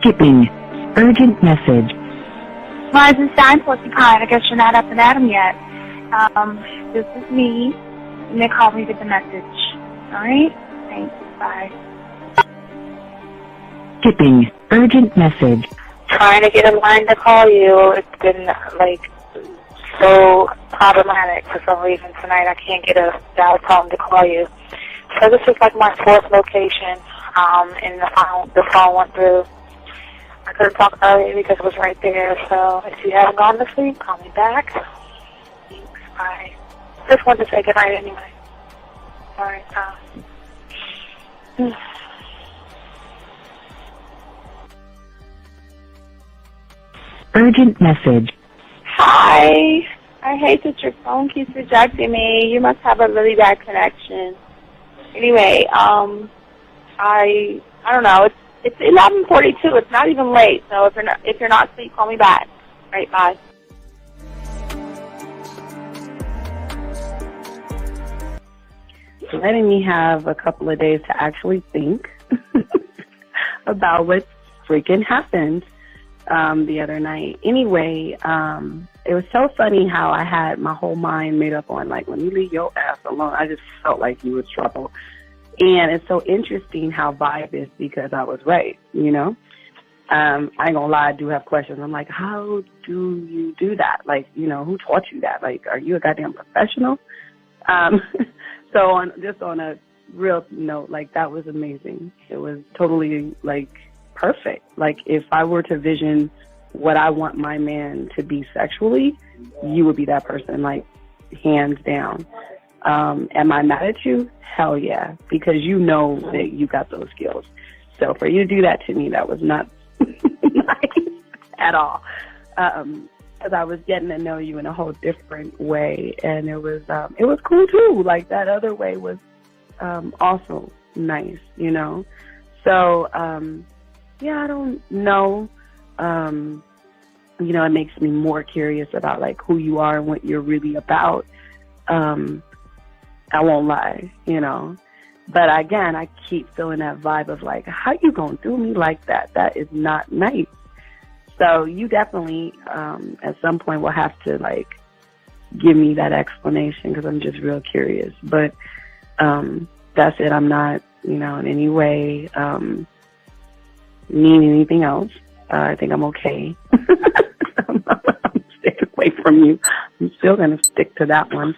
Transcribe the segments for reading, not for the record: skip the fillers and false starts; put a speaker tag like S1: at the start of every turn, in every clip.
S1: Skipping. Urgent message.
S2: Rising Stein Porcupine, I guess you're not up and at 'em yet. This is me. You may call me with the message. Alright? Thanks. Bye.
S1: Skipping. Urgent message.
S2: Trying to get a line to call you. It's been, so problematic for some reason tonight. I can't get a dial tone to call you. So this is like my fourth location, and the phone went through. I couldn't talk earlier because it was right there, so if you haven't gone to sleep, call me back. Thanks, bye. Just wanted to say goodnight anyway. Alright,
S1: Urgent message.
S3: Hi. I hate that your phone keeps rejecting me. You must have a really bad connection. Anyway, I don't know. It's 11:42. It's not even late. So if you're not asleep, call me back. All right, bye.
S4: Letting me have a couple of days to actually think about what freaking happened the other night. Anyway, it was so funny how I had my whole mind made up on, like, let me leave your ass alone. I just felt like he was trouble. And it's so interesting how vibe is because I was right, you know? I ain't gonna lie, I do have questions. I'm like, how do you do that? Like, you know, who taught you that? Like, are you a goddamn professional? So on a real note, like, that was amazing. It was totally, like, perfect. Like, if I were to vision what I want my man to be sexually, you would be that person, like, hands down. Am I mad at you? Hell yeah, because you know that you got those skills. So for you to do that to me, that was not nice at all. Because I was getting to know you in a whole different way, and it was cool too. Like, that other way was also nice, you know. So yeah, I don't know. You know, it makes me more curious about, like, who you are and what you're really about. I won't lie, you know. But again, I keep feeling that vibe of, like, how you gonna do me like that? That is not nice. So you definitely, at some point, will have to, like, give me that explanation because I'm just real curious. But that's it. I'm not, you know, in any way mean anything else. I think I'm okay. I'm staying away from you. I'm still going to stick to that one.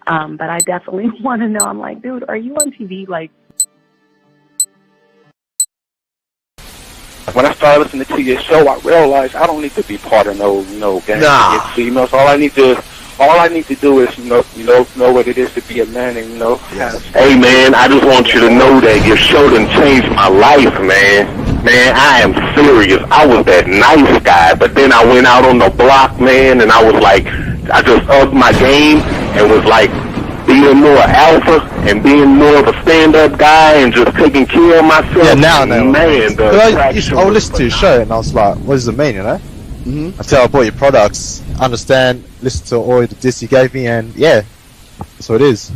S4: But I definitely want to know. I'm like, dude, are you on TV? Like,
S5: when I started listening to your show, I realized I don't need to be part of no gang against females. All I need to do is know what it is to be a man, and
S6: Hey man, I just want you to know that your show done changed my life, man. Man, I am serious. I was that nice guy, but then I went out on the block, man, and I was like, I just upped my game and was like being more alpha and being more of a stand-up guy and just taking care of myself.
S7: Yeah, now,
S6: man.
S7: I would listen to your show and I was like, what does it mean, you know? Mm-hmm. Until I bought your products, understand, listen to all the discs you gave me, and yeah, that's what it is.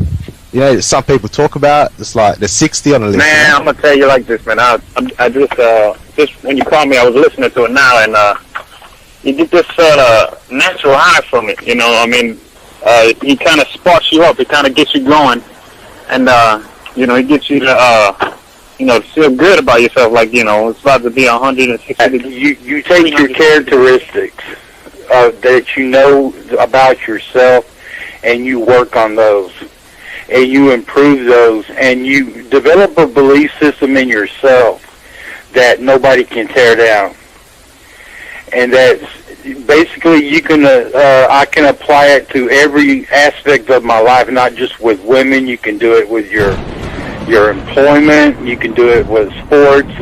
S7: You know, some people talk about it's like they're 60 on the list.
S5: Man,
S7: you know?
S5: I'm gonna tell you like this, man. I just when you called me, I was listening to it now, and you get this natural high from it. You know, I mean, he kind of sparks you up. It kind of gets you going, and you know, it gets you to to feel good about yourself. Like, you know, it's about to be 160.
S8: You take your characteristics that you know about yourself, and you work on those, and you improve those, and you develop a belief system in yourself that nobody can tear down. And that's basically I can apply it to every aspect of my life, not just with women. You can do it with your employment. You can do it with sports.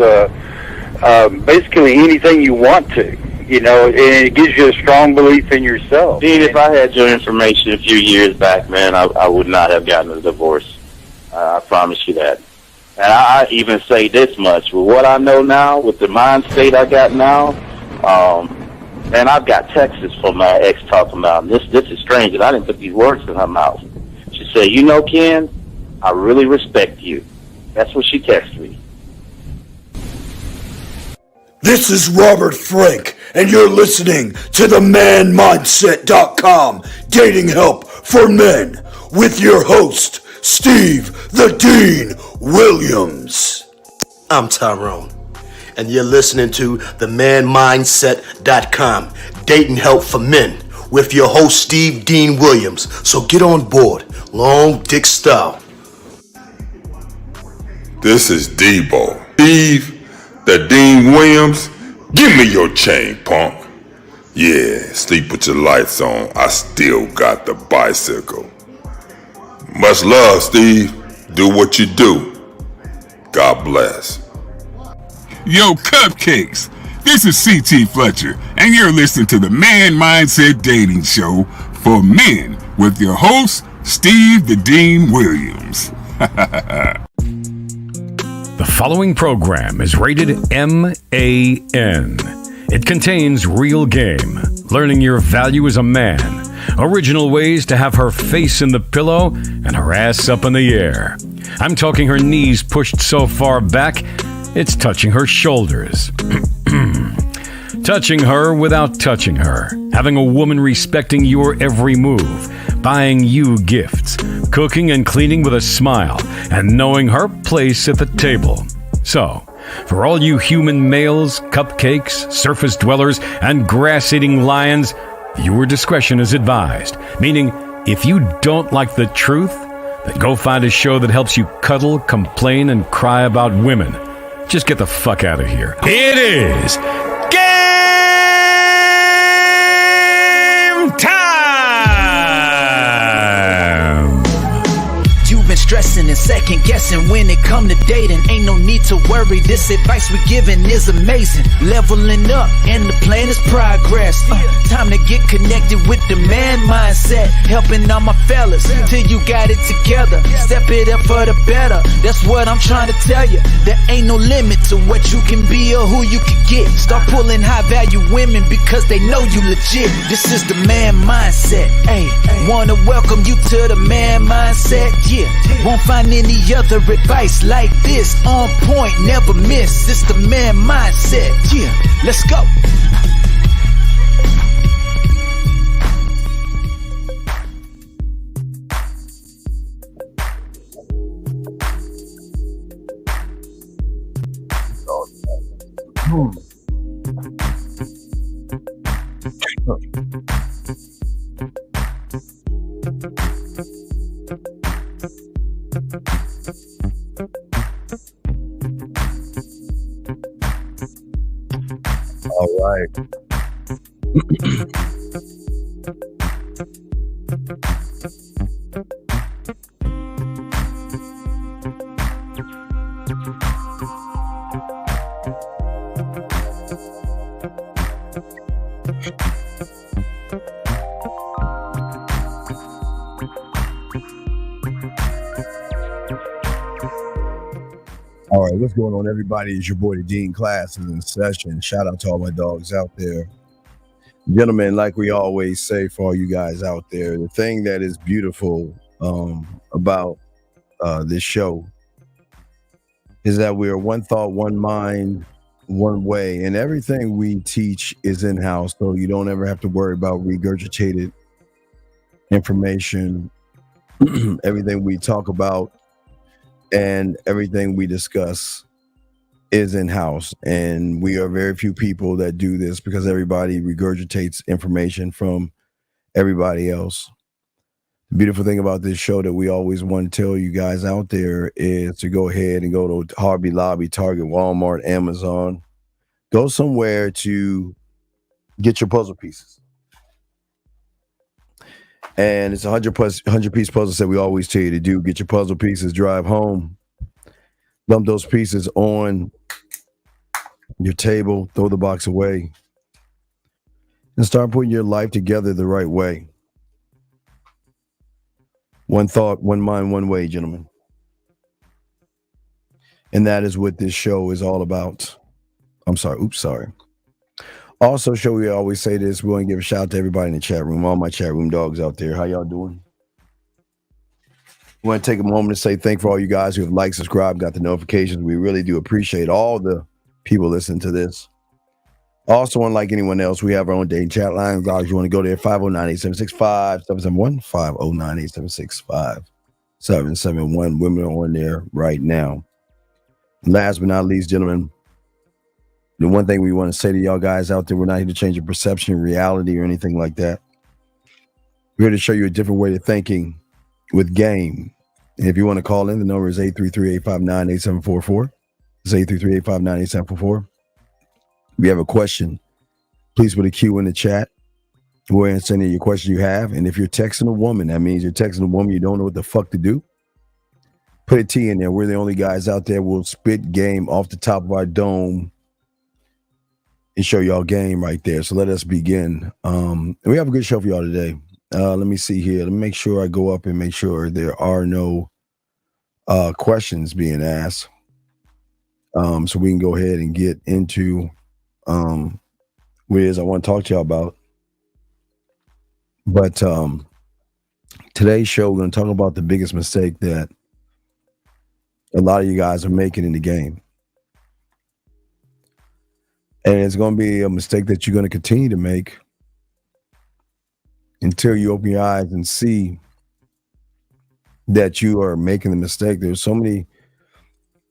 S8: Basically anything you want to. You know, and it gives you a strong belief in yourself.
S6: Dean, if I had your information a few years back, man, I would not have gotten a divorce. I promise you that. And I even say this much. With what I know now, with the mind state I got now, man, I've got texts from my ex talking about, this is strange, and I didn't put these words in her mouth. She said, you know, Ken, I really respect you. That's what she texted me.
S9: This is Robert Frank, and you're listening to the ManMindset.com Dating Help for Men with your host, Steve the Dean Williams.
S10: I'm Tyrone, and you're listening to the ManMindset.com Dating Help for Men with your host, Steve Dean Williams. So get on board, long dick style.
S11: This is Debo. Steve the Dean Williams, give me your chain, punk. Yeah, sleep with your lights on. I still got the bicycle. Much love, Steve. Do what you do. God bless.
S12: Yo, cupcakes. This is C.T. Fletcher, and you're listening to the Man Mindset Dating Show for Men with your host, Steve the Dean Williams.
S13: The following program is rated MAN. It contains real game, learning your value as a man, original ways to have her face in the pillow and her ass up in the air. I'm talking her knees pushed so far back, it's touching her shoulders. Touching her without touching her. Having a woman respecting your every move. Buying you gifts. Cooking and cleaning with a smile. And knowing her place at the table. So, for all you human males, cupcakes, surface dwellers, and grass-eating lions, your discretion is advised. Meaning, if you don't like the truth, then go find a show that helps you cuddle, complain, and cry about women. Just get the fuck out of here. It is game time!
S14: You've been stressing and second guessing when it come to dating. Ain't no need to worry, this advice we giving is amazing. Leveling up and the plan is progress. Time to get connected with the man mindset. Helping all my fellas till you got it together. Step it up for the better, that's what I'm trying to tell you. There ain't no limit to what you can be or who you can get. Start pulling high value women because they know you legit. This is the man mindset. Hey, wanna welcome you to the man mindset. Yeah, won't find any other advice like this. On point, never miss. It's the man mindset. Yeah, let's go.
S15: All right. All right, what's going on, everybody? It's your boy, the Dean Class, is in session. Shout out to all my dogs out there. Gentlemen, like we always say for all you guys out there, the thing that is beautiful about this show is that we are one thought, one mind, one way, and everything we teach is in-house, so you don't ever have to worry about regurgitated information. Everything we talk about and everything we discuss is in-house, and we are very few people that do this because everybody regurgitates information from everybody else. The beautiful thing about this show that we always want to tell you guys out there is to go ahead and go to Hobby Lobby, Target, Walmart, Amazon. Go somewhere to get your puzzle pieces. And it's a 100-piece puzzle set we always tell you to do. Get your puzzle pieces, drive home, dump those pieces on your table, throw the box away, and start putting your life together the right way. One thought, one mind, one way, gentlemen. And that is what this show is all about. I'm sorry. Oops, sorry. Also, show we always say this. We want to give a shout out to everybody in the chat room, all my chat room dogs out there. How y'all doing? We want to take a moment to say thank you for all you guys who have liked, subscribed, got the notifications. We really do appreciate all the people listening to this. Also, unlike anyone else, we have our own dating chat line. Guys, you want to go there, 509-876-5771, 509-876-5771. Women are on there right now. Last but not least, gentlemen, the one thing we want to say to y'all guys out there, we're not here to change your perception, reality, or anything like that. We're here to show you a different way of thinking with game. And if you want to call in, the number is 833-859-8744. It's 833-859-8744. If you have a question, please put a Q in the chat. Go ahead and send in your question you have. And if you're texting a woman, that means you're texting a woman you don't know what the fuck to do. Put a T in there. We're the only guys out there who will spit game off the top of our dome and show y'all game right there. So let us begin. And we have a good show for y'all today. Let me see here. Let me make sure I go up and make sure there are no questions being asked. So we can go ahead and get into what it is I want to talk to y'all about. But today's show, we're going to talk about the biggest mistake that a lot of you guys are making in the game. And it's going to be a mistake that you're going to continue to make until you open your eyes and see that you are making the mistake. There's so many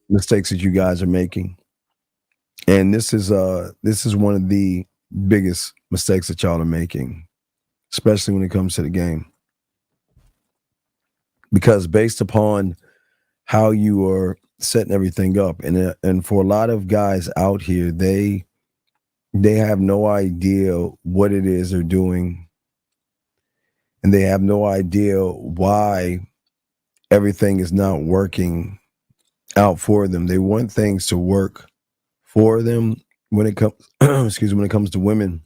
S15: mistakes that you guys are making. And this is one of the biggest mistakes that y'all are making, especially when it comes to the game. Because based upon how you are setting everything up, and for a lot of guys out here, they have no idea what it is they're doing, and they have no idea why everything is not working out for them. They want things to work for them when it comes when it comes to women,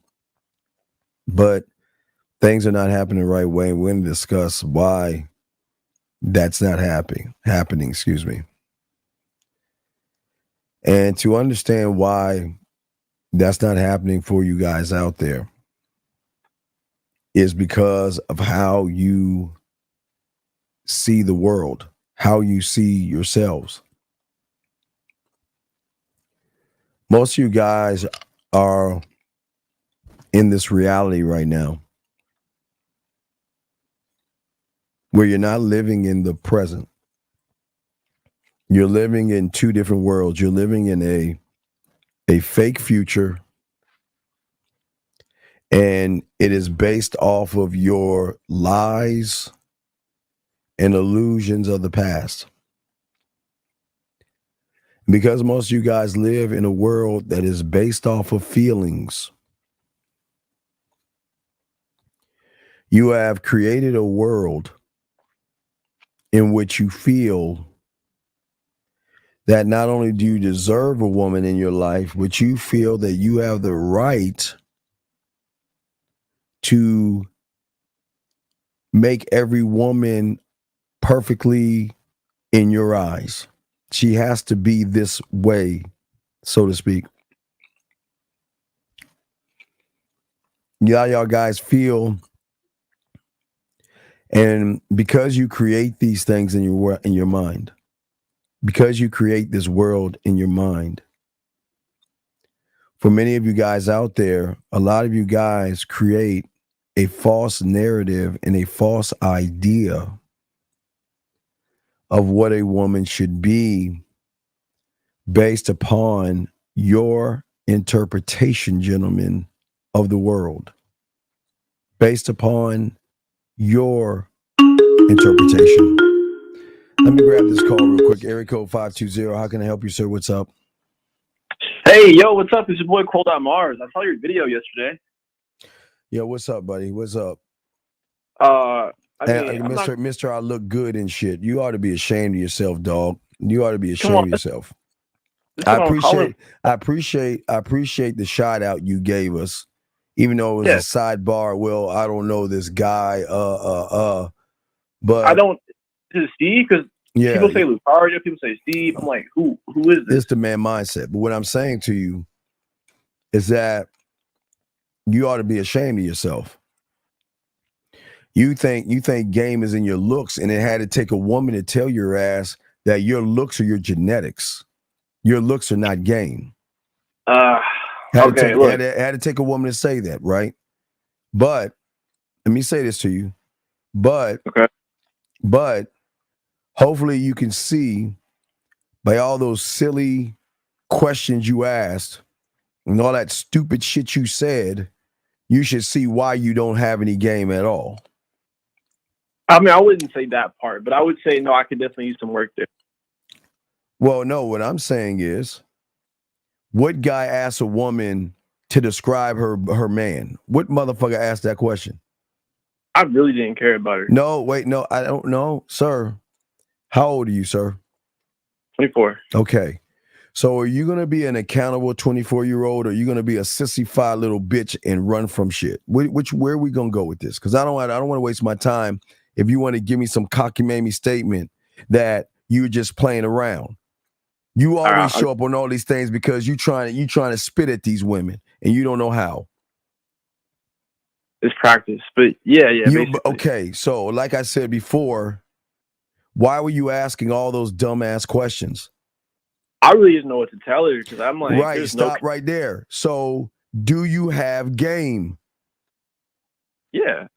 S15: but things are not happening the right way. We're going to discuss why that's not happening. And to understand why that's not happening for you guys out there is because of how you see the world, how you see yourselves. Most of you guys are in this reality right now where you're not living in the present. You're living in two different worlds. You're living in a fake future, and it is based off of your lies and illusions of the past. Because most of you guys live in a world that is based off of feelings, you have created a world in which you feel that not only do you deserve a woman in your life, but you feel that you have the right to make every woman perfectly in your eyes. She has to be this way, so to speak. Y'all guys feel, and because you create these things in your mind, because you create this world in your mind, for many of you guys out there, a lot of you guys create a false narrative and a false idea of what a woman should be based upon your interpretation, gentlemen, of the world. Based upon your interpretation. Let me grab this call real quick. Area code 520. How can I help you, sir? What's up?
S16: Hey, yo, what's up? It's your boy Cold on Mars. I saw your video yesterday.
S15: Yo, what's up, buddy? What's up? Mr. I look good and shit. You ought to be ashamed of yourself, dog. You ought to be ashamed of yourself. I appreciate the shout out you gave us, even though it was a sidebar. Well, I don't know this guy. But
S16: I don't. Is it Steve? Because people say Lucario, people say Steve. I'm like, who is this?
S15: It's the man mindset. But what I'm saying to you is that you ought to be ashamed of yourself. You think game is in your looks, and it had to take a woman to tell your ass that your looks are your genetics. Your looks are not game. Had to take a woman to say that, right? But let me say this to you. But hopefully you can see by all those silly questions you asked and all that stupid shit you said, you should see why you don't have any game at all.
S16: I mean, I wouldn't say that part, but I would say, no, I could definitely use some work there.
S15: Well, no, what I'm saying is, what guy asks a woman to describe her man? What motherfucker asked that question?
S16: I really didn't care about her.
S15: No, wait, no, I don't know, sir. How old are you, sir?
S16: 24.
S15: Okay. So are you going to be an accountable 24-year-old, or are you going to be a sissified little bitch and run from shit? Where are we going to go with this? Because I don't want to waste my time if you want to give me some cockamamie statement that you're just playing around. You always show up on all these things because you trying to spit at these women and you don't know how.
S16: It's practice, but yeah.
S15: Okay, so like I said before, why were you asking all those dumbass questions?
S16: I really didn't know what to tell her because I'm like,
S15: right, stop right there. So, do you have game?
S16: Yeah.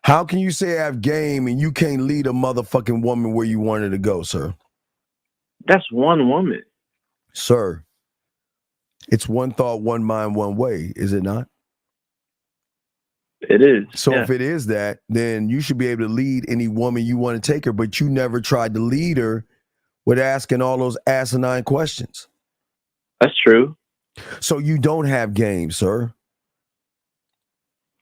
S15: How can you say I have game and you can't lead a motherfucking woman where you want her to go, sir?
S16: That's one woman.
S15: Sir, it's one thought, one mind, one way, is it not?
S16: It is.
S15: So if it is that, then you should be able to lead any woman you want to take her, but you never tried to lead her with asking all those asinine questions.
S16: That's true.
S15: So you don't have game, sir.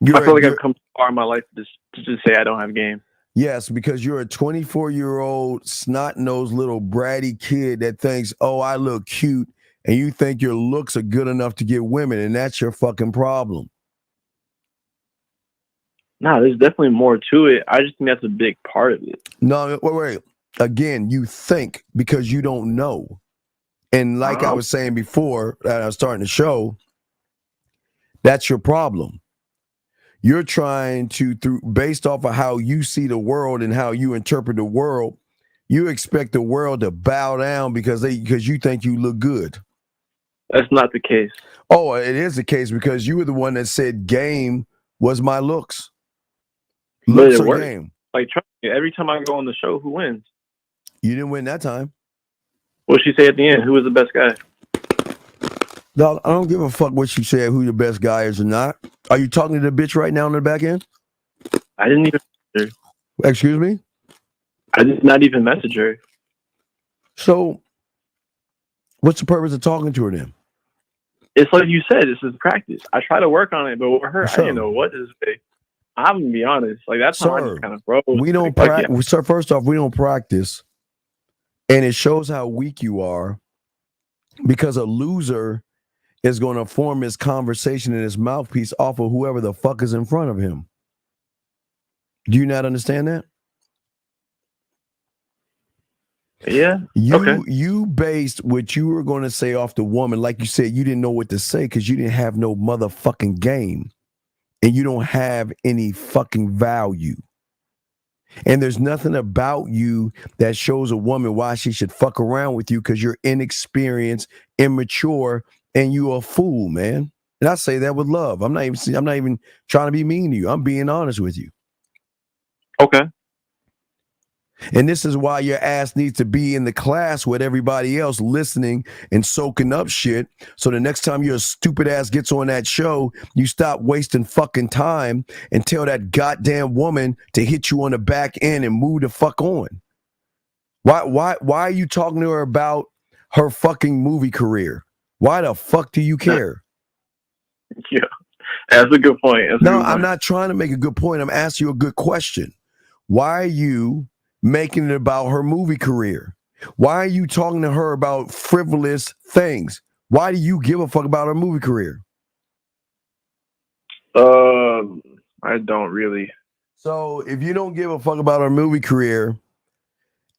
S16: I feel like I've come far in my life to just say I don't have game.
S15: Yes, because you're a 24-year-old snot-nosed little bratty kid that thinks, oh, I look cute, and you think your looks are good enough to get women, and that's your fucking problem.
S16: No, there's definitely more to it. I just think that's a big part of it.
S15: No, wait. Again, you think because you don't know. And like I was saying before, that I was starting the show, that's your problem. You're trying to, based off of how you see the world and how you interpret the world, you expect the world to bow down because you think you look good.
S16: That's not the case.
S15: Oh, it is the case because you were the one that said game was my looks. Looks or game.
S16: Like, trust me, every time I go on the show, who wins?
S15: You didn't win that time.
S16: What'd she say at the end? Who was the best guy?
S15: No, I don't give a fuck what she said, who the best guy is or not. Are you talking to the bitch right now on the back end?
S16: I didn't even message
S15: her. Excuse me?
S16: I did not even message her.
S15: So, what's the purpose of talking to her then?
S16: It's like you said, this is practice. I try to work on it, but with her, I didn't know what to say. I'm going to be honest. Like, that's how I just kind of froze.
S15: We don't practice. Sir, first off, we don't practice. And it shows how weak you are because a loser is going to form his conversation and his mouthpiece off of whoever the fuck is in front of him. Do you not understand that?
S16: Yeah.
S15: You based what you were going to say off the woman. Like you said, you didn't know what to say because you didn't have no motherfucking game. And you don't have any fucking value. And there's nothing about you that shows a woman why she should fuck around with you because you're inexperienced, immature, and you're a fool, man. And I say that with love. I'm not even trying to be mean to you. I'm being honest with you.
S16: Okay.
S15: And this is why your ass needs to be in the class with everybody else listening and soaking up shit. So the next time your stupid ass gets on that show, you stop wasting fucking time and tell that goddamn woman to hit you on the back end and move the fuck on. Why are you talking to her about her fucking movie career? Why the fuck do you care?
S16: Yeah, that's a good point.
S15: I'm not trying to make a good point. I'm asking you a good question. Why are you making it about her movie career? Why are you talking to her about frivolous things? Why do you give a fuck about her movie career?
S16: I don't really.
S15: So if you don't give a fuck about her movie career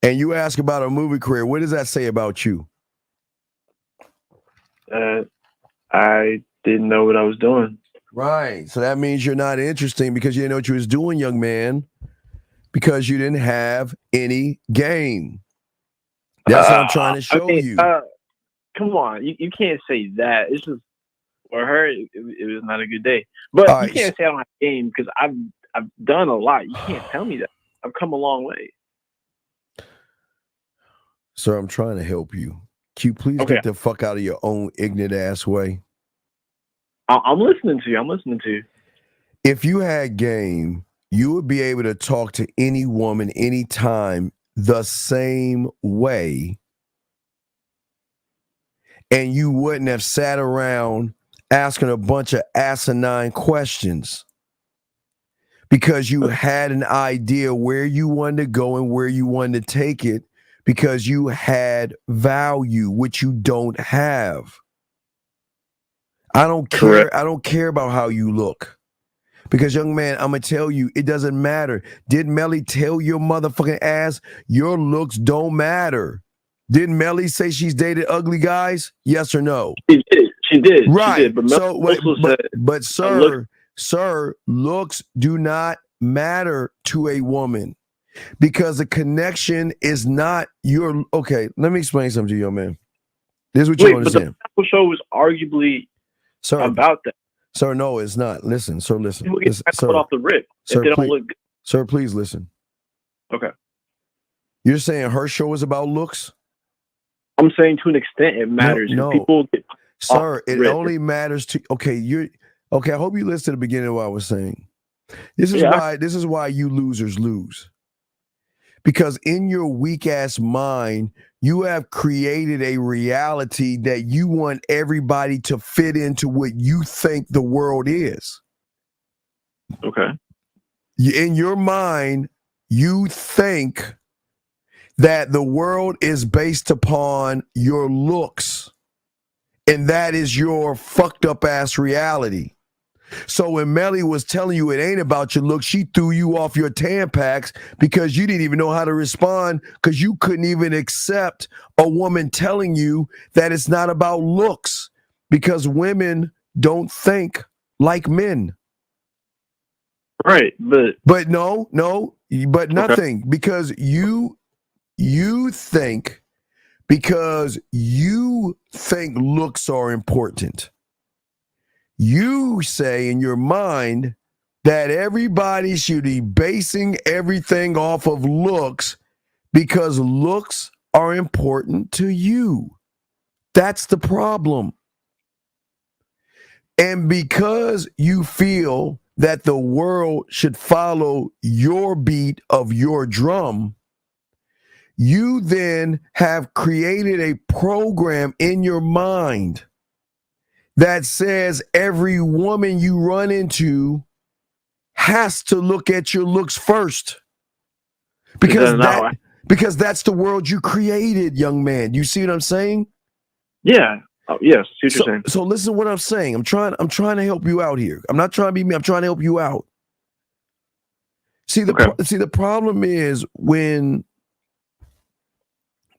S15: and you ask about her movie career, what does that say about you?
S16: I didn't know what I was doing.
S15: Right. So that means you're not interesting because you didn't know what you was doing, young man. Because you didn't have any game. That's what I'm trying to show you.
S16: Come on, you can't say that. It's just for her, it was not a good day. But you can't say I don't have game because I've done a lot. You can't tell me that. I've come a long way.
S15: Sir, I'm trying to help you. Q, please get the fuck out of your own ignorant ass way.
S16: I'm listening to you. I'm listening to you.
S15: If you had game, you would be able to talk to any woman anytime the same way, and you wouldn't have sat around asking a bunch of asinine questions because you had an idea where you wanted to go and where you wanted to take it because you had value, which you don't have. I don't care.
S16: Correct.
S15: I don't care about how you look. Because, young man, I'm going to tell you, it doesn't matter. Did Melly tell your motherfucking ass your looks don't matter? Did Melly say she's dated ugly guys? Yes or no?
S16: She did. She did.
S15: Right.
S16: She did, but
S15: so,
S16: but
S15: sir, looks do not matter to a woman because the connection is not your. Okay, let me explain something to you, young man. This is what you understand.
S16: But the show was arguably about that.
S15: Sir, no, it's not. Listen, sir, listen.
S16: People get cut off the rip
S15: Sir,
S16: if they don't
S15: please,
S16: look good.
S15: Sir, please listen.
S16: Okay.
S15: You're saying her show is about looks?
S16: I'm saying to an extent it matters.
S15: No.
S16: People get
S15: Sir,
S16: off the
S15: it
S16: rip.
S15: only matters to I hope you listened to the beginning of what I was saying. This is why you losers lose. Because in your weak ass mind, you have created a reality that you want everybody to fit into what you think the world is.
S16: Okay.
S15: In your mind, you think that the world is based upon your looks, and that is your fucked up ass reality. So when Melly was telling you it ain't about your look, she threw you off your Tampax because you didn't even know how to respond because you couldn't even accept a woman telling you that it's not about looks because women don't think like men.
S16: Right,
S15: but nothing because you think because you think looks are important. You say in your mind that everybody should be basing everything off of looks because looks are important to you. That's the problem. And because you feel that the world should follow your beat of your drum, you then have created a program in your mind that says every woman you run into has to look at your looks first. Because that's the world you created, young man. You see what I'm saying?
S16: Yeah. Oh, yes. See what you're saying.
S15: So listen to what I'm saying. I'm trying to help you out here. I'm not trying to be me. I'm trying to help you out. See the problem is when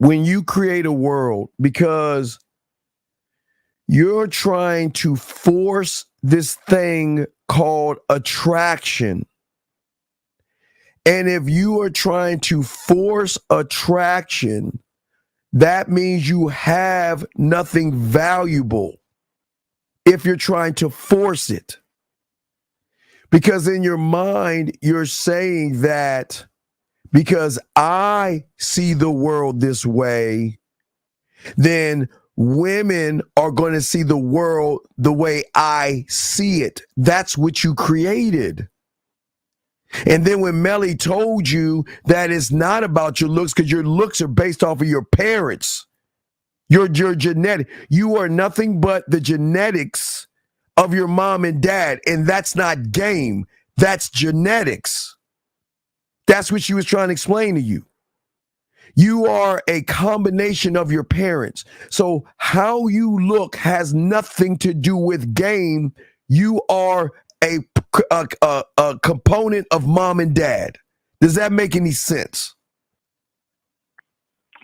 S15: you create a world because you're trying to force this thing called attraction. And if you are trying to force attraction, that means you have nothing valuable if you're trying to force it. Because in your mind, you're saying that because I see the world this way, then women are going to see the world the way I see it. That's what you created. And then when Melly told you that it's not about your looks because your looks are based off of your parents, your genetic, you are nothing but the genetics of your mom and dad. And that's not game. That's genetics. That's what she was trying to explain to you. You are a combination of your parents. So how you look has nothing to do with game. You are a component of mom and dad. Does that make any sense?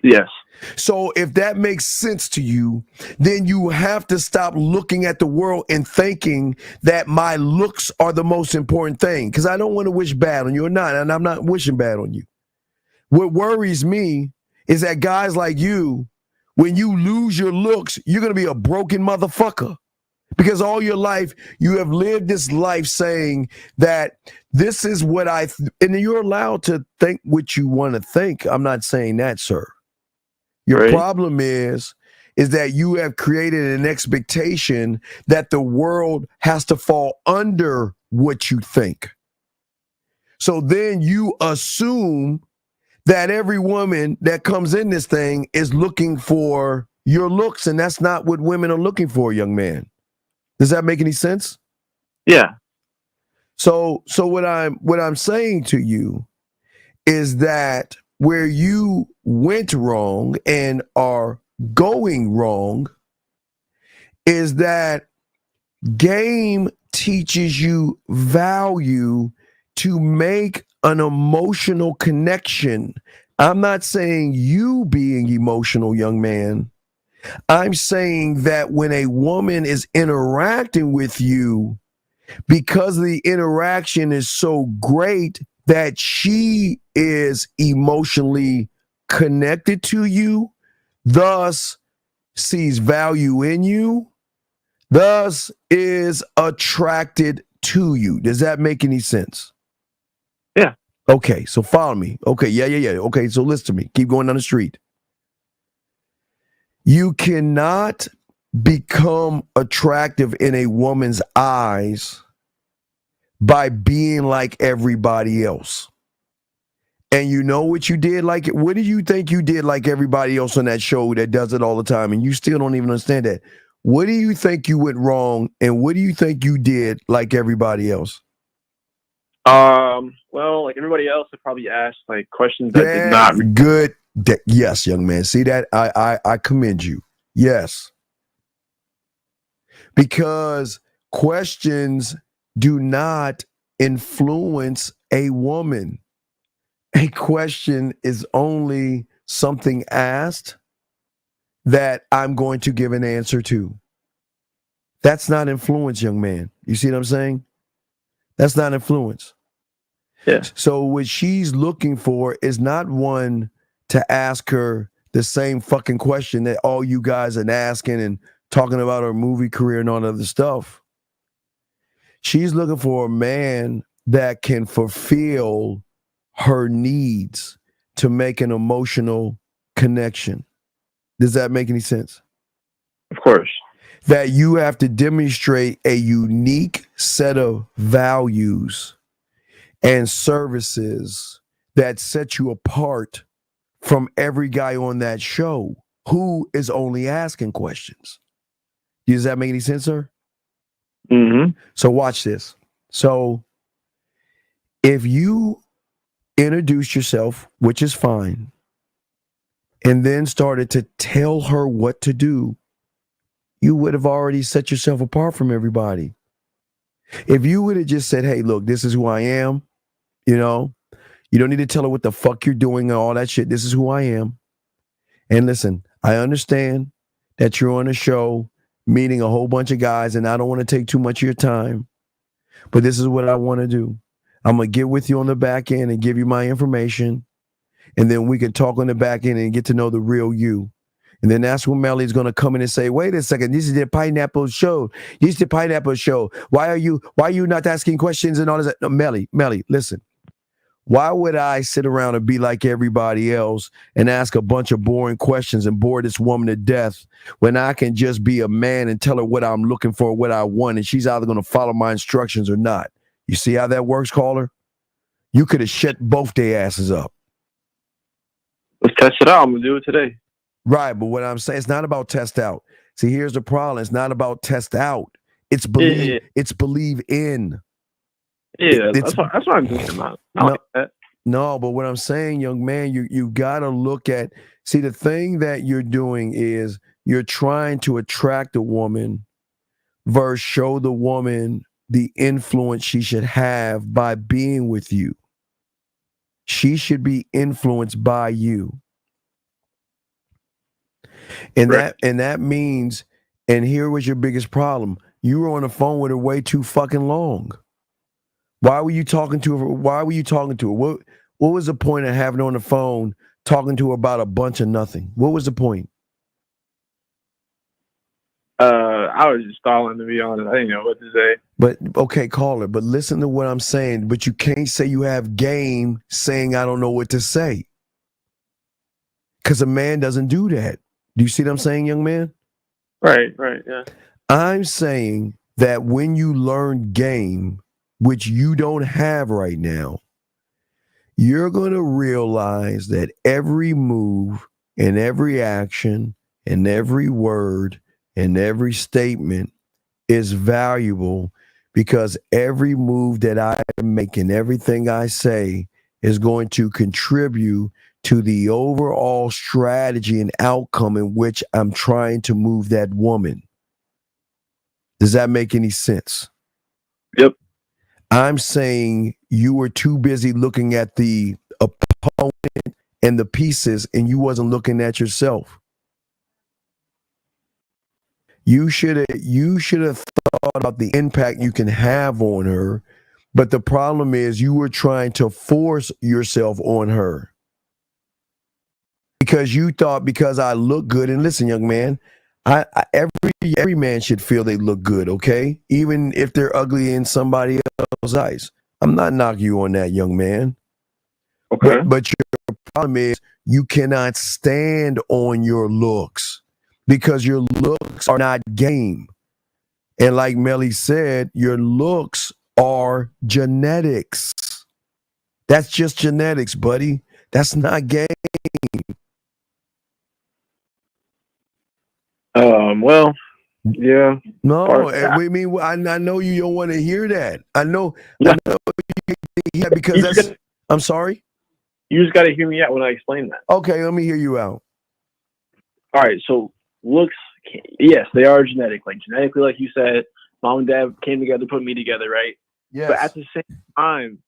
S16: Yes.
S15: So if that makes sense to you, then you have to stop looking at the world and thinking that my looks are the most important thing. Because I don't want to wish bad on you or not, and I'm not wishing bad on you. What worries me is that guys like you, when you lose your looks, you're going to be a broken motherfucker Because all your life you have lived this life saying that this is what and you're allowed to think what you want to think. I'm not saying that, sir. Your problem is that you have created an expectation that the world has to fall under what you think. So then you assume that every woman that comes in this thing is looking for your looks, and that's not what women are looking for, young man. Does that make any sense?
S16: Yeah.
S15: So what I'm saying to you is that where you went wrong and are going wrong is that game teaches you value to make an emotional connection. I'm not saying you being emotional, young man. I'm saying that when a woman is interacting with you, because the interaction is so great that she is emotionally connected to you, thus sees value in you, thus is attracted to you. Does that make any sense?
S16: Yeah.
S15: Okay, so follow me. Okay, yeah. Okay, so listen to me. Keep going down the street. You cannot become attractive in a woman's eyes by being like everybody else. And you know what you did like it? What do you think you did like everybody else on that show that does it all the time? And you still don't even understand that. What do you think you went wrong? And what do you think you did like everybody else?
S16: Well, like everybody else, I probably asked like questions that did not.
S15: Good. Yes, young man. See that? I commend you. Yes. Because questions do not influence a woman. A question is only something asked that I'm going to give an answer to. That's not influence, young man. You see what I'm saying? That's not influence.
S16: Yeah.
S15: So what she's looking for is not one to ask her the same fucking question that all you guys are asking and talking about her movie career and all that other stuff. She's looking for a man that can fulfill her needs to make an emotional connection. Does that make any sense?
S16: Of course.
S15: That you have to demonstrate a unique set of values and services that set you apart from every guy on that show who is only asking questions. Does that make any sense, sir?
S16: Mm-hmm.
S15: So watch this. So if you introduce yourself, which is fine, and then started to tell her what to do, you would have already set yourself apart from everybody. If you would have just said, hey, look, this is who I am, you know, you don't need to tell her what the fuck you're doing and all that shit. This is who I am. And listen, I understand that you're on a show meeting a whole bunch of guys, and I don't want to take too much of your time, but this is what I want to do. I'm going to get with you on the back end and give you my information, and then we can talk on the back end and get to know the real you. And then that's when Melly's going to come in and say, wait a second, this is the Pineapple Show. This is the Pineapple Show. Why are you not asking questions and all this? No, Melly, listen. Why would I sit around and be like everybody else and ask a bunch of boring questions and bore this woman to death when I can just be a man and tell her what I'm looking for, what I want, and she's either going to follow my instructions or not? You see how that works, caller? You could have shut both their asses up.
S16: Let's test it out. I'm going to do it today.
S15: Right, but what I'm saying, it's not about test out. See, here's the problem. It's not about test out. It's believe.
S16: Yeah.
S15: It's believe in.
S16: Yeah, that's what I'm thinking about. Like that.
S15: No, but what I'm saying, young man, you got to look at, see, the thing that you're doing is you're trying to attract a woman versus show the woman the influence she should have by being with you. She should be influenced by you. And
S16: right.
S15: that means, and here was your biggest problem. You were on the phone with her way too fucking long. Why were you talking to her? Why were you talking to her? What was the point of having her on the phone talking to her about a bunch of nothing? What was the point?
S16: I was just stalling, to be honest. I didn't know what to say.
S15: But okay, caller, but listen to what I'm saying. But you can't say you have game saying I don't know what to say. Because a man doesn't do that. Do you see what I'm saying, young man?
S16: Right, yeah.
S15: I'm saying that when you learn game, which you don't have right now, you're going to realize that every move and every action and every word and every statement is valuable, because every move that I make and everything I say is going to contribute to the overall strategy and outcome in which I'm trying to move that woman. Does that make any sense?
S16: Yep.
S15: I'm saying you were too busy looking at the opponent and the pieces, and you wasn't looking at yourself. You should have thought about the impact you can have on her, but the problem is you were trying to force yourself on her. Because you thought because I look good, and listen, young man, every man should feel they look good, okay? Even if they're ugly in somebody else's eyes. I'm not knocking you on that, young man.
S16: Okay.
S15: But your problem is you cannot stand on your looks because your looks are not game. And like Melly said, your looks are genetics. That's just genetics, buddy. That's not game.
S16: Well, yeah.
S15: No, I mean, I know you don't want to hear that. I know you because that's. I'm sorry.
S16: You just got to hear me out when I explain that.
S15: Okay, let me hear you out.
S16: All right, so looks, yes, they are genetic. Like genetically, like you said, mom and dad came together, put me together, right?
S15: Yes.
S16: But at the same time,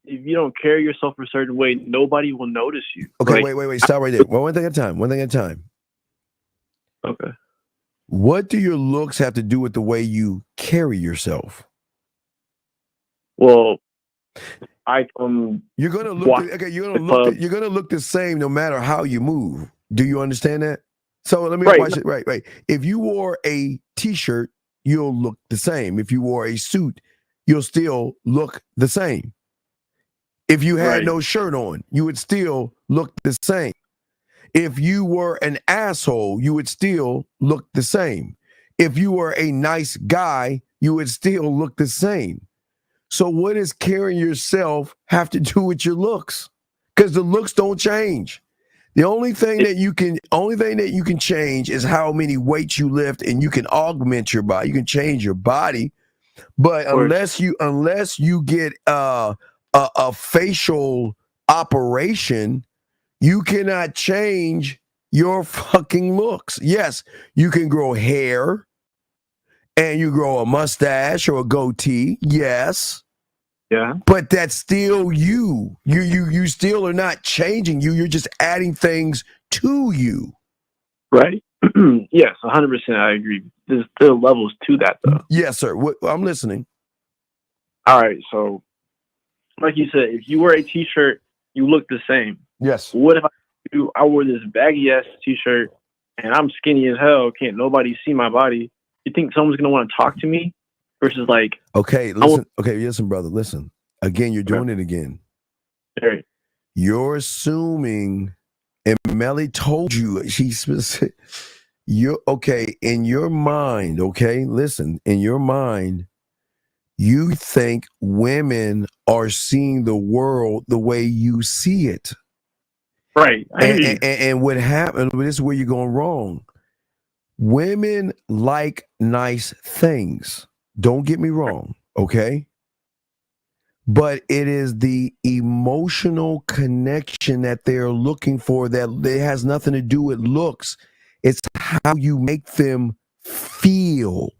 S16: if you don't carry yourself a certain way, nobody will notice you.
S15: Okay,
S16: like,
S15: wait. Stop right there. One thing at a time.
S16: Okay.
S15: What do your looks have to do with the way you carry yourself?
S16: Well,
S15: you're gonna look. You're gonna look the same no matter how you move. Do you understand that? So let me watch it. Right. If you wore a T-shirt, you'll look the same. If you wore a suit, you'll still look the same. If you had no shirt on, you would still look the same. If you were an asshole, you would still look the same. If you were a nice guy, you would still look the same. So what does carrying yourself have to do with your looks? Because the looks don't change. The only thing that you can change is how many weights you lift, and you can augment your body. You can change your body, but unless you get a facial operation, you cannot change your fucking looks. Yes, you can grow hair and you grow a mustache or a goatee. Yes.
S16: Yeah.
S15: But that's still you. You still are not changing you. You're just adding things to you.
S16: Right. Yes, 100%. I agree. There's still levels to that, though.
S15: Yes, sir. I'm listening.
S16: All right. So, like you said, if you wear a T-shirt, you look the same.
S15: Yes.
S16: What if I wore this baggy ass T-shirt and I'm skinny as hell? Can't nobody see my body? You think someone's gonna want to talk to me? Versus like,
S15: okay, listen. Listen, brother. Listen. Again, you're doing it again.
S16: Right.
S15: You're assuming, and Melly told you you're okay in your mind. Okay, listen. In your mind, you think women are seeing the world the way you see it.
S16: Right.
S15: And what happened, this is where you're going wrong. Women like nice things. Don't get me wrong, okay? But it is the emotional connection that they're looking for that it has nothing to do with looks. It's how you make them feel.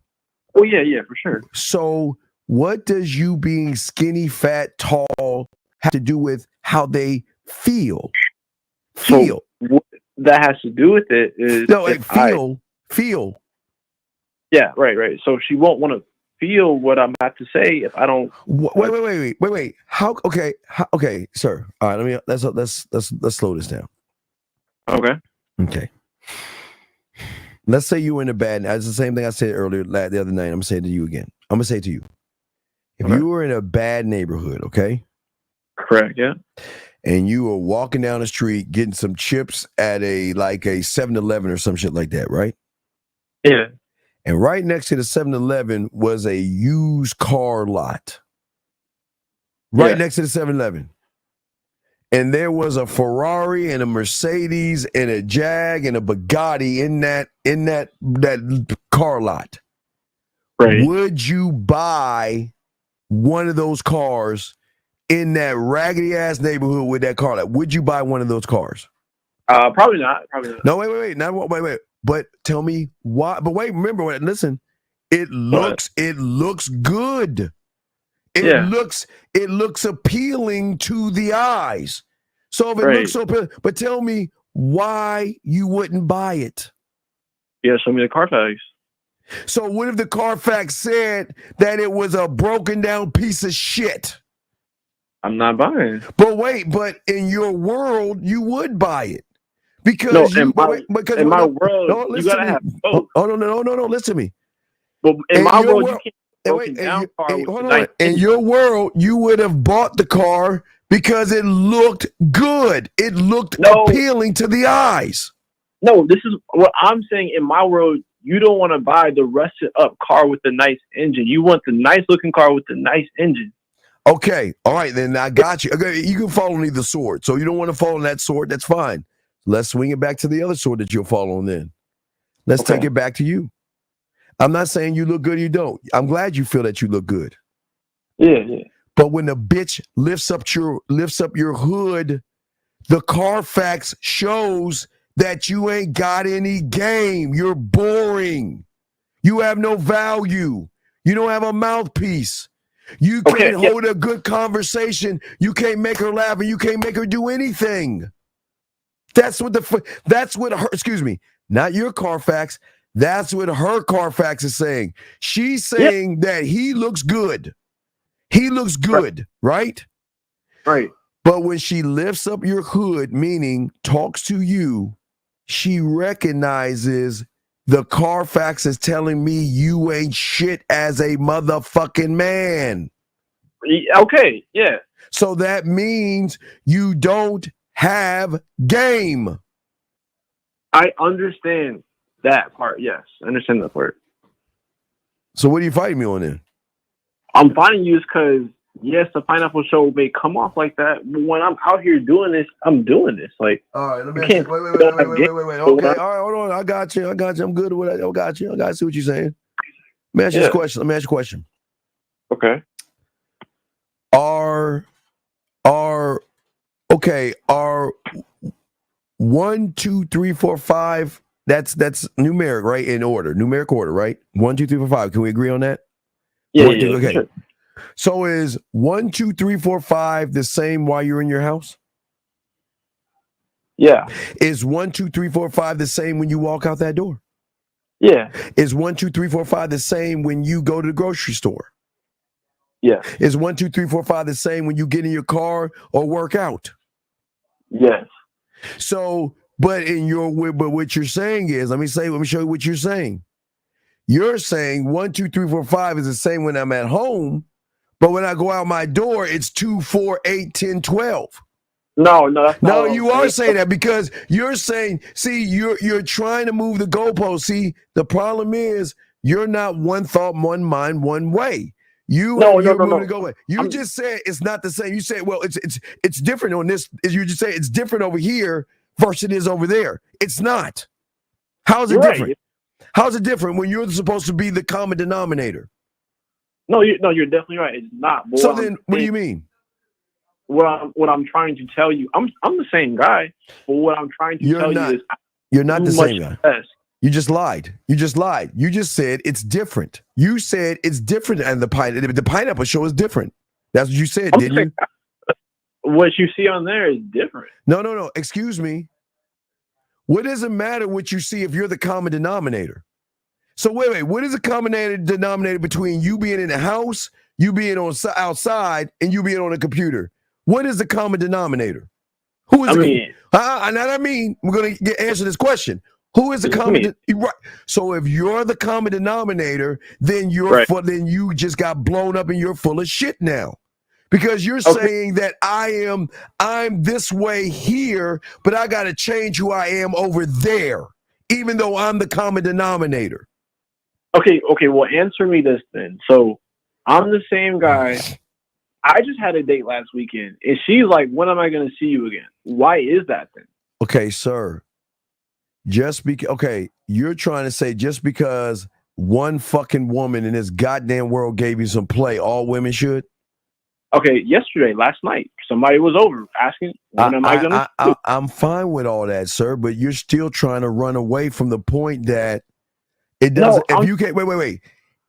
S16: Oh, yeah, for sure.
S15: So what does you being skinny, fat, tall have to do with how they feel?
S16: So what that has to do with it is
S15: feel.
S16: Yeah, right. So she won't want to feel what I'm about to say if I don't.
S15: Wait. How? Okay, sir. All right. Let's slow this down.
S16: Okay.
S15: let's say you were in a bad. That's the same thing I said earlier the other night. I'm gonna say it to you again. I'm gonna say it to you. If you were in a bad neighborhood, okay?
S16: Correct. Yeah.
S15: And you were walking down the street getting some chips at a 7-Eleven or some shit like that, right?
S16: Yeah.
S15: And right next to the 7-Eleven was a used car lot. Right next to the 7-Eleven. And there was a Ferrari and a Mercedes and a Jag and a Bugatti in that car lot.
S16: Right.
S15: Would you buy one of those cars in that raggedy ass neighborhood with that car lot? Would you buy one of those cars?
S16: Probably not. Probably not.
S15: No, wait. But tell me why. But wait, remember, listen. It looks good. It looks appealing to the eyes. So if it looks so appealing, but tell me why you wouldn't buy it.
S16: Yeah, show me the Carfax.
S15: So what if the Carfax said that it was a broken down piece of shit?
S16: I'm not buying.
S15: But wait, in your world, you would buy it. Because
S16: in my world, you gotta have both.
S15: Oh no, listen to me.
S16: But in my world, you can't.
S15: In your world, you would have bought the car because it looked good. It looked appealing to the eyes.
S16: No, this is what I'm saying. In my world, you don't want to buy the rusted up car with the nice engine. You want the nice looking car with the nice engine.
S15: Okay, all right, then I got you. Okay, you can fall on either sword. So you don't want to fall on that sword. That's fine. Let's swing it back to the other sword that you'll fall on then. Let's take it back to you. I'm not saying you look good or you don't. I'm glad you feel that you look good.
S16: Yeah.
S15: But when the bitch lifts up your hood, the Carfax shows that you ain't got any game. You're boring. You have no value. You don't have a mouthpiece. You can't hold a good conversation. You can't make her laugh, and you can't make her do anything. That's what her, excuse me, not your Carfax. That's what her Carfax is saying. She's saying that he looks good. He looks good, right?
S16: Right.
S15: But when she lifts up your hood, meaning talks to you, she recognizes the Carfax is telling me you ain't shit as a motherfucking man.
S16: Okay, yeah.
S15: So that means you don't have game.
S16: I understand that part, yes. I understand that part.
S15: So what are you fighting me on then?
S16: I'm fighting you because, yes, the Pineapple Show may come off like that, but when I'm out here doing this, I'm doing this. Like,
S15: all right, let me ask you. Wait. Okay, all right, hold on. I got you. I'm good with it. I got you. I got to see what you're saying. Let me ask you this question.
S16: Okay.
S15: Are 1, 2, 3, 4, 5. That's numeric, right? In order, numeric order, right? 1, 2, 3, 4, 5. Can we agree on that?
S16: Yeah.
S15: Okay.
S16: Sure.
S15: So is 1, 2, 3, 4, 5 the same while you're in your house?
S16: Yeah.
S15: Is 1, 2, 3, 4, 5 the same when you walk out that door?
S16: Yeah.
S15: Is 1, 2, 3, 4, 5 the same when you go to the grocery store?
S16: Yeah.
S15: Is 1, 2, 3, 4, 5 the same when you get in your car or work out?
S16: Yes.
S15: So, but what you're saying is, let me show you what you're saying. You're saying 1, 2, 3, 4, 5 is the same when I'm at home, but when I go out my door, it's 2, 4, 8, 10, 12.
S16: No, that's
S15: no, you are saying that because you're saying, see, you're trying to move the goalpost. See, the problem is you're not one thought, one mind, one way. No. You just said it's not the same. You say, well, it's different on this. You just say it's different over here versus it is over there. It's not. How is it different?
S16: Right.
S15: How's it different when you're supposed to be the common denominator?
S16: No, you're definitely right. It's not. But
S15: so then, what do you mean?
S16: What I'm trying to tell you, I'm the same guy. But what I'm trying to tell you is,
S15: you're not the same guy.
S16: Less.
S15: You just lied. You just said it's different. You said it's different, and the Pineapple Show is different. That's what you said, didn't you?
S16: What you see on there is different.
S15: No. Excuse me. What does it matter what you see if you're the common denominator? So wait. What is the common denominator between you being in the house, you being outside, and you being on a computer? What is the common denominator? Who is it? We're going to answer this question. Who is the common? Right. So if you're the common denominator, then you're then you just got blown up and you're full of shit now. Because you're saying that I'm this way here, but I got to change who I am over there, even though I'm the common denominator.
S16: Okay. Well, answer me this then. So I'm the same guy. I just had a date last weekend, and she's like, "When am I going to see you again?" Why is that then?
S15: Okay, sir. You're trying to say just because one fucking woman in this goddamn world gave you some play, all women should?
S16: Okay, last night, somebody was over asking, when am I going to?
S15: I'm fine with all that, sir, but you're still trying to run away from the point that it doesn't.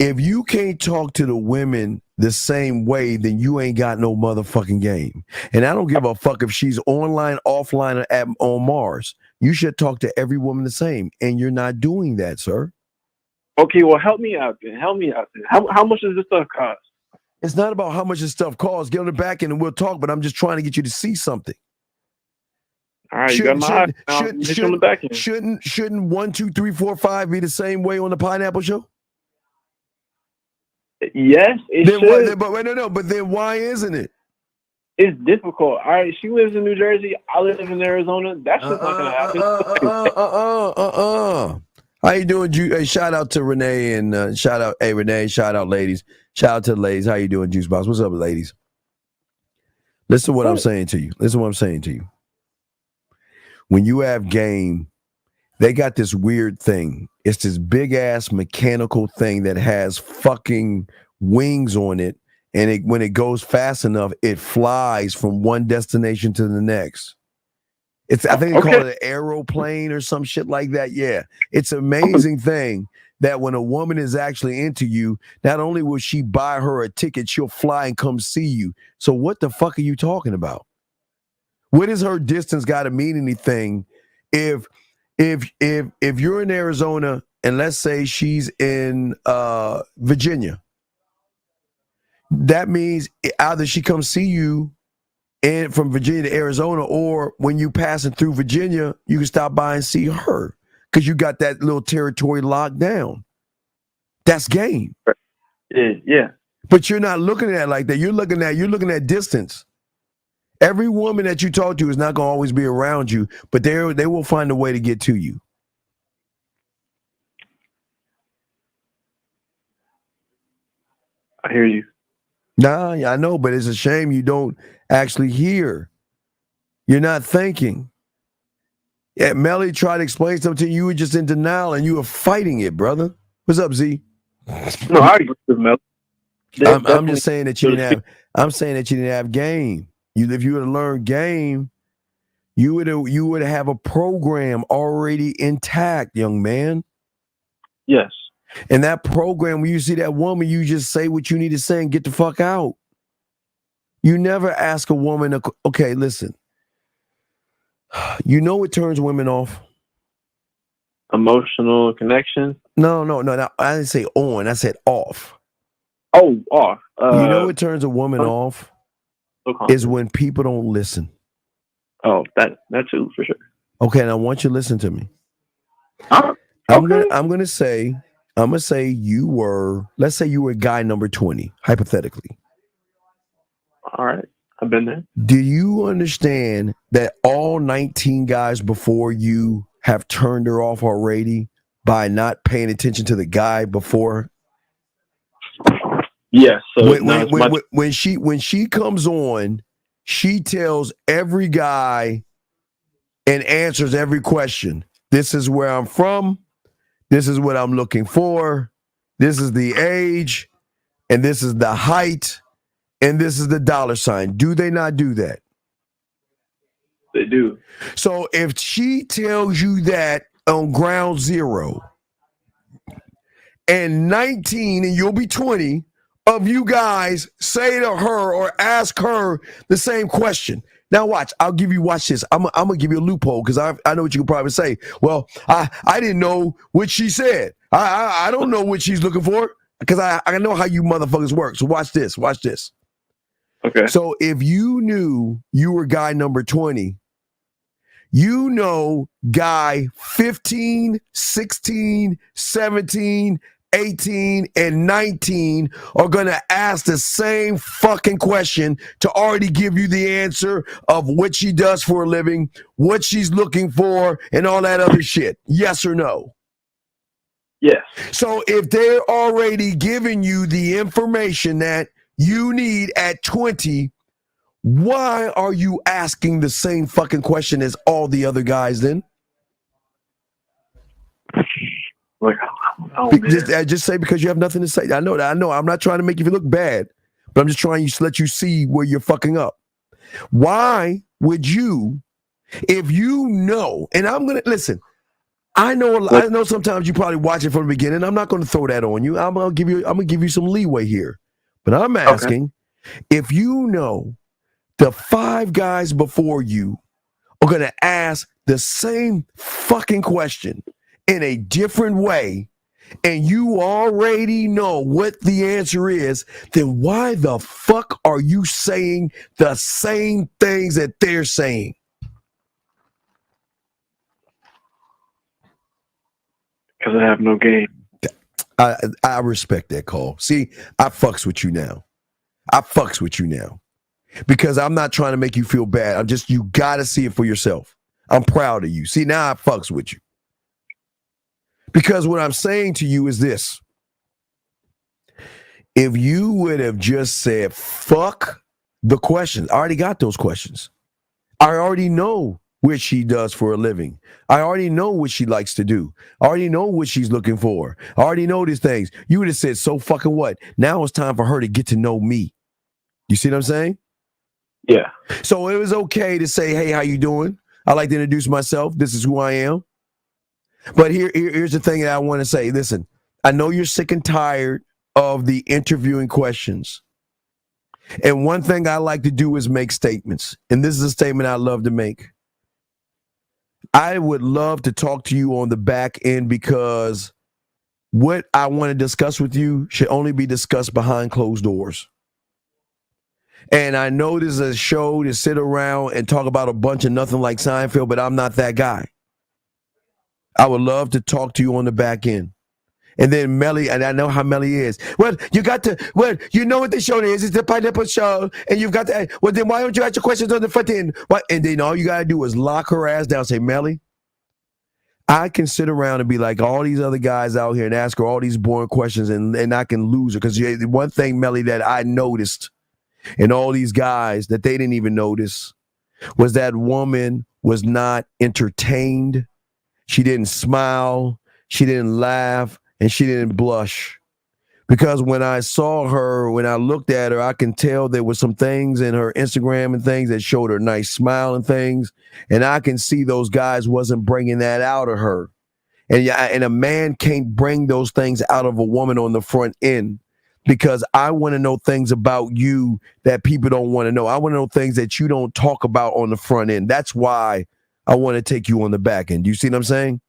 S15: If you can't talk to the women the same way, then you ain't got no motherfucking game. And I don't give a fuck if she's online, offline, or on Mars. You should talk to every woman the same, and you're not doing that, sir.
S16: Okay, well, help me out then. How much does this stuff cost?
S15: It's not about how much this stuff costs. Get on the back end and we'll talk, but I'm just trying to get you to see something.
S16: All right, you got my eye. On the back end.
S15: Shouldn't 1, 2, 3, 4, 5 be the same way on the Pineapple Show?
S16: Yes, it should.
S15: But then why isn't it?
S16: It's difficult. All right, she lives in New Jersey. I live in Arizona. That's just not going to happen.
S15: How you doing? Hey, shout out to Renee and shout out, Renee. Shout out, ladies. Shout out to the ladies. How you doing, Juice Box? What's up, ladies? Listen to what I'm saying to you. When you have game, they got this weird thing. It's this big ass mechanical thing that has fucking wings on it. And when it goes fast enough, it flies from one destination to the next. I think they call it an aeroplane or some shit like that. Yeah. It's an amazing thing that when a woman is actually into you, not only will she buy her a ticket, she'll fly and come see you. So what the fuck are you talking about? What is her distance got to mean anything? If you're in Arizona and let's say she's in Virginia, that means either she comes see you from Virginia to Arizona, or when you passing through Virginia, you can stop by and see her because you got that little territory locked down. That's game.
S16: Yeah.
S15: But you're not looking at it like that. You're looking at distance. Every woman that you talk to is not going to always be around you, but they will find a way to get to you.
S16: I hear you.
S15: Nah, I know, but it's a shame you don't actually hear. You're not thinking. Yeah, Melly tried to explain something to you. You were just in denial and you were fighting it, brother. What's up, Z?
S16: No, I agree with Melly.
S15: I'm just saying that you didn't have. I'm saying that you didn't have game. If you would have learned game, you would have a program already intact, young man.
S16: Yes.
S15: And that program, when you see that woman, you just say what you need to say and get the fuck out. You never ask a woman, okay, listen. You know what turns women off?
S16: Emotional connection?
S15: No. I didn't say on. I said off.
S16: Oh, off.
S15: You know what turns a woman off? Is when people don't listen.
S16: Oh, that too, for sure.
S15: Okay, now I want you to listen to me.
S16: Okay.
S15: I'm gonna say let's say you were guy number 20, hypothetically.
S16: All right. I've been there.
S15: Do you understand that all 19 guys before you have turned her off already by not paying attention to the guy before?
S16: Yes. So
S15: when she comes on, she tells every guy and answers every question. This is where I'm from. This is what I'm looking for. This is the age, and this is the height, and this is the dollar sign. Do they not do that?
S16: They do.
S15: So if she tells you that on ground zero, and 19, and you'll be 20, of you guys say to her or ask her the same question. Now watch this. I'm gonna give you a loophole because I know what you could probably say. Well, I didn't know what she said. I don't know what she's looking for because I know how you motherfuckers work. So watch this. Okay. So if you knew you were guy number 20,
S17: You know, guy 15, 16, 17, 18, and 19 are going to ask the same fucking question to already give you the answer of what she does for a living, what she's looking for, and all that other shit. Yes or no?
S16: Yes.
S17: So if they're already giving you the information that you need at 20, why are you asking the same fucking question as all the other guys then?
S16: Like,
S17: just say because you have nothing to say. I know that. I know. I'm not trying to make you look bad, but I'm just trying to let you see where you're fucking up. Why would you, if you know, and I'm going to, listen, I know sometimes you probably watch it from the beginning. I'm not going to throw that on you. I'm going to give you some leeway here. But I'm asking, if you know the 5 guys before you are going to ask the same fucking question in a different way, and you already know what the answer is, then why the fuck are you saying the same things that they're saying?
S16: Because I have no game.
S17: I respect that call. See, I fucks with you now. Because I'm not trying to make you feel bad. You gotta see it for yourself. I'm proud of you. See, now I fucks with you. Because what I'm saying to you is this. If you would have just said, fuck the questions, I already got those questions. I already know what she does for a living. I already know what she likes to do. I already know what she's looking for. I already know these things. You would have said, so fucking what? Now it's time for her to get to know me. You see what I'm saying?
S16: Yeah.
S17: So it was okay to say, hey, how you doing? I like to introduce myself. This is who I am. But here's the thing that I want to say. Listen, I know you're sick and tired of the interviewing questions. And one thing I like to do is make statements. And this is a statement I love to make. I would love to talk to you on the back end because what I want to discuss with you should only be discussed behind closed doors. And I know this is a show to sit around and talk about a bunch of nothing like Seinfeld, but I'm not that guy. I would love to talk to you on the back end. And then Melly, and I know how Melly is. Well, you know what the show is. It's the Pineapple Show. And you've got to, well, then why don't you ask your questions on the front end? What? And then all you got to do is lock her ass down and say, Melly, I can sit around and be like all these other guys out here and ask her all these boring questions and I can lose her. Because one thing, Melly, that I noticed in all these guys that they didn't even notice was that woman was not entertained. She didn't smile, she didn't laugh, and she didn't blush. Because when I saw her, when I looked at her, I can tell there were some things in her Instagram and things that showed her nice smile and things. And I can see those guys wasn't bringing that out of her. And a man can't bring those things out of a woman on the front end. Because I want to know things about you that people don't want to know. I want to know things that you don't talk about on the front end. That's why I want to take you on the back end. You see what I'm saying?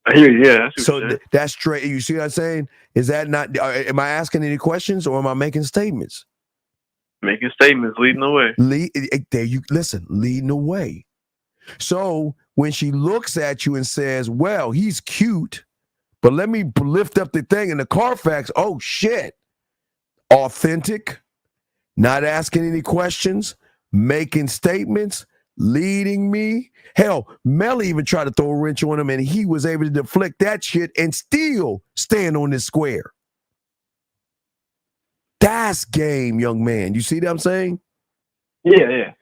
S16: I hear you. Yeah.
S17: So that's straight. You see what I'm saying? Is that not? Am I asking any questions or am I making statements?
S16: Making statements, leading the way.
S17: Leading the way. So when she looks at you and says, "Well, he's cute, but let me lift up the thing," and the Carfax, oh shit, authentic, not asking any questions, making statements. Leading me. Hell, Melly even tried to throw a wrench on him and he was able to deflect that shit and still stand on this square. That's game, young man. You see what I'm saying?
S16: Yeah.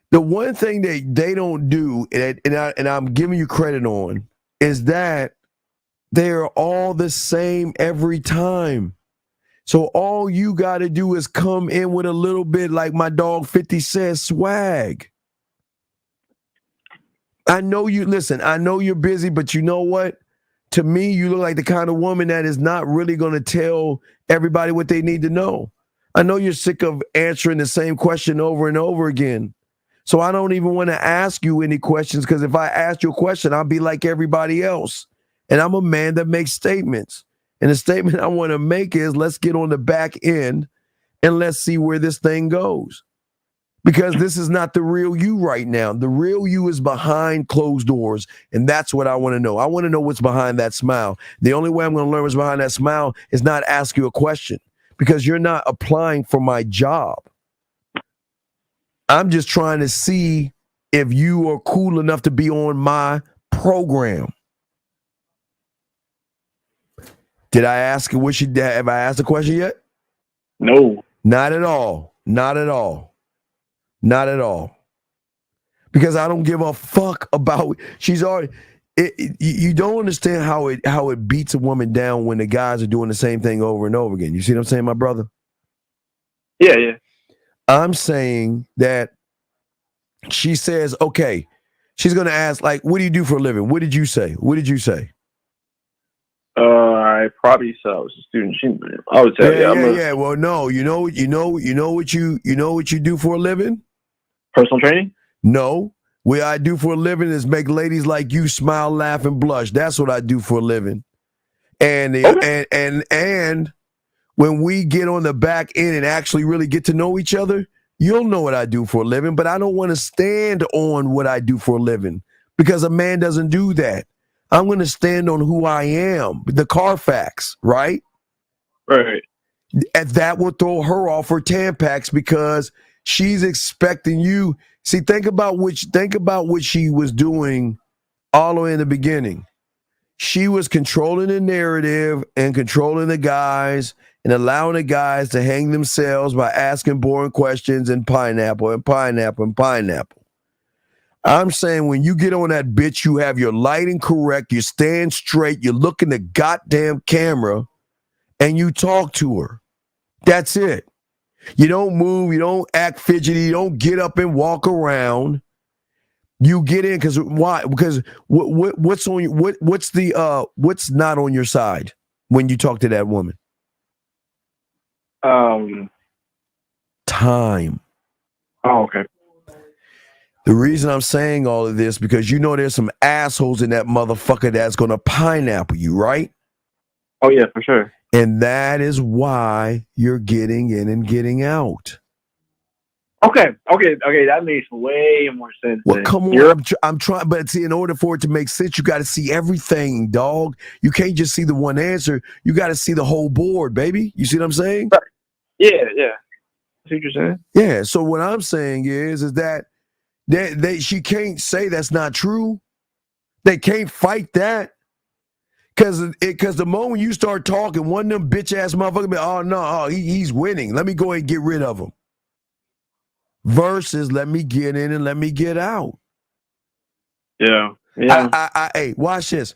S17: The one thing that they don't do, and I'm giving you credit on, is that they're all the same every time. So all you got to do is come in with a little bit like my dog 50 says swag. I know you're busy, but you know what? To me, you look like the kind of woman that is not really going to tell everybody what they need to know. I know you're sick of answering the same question over and over again. So I don't even want to ask you any questions because if I ask you a question, I'll be like everybody else. And I'm a man that makes statements. And the statement I want to make is let's get on the back end and let's see where this thing goes. Because this is not the real you right now. The real you is behind closed doors, and that's what I want to know. I want to know what's behind that smile. The only way I'm going to learn what's behind that smile is not ask you a question, because you're not applying for my job. I'm just trying to see if you are cool enough to be on my program. Did I ask her what she did? Have I asked a question yet?
S16: No.
S17: Not at all. Not at all. Not at all. Because I don't give a fuck about. She's already. You don't understand how it beats a woman down when the guys are doing the same thing over and over again. You see what I'm saying, my brother?
S16: Yeah, yeah.
S17: I'm saying that she says, okay, she's gonna ask, like, what do you do for a living? What did you say? What did you say?
S16: I probably said I was a student. I would say,
S17: yeah. Well, no, you know what you do for a living?
S16: Personal training?
S17: No. What I do for a living is make ladies like you smile, laugh, and blush. That's what I do for a living. And and when we get on the back end and actually really get to know each other, you'll know what I do for a living. But I don't want to stand on what I do for a living, because a man doesn't do that. I'm going to stand on who I am, the Carfax, right?
S16: Right.
S17: And that will throw her off her Tampax, because she's expecting you. See, think about what she was doing all the way in the beginning. She was controlling the narrative and controlling the guys and allowing the guys to hang themselves by asking boring questions and pineapple and pineapple and pineapple. I'm saying when you get on that bitch, you have your lighting correct, you stand straight, you look in the goddamn camera, and you talk to her. That's it. You don't move, you don't act fidgety, you don't get up and walk around. You get in because why? Because what's on you? What's not on your side when you talk to that woman? Time.
S16: Oh, okay.
S17: The reason I'm saying all of this, because you know there's some assholes in that motherfucker that's gonna pineapple you, right?
S16: Oh yeah, for sure.
S17: And that is why you're getting in and getting out.
S16: Okay. That makes way more sense.
S17: Well, come on. I'm trying, but see, in order for it to make sense, you got to see everything, dog. You can't just see the one answer. You got to see the whole board, baby. You see what I'm saying?
S16: Yeah. I see what you're saying.
S17: Yeah. So what I'm saying is that she can't say that's not true. They can't fight that. Because the moment you start talking, one of them bitch ass motherfuckers be, oh no, he's winning. Let me go ahead and get rid of him. Versus let me get in and let me get out.
S16: Yeah.
S17: Hey, watch this.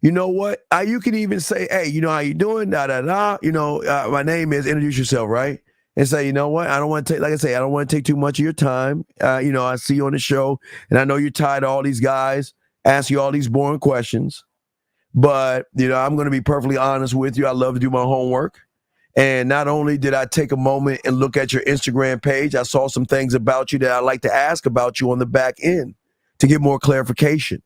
S17: You know what? You can even say, hey, you know how you doing? You know, my name is, introduce yourself, right? And say, you know what? I don't want to take, like I say, I don't want to take too much of your time. You know, I see you on the show, and I know you're tired of all these guys ask you all these boring questions. But, you know, I'm going to be perfectly honest with you. I love to do my homework. And not only did I take a moment and look at your Instagram page, I saw some things about you that I'd like to ask about you on the back end to get more clarification.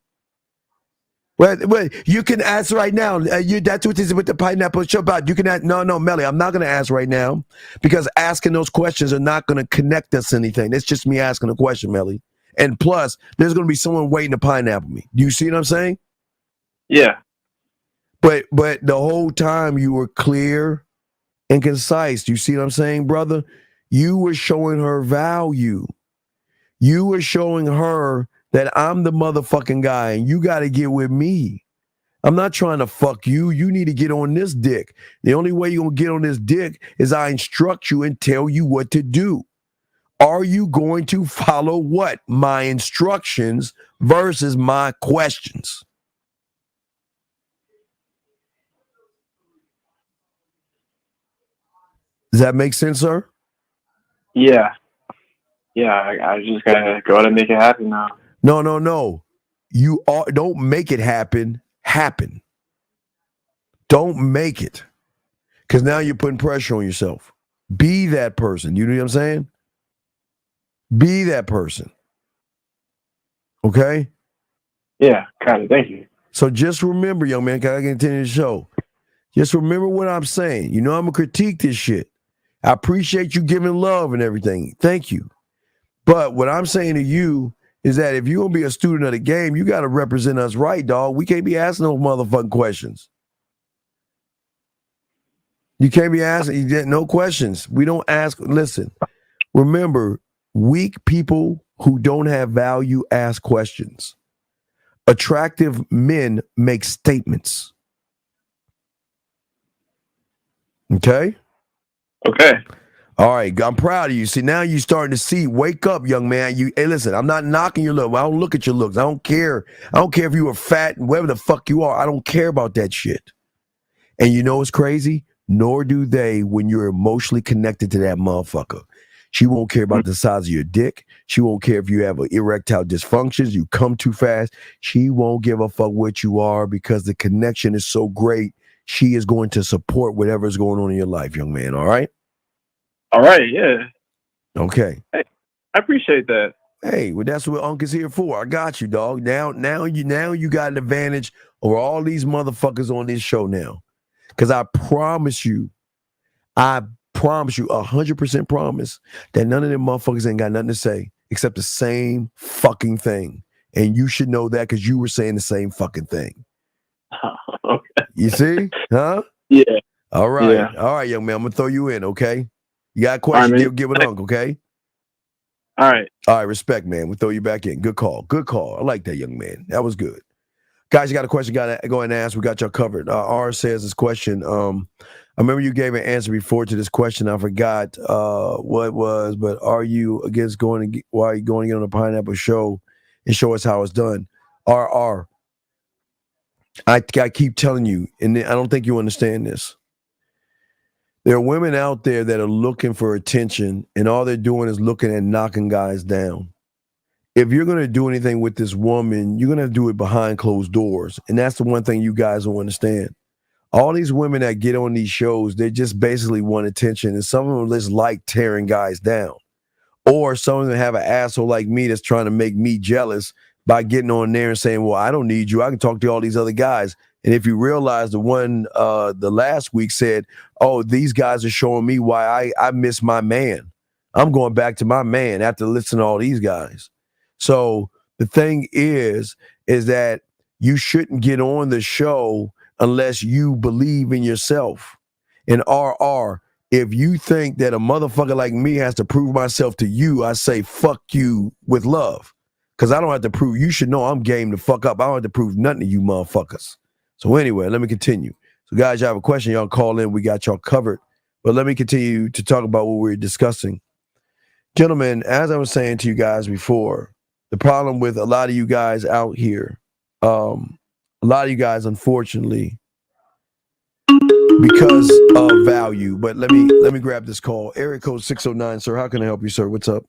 S17: Well, you can ask right now. That's what this is with the pineapple show about. You can ask. No, Melly, I'm not going to ask right now, because asking those questions are not going to connect us to anything. It's just me asking a question, Melly. And plus, there's going to be someone waiting to pineapple me. Do you see what I'm saying?
S16: Yeah.
S17: But the whole time you were clear and concise. You see what I'm saying, brother? You were showing her value. You were showing her that I'm the motherfucking guy and you got to get with me. I'm not trying to fuck you. You need to get on this dick. The only way you're going to get on this dick is I instruct you and tell you what to do. Are you going to follow what? My instructions versus my questions. Does that make sense, sir?
S16: Yeah. I just gotta go out and make it happen now.
S17: No. You don't make it happen. Don't make it, because now you're putting pressure on yourself. Be that person. You know what I'm saying? Be that person. Okay?
S16: Yeah, got it. Thank you.
S17: So just remember, young man, because I can continue the show. Just remember what I'm saying. You know I'm going to critique this shit. I appreciate you giving love and everything. Thank you. But what I'm saying to you is that if you're going to be a student of the game, you got to represent us right, dog. We can't be asking no motherfucking questions. You can't be asking, you get no questions. We don't ask. Listen, remember, weak people who don't have value ask questions. Attractive men make statements. Okay?
S16: Okay.
S17: All right, I'm proud of you. See, now you're starting to see. Wake up, young man. Hey, listen, I'm not knocking your look. I don't look at your looks. I don't care. I don't care if you were fat and whatever the fuck you are. I don't care about that shit. And you know what's crazy? Nor do they when you're emotionally connected to that motherfucker. She won't care about the size of your dick. She won't care if you have erectile dysfunctions, you come too fast. She won't give a fuck what you are because the connection is so great. She is going to support whatever's going on in your life, young man. All right?
S16: All right, yeah.
S17: Okay.
S16: Hey, I appreciate that.
S17: Hey, well, that's what Unc is here for. I got you, dog. Now you got an advantage over all these motherfuckers on this show now. Because I promise you, 100% promise that none of them motherfuckers ain't got nothing to say except the same fucking thing. And you should know that because you were saying the same fucking thing.
S16: Okay.
S17: You see? Huh?
S16: Yeah.
S17: All right.
S16: Yeah.
S17: All right, young man. I'm going to throw you in, okay? You got a question,
S16: All right,
S17: give it Unc, okay?
S16: All right.
S17: All right, respect, man. We'll throw you back in. Good call. Good call. I like that, young man. That was good. Guys, you got a question, go ahead and ask. We got y'all covered. R says this question. I remember you gave an answer before to this question. I forgot what it was, but are you against why are you going to get on a Pineapple Show and show us how it's done? RR. I keep telling you, and I don't think you understand this. There are women out there that are looking for attention, and all they're doing is looking at knocking guys down. If you're going to do anything with this woman, you're going to do it behind closed doors. And that's the one thing you guys don't understand. All these women that get on these shows, they just basically want attention. And some of them just like tearing guys down. Or some of them have an asshole like me that's trying to make me jealous by getting on there and saying, well, I don't need you. I can talk to all these other guys. And if you realize the last week said, oh, these guys are showing me why I miss my man. I'm going back to my man after listening to all these guys. So the thing is that you shouldn't get on the show unless you believe in yourself. And RR, if you think that a motherfucker like me has to prove myself to you, I say fuck you with love. Because I don't have to prove. You should know I'm game to fuck up. I don't have to prove nothing to you motherfuckers. So anyway, let me continue. So guys, y'all have a question, y'all call in. We got y'all covered. But let me continue to talk about what we're discussing. Gentlemen, as I was saying to you guys before, the problem with a lot of you guys out here, a lot of you guys, unfortunately, because of value. But let me grab this call. Area code 609, sir. How can I help you, sir? What's up?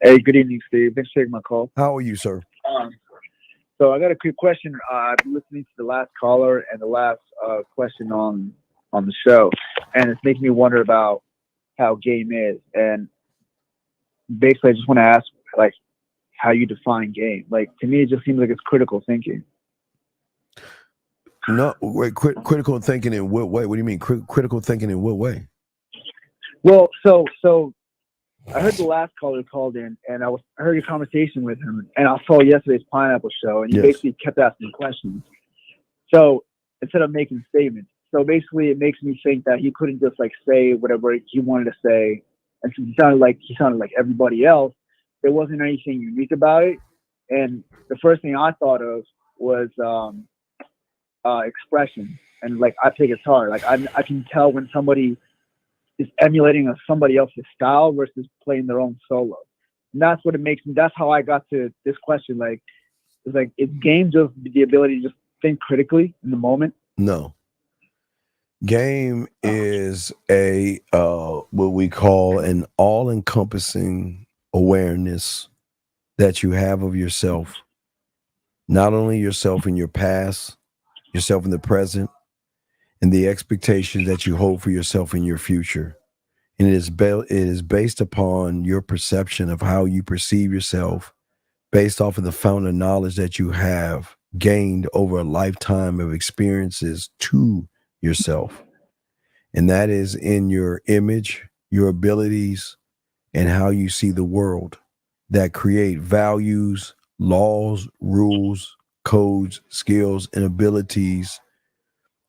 S18: Hey, good evening, Steve. Thanks for taking my call.
S17: How are you, sir?
S18: So I got a quick question. I've been listening to the last caller and the last question on the show, and it's making me wonder about how game is. And basically, I just want to ask, like, how you define game. Like, to me, it just seems like it's critical thinking.
S17: No, wait, critical thinking in what way? What do you mean? Critical thinking in what way?
S18: Well, so I heard the last caller called in, and I heard your conversation with him, and I saw yesterday's Pineapple Show, and you basically kept asking questions. So instead of making statements, so basically it makes me think that he couldn't just like say whatever he wanted to say, and since he sounded like everybody else, there wasn't anything unique about it. And the first thing I thought of was expression, and like I play guitar, like I can tell when somebody is emulating somebody else's style versus playing their own solo. And that's what it makes me. That's how I got to this question. Like, it's like, is game just the ability to just think critically in the moment?
S17: No. Game is a what we call an all-encompassing awareness that you have of yourself. Not only yourself in your past, yourself in the present, and the expectations that you hold for yourself in your future. And it is based upon your perception of how you perceive yourself based off of the fountain of knowledge that you have gained over a lifetime of experiences to yourself. And that is in your image, your abilities, and how you see the world that create values, laws, rules, codes, skills, and abilities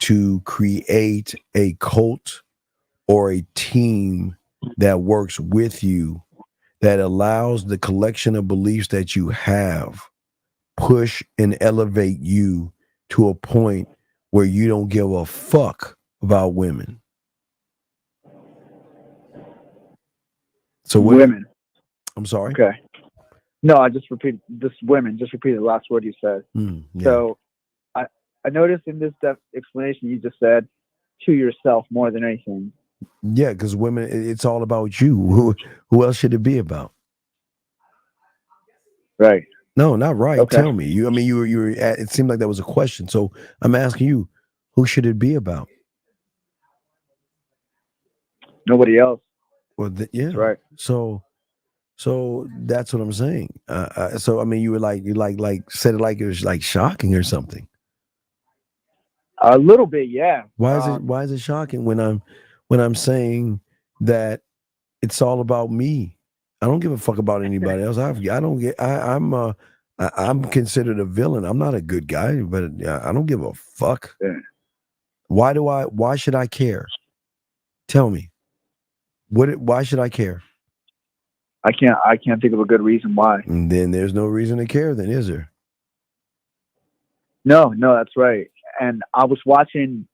S17: to create a cult or a team that works with you, that allows the collection of beliefs that you have push and elevate you to a point where you don't give a fuck about women. So
S18: women.
S17: I'm sorry.
S18: Okay. No, I just repeated this. Women. Just repeated the last word you said.
S17: Yeah.
S18: So, I noticed in this explanation you just said to yourself more than anything.
S17: Yeah, because women, it's all about you. Who else should it be about?
S18: Right.
S17: No, not right.
S18: Okay.
S17: Tell me. You were. It seemed like that was a question. So I'm asking you, who should it be about?
S18: Nobody else.
S17: Well, yeah.
S18: That's right.
S17: So that's what I'm saying. So I mean, you said it like it was like shocking or something.
S18: A little bit, yeah.
S17: Why is it shocking when I'm saying that it's all about me? I don't give a fuck about anybody else. I'm considered a villain. I'm not a good guy, but I don't give a fuck.
S18: Yeah.
S17: Why should I care? Tell me. Why should I care?
S18: I can't think of a good reason why.
S17: And then there's no reason to care, then, is there?
S18: No, that's right. And I was watching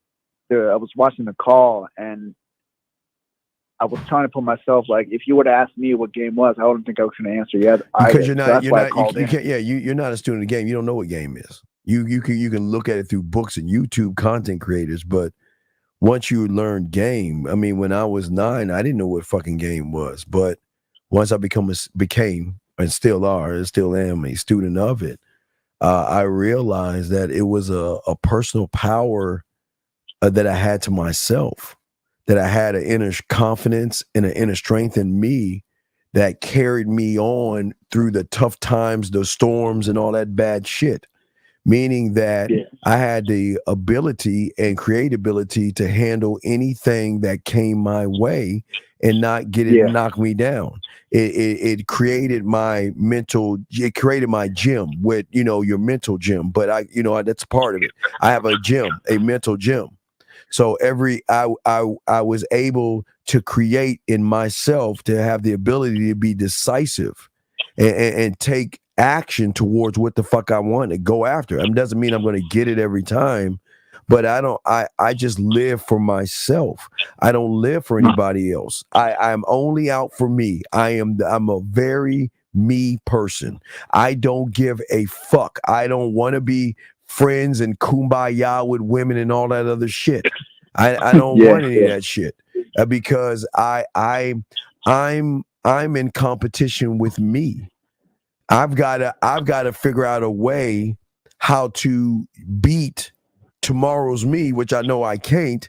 S18: the call, and I was trying to put myself, like, if you were to ask me what game was, I wouldn't think I was going to answer yet.
S17: Because you're not a student of the game. You don't know what game is. You can look at it through books and YouTube content creators, but once you learn game, I mean, when I was 9, I didn't know what fucking game was, but once I became and still am a student of it, I realized that it was a personal power that I had to myself, that I had an inner confidence and an inner strength in me that carried me on through the tough times, the storms, and all that bad shit. Meaning that I had the ability and creativity to handle anything that came my way and not get it knock me down. It created my mental. It created my gym with your mental gym. But that's part of it. I have a gym, a mental gym. So I was able to create in myself to have the ability to be decisive and take action towards what the fuck I want to go after. It doesn't mean I'm going to get it every time, but I just live for myself. I don't live for anybody else. I'm only out for me. I'm a very me person. I don't give a fuck. I don't want to be friends and kumbaya with women and all that other shit. I don't want any of that shit because I'm in competition with me. I've got to figure out a way how to beat tomorrow's me, which I know I can't,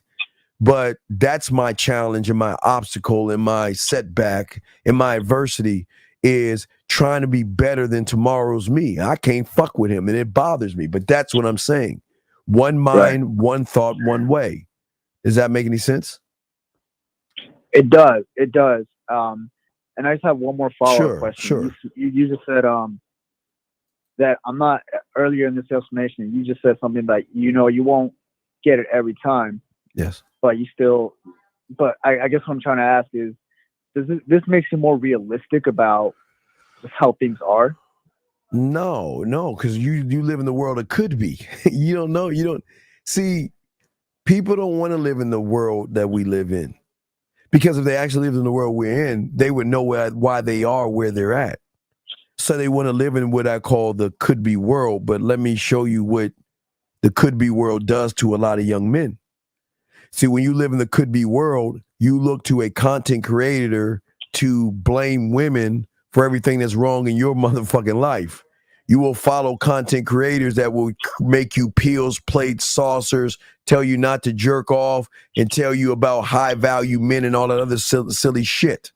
S17: but that's my challenge and my obstacle and my setback and my adversity is trying to be better than tomorrow's me. I can't fuck with him and it bothers me, but that's what I'm saying. One mind, one thought, one way. Does that make any sense?
S18: It does. And I just have one more follow-up question.
S17: Sure.
S18: You just said that I'm not earlier in this explanation. You just said something like you won't get it every time.
S17: Yes.
S18: But you still. But I guess what I'm trying to ask is, does this makes you more realistic about just how things are?
S17: No, because you live in the world it could be. You don't know. You don't see. People don't want to live in the world that we live in. Because if they actually lived in the world we're in, they would know why they are where they're at. So they want to live in what I call the could-be world. But let me show you what the could-be world does to a lot of young men. See, when you live in the could-be world, you look to a content creator to blame women for everything that's wrong in your motherfucking life. You will follow content creators that will make you peels, plates, saucers, tell you not to jerk off, and tell you about high value men and all that other silly shit.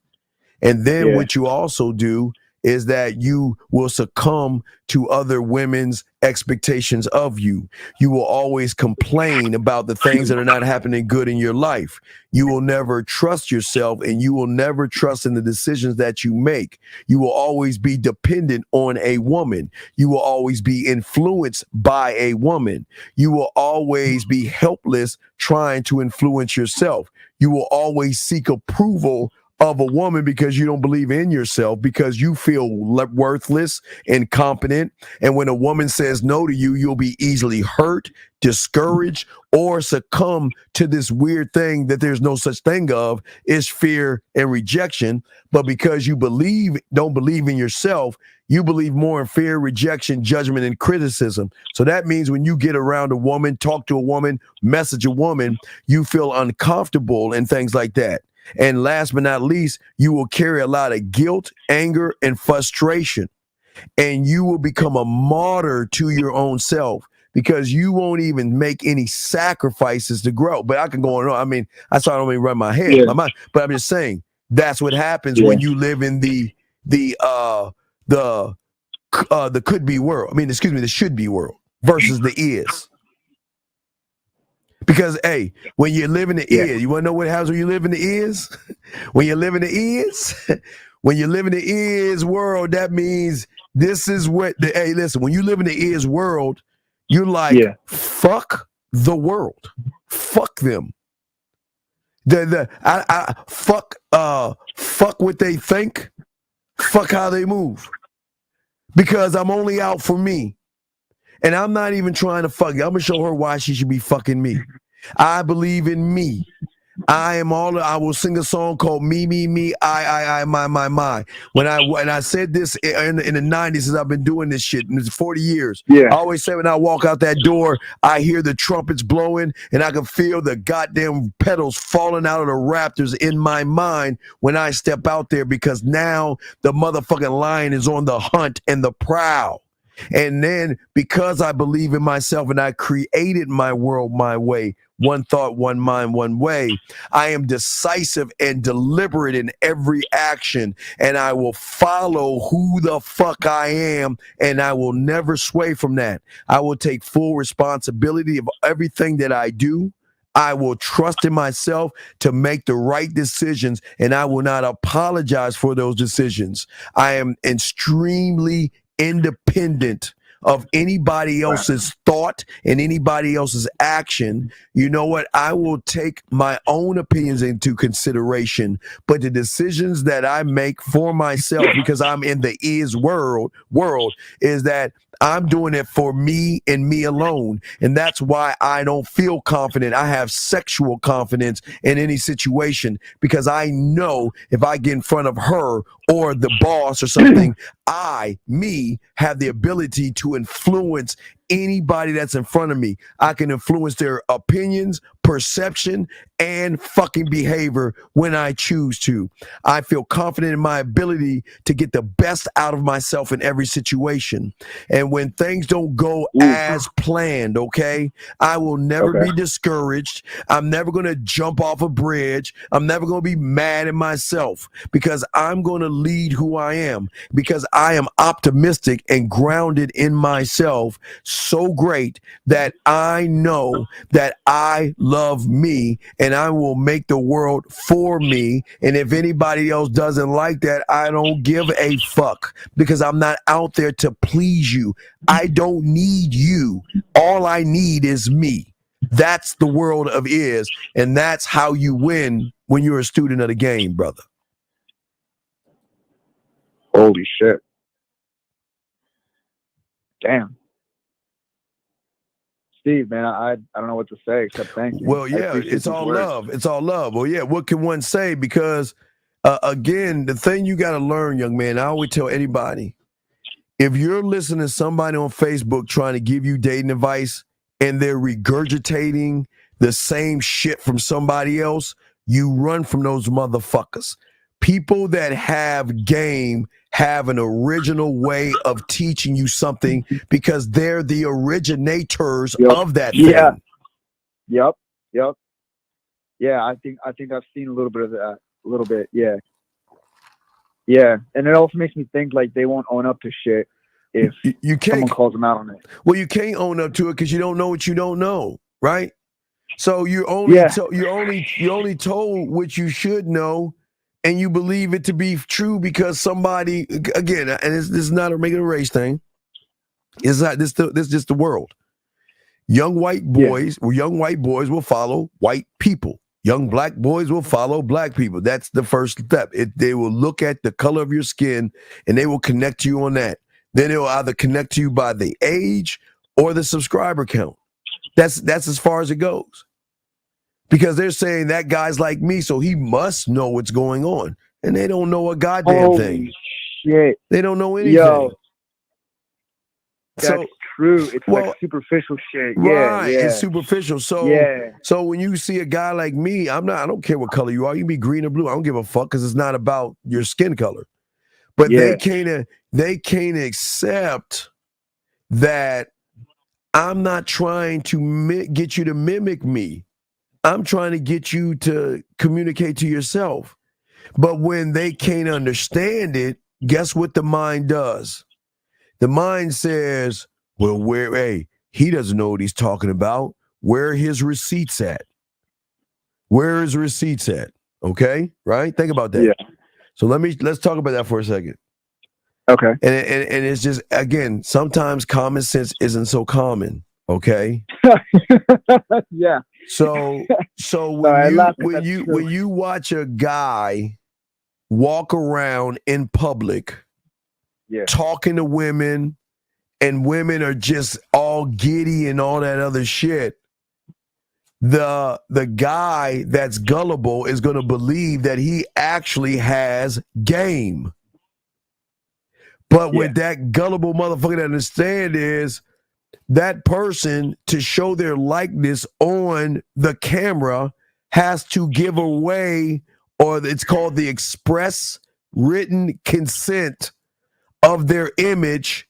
S17: And then what you also do is that you will succumb to other women's expectations of you. You will always complain about the things that are not happening good in your life. You will never trust yourself, and you will never trust in the decisions that you make. You will always be dependent on a woman. You will always be influenced by a woman. You will always be helpless trying to influence yourself. You will always seek approval of a woman because you don't believe in yourself, because you feel worthless, incompetent. And when a woman says no to you, you'll be easily hurt, discouraged, or succumb to this weird thing that there's no such thing of, is fear and rejection. But because you don't believe in yourself, you believe more in fear, rejection, judgment, and criticism. So that means when you get around a woman, talk to a woman, message a woman, you feel uncomfortable and things like that. And last but not least, you will carry a lot of guilt, anger, and frustration. And you will become a martyr to your own self because you won't even make any sacrifices to grow. But I can go on. I mean, I saw it only run my head, my mind. But I'm just saying that's what happens when you live in the could be world. I mean, excuse me, the should be world versus the is. Because, hey, when you live in the is, you want to know what happens when you live in the is? When you live in the is world, that means this is what, hey, listen, when you live in the is world, you're like, fuck the world. Fuck them. Fuck what they think. Fuck how they move. Because I'm only out for me. And I'm not even trying to fuck you. I'm going to show her why she should be fucking me. I believe in me. I will sing a song called Me, I, my. When I said this in the 90s, since I've been doing this shit, and it's 40 years. I always say when I walk out that door, I hear the trumpets blowing, and I can feel the goddamn petals falling out of the rafters in my mind when I step out there, because now the motherfucking lion is on the hunt and the prowl. And then because I believe in myself and I created my world my way, one thought, one mind, one way, I am decisive and deliberate in every action, and I will follow who the fuck I am, and I will never sway from that. I will take full responsibility of everything that I do. I will trust in myself to make the right decisions, and I will not apologize for those decisions. I am extremely independent of anybody else's thought and anybody else's action. You know what? I will take my own opinions into consideration, but the decisions that I make for myself, because I'm in the is world, is that I'm doing it for me and me alone. And that's why I don't feel confident. I have sexual confidence in any situation, because I know if I get in front of her or the boss or something, me, have the ability to influence anybody that's in front of me. I can influence their opinions, perception, and fucking behavior when I choose to. I feel confident in my ability to get the best out of myself in every situation. And when things don't go as planned, I will never be discouraged. I'm never going to jump off a bridge. I'm never going to be mad at myself, because I'm going to lead who I am, because I am optimistic and grounded in myself so great that I know that I love me and I will make the world for me. And if anybody else doesn't like that, I don't give a fuck, because I'm not out there to please you. I don't need you. All I need is me. That's the world of is, and that's how you win when you're a student of the game, brother.
S18: Holy shit. Damn. Steve, man, I don't know what to say except thank you.
S17: Well, yeah, it's all love. It's all love. Well, yeah, what can one say? Because, again, the thing you got to learn, young man, I always tell anybody, if you're listening to somebody on Facebook trying to give you dating advice and they're regurgitating the same shit from somebody else, you run from those motherfuckers. People that have game have an original way of teaching you something, because they're the originators of that thing.
S18: Yep. Yeah, I think I've seen a little bit of that. A little bit, yeah. Yeah, and it also makes me think like they won't own up to shit if someone calls them out on it.
S17: Well, you can't own up to it because you don't know what you don't know, right? So you're only you're only told what you should know, and you believe it to be true because somebody, again, and this is not a regular race thing. It's not this is just the world. Young white boys will follow white people. Young black boys will follow black people. That's the first step. They will look at the color of your skin and they will connect to you on that. Then it will either connect to you by the age or the subscriber count. That's as far as it goes. Because they're saying that guy's like me, so he must know what's going on. And they don't know a goddamn thing.
S18: Shit.
S17: They don't know anything.
S18: Yo, that's true. It's like superficial shit.
S17: Right,
S18: Yeah.
S17: it's superficial. So when you see a guy like me, I don't care what color you are. You can be green or blue. I don't give a fuck because it's not about your skin color. But they can't accept that I'm not trying to get you to mimic me. I'm trying to get you to communicate to yourself. But when they can't understand it, guess what the mind does? The mind says, well, he doesn't know what he's talking about. Where are his receipts at? Where is receipts at? Okay, right? Think about that.
S18: Yeah.
S17: So let's talk about that for a second.
S18: Okay.
S17: And it's just, again, sometimes common sense isn't so common. Okay.
S18: Yeah.
S17: So when you watch a guy walk around in public, talking to women, and women are just all giddy and all that other shit, the guy that's gullible is going to believe that he actually has game. But what that gullible motherfucker doesn't understand is that person, to show their likeness on the camera, has to give away, or it's called the express written consent of their image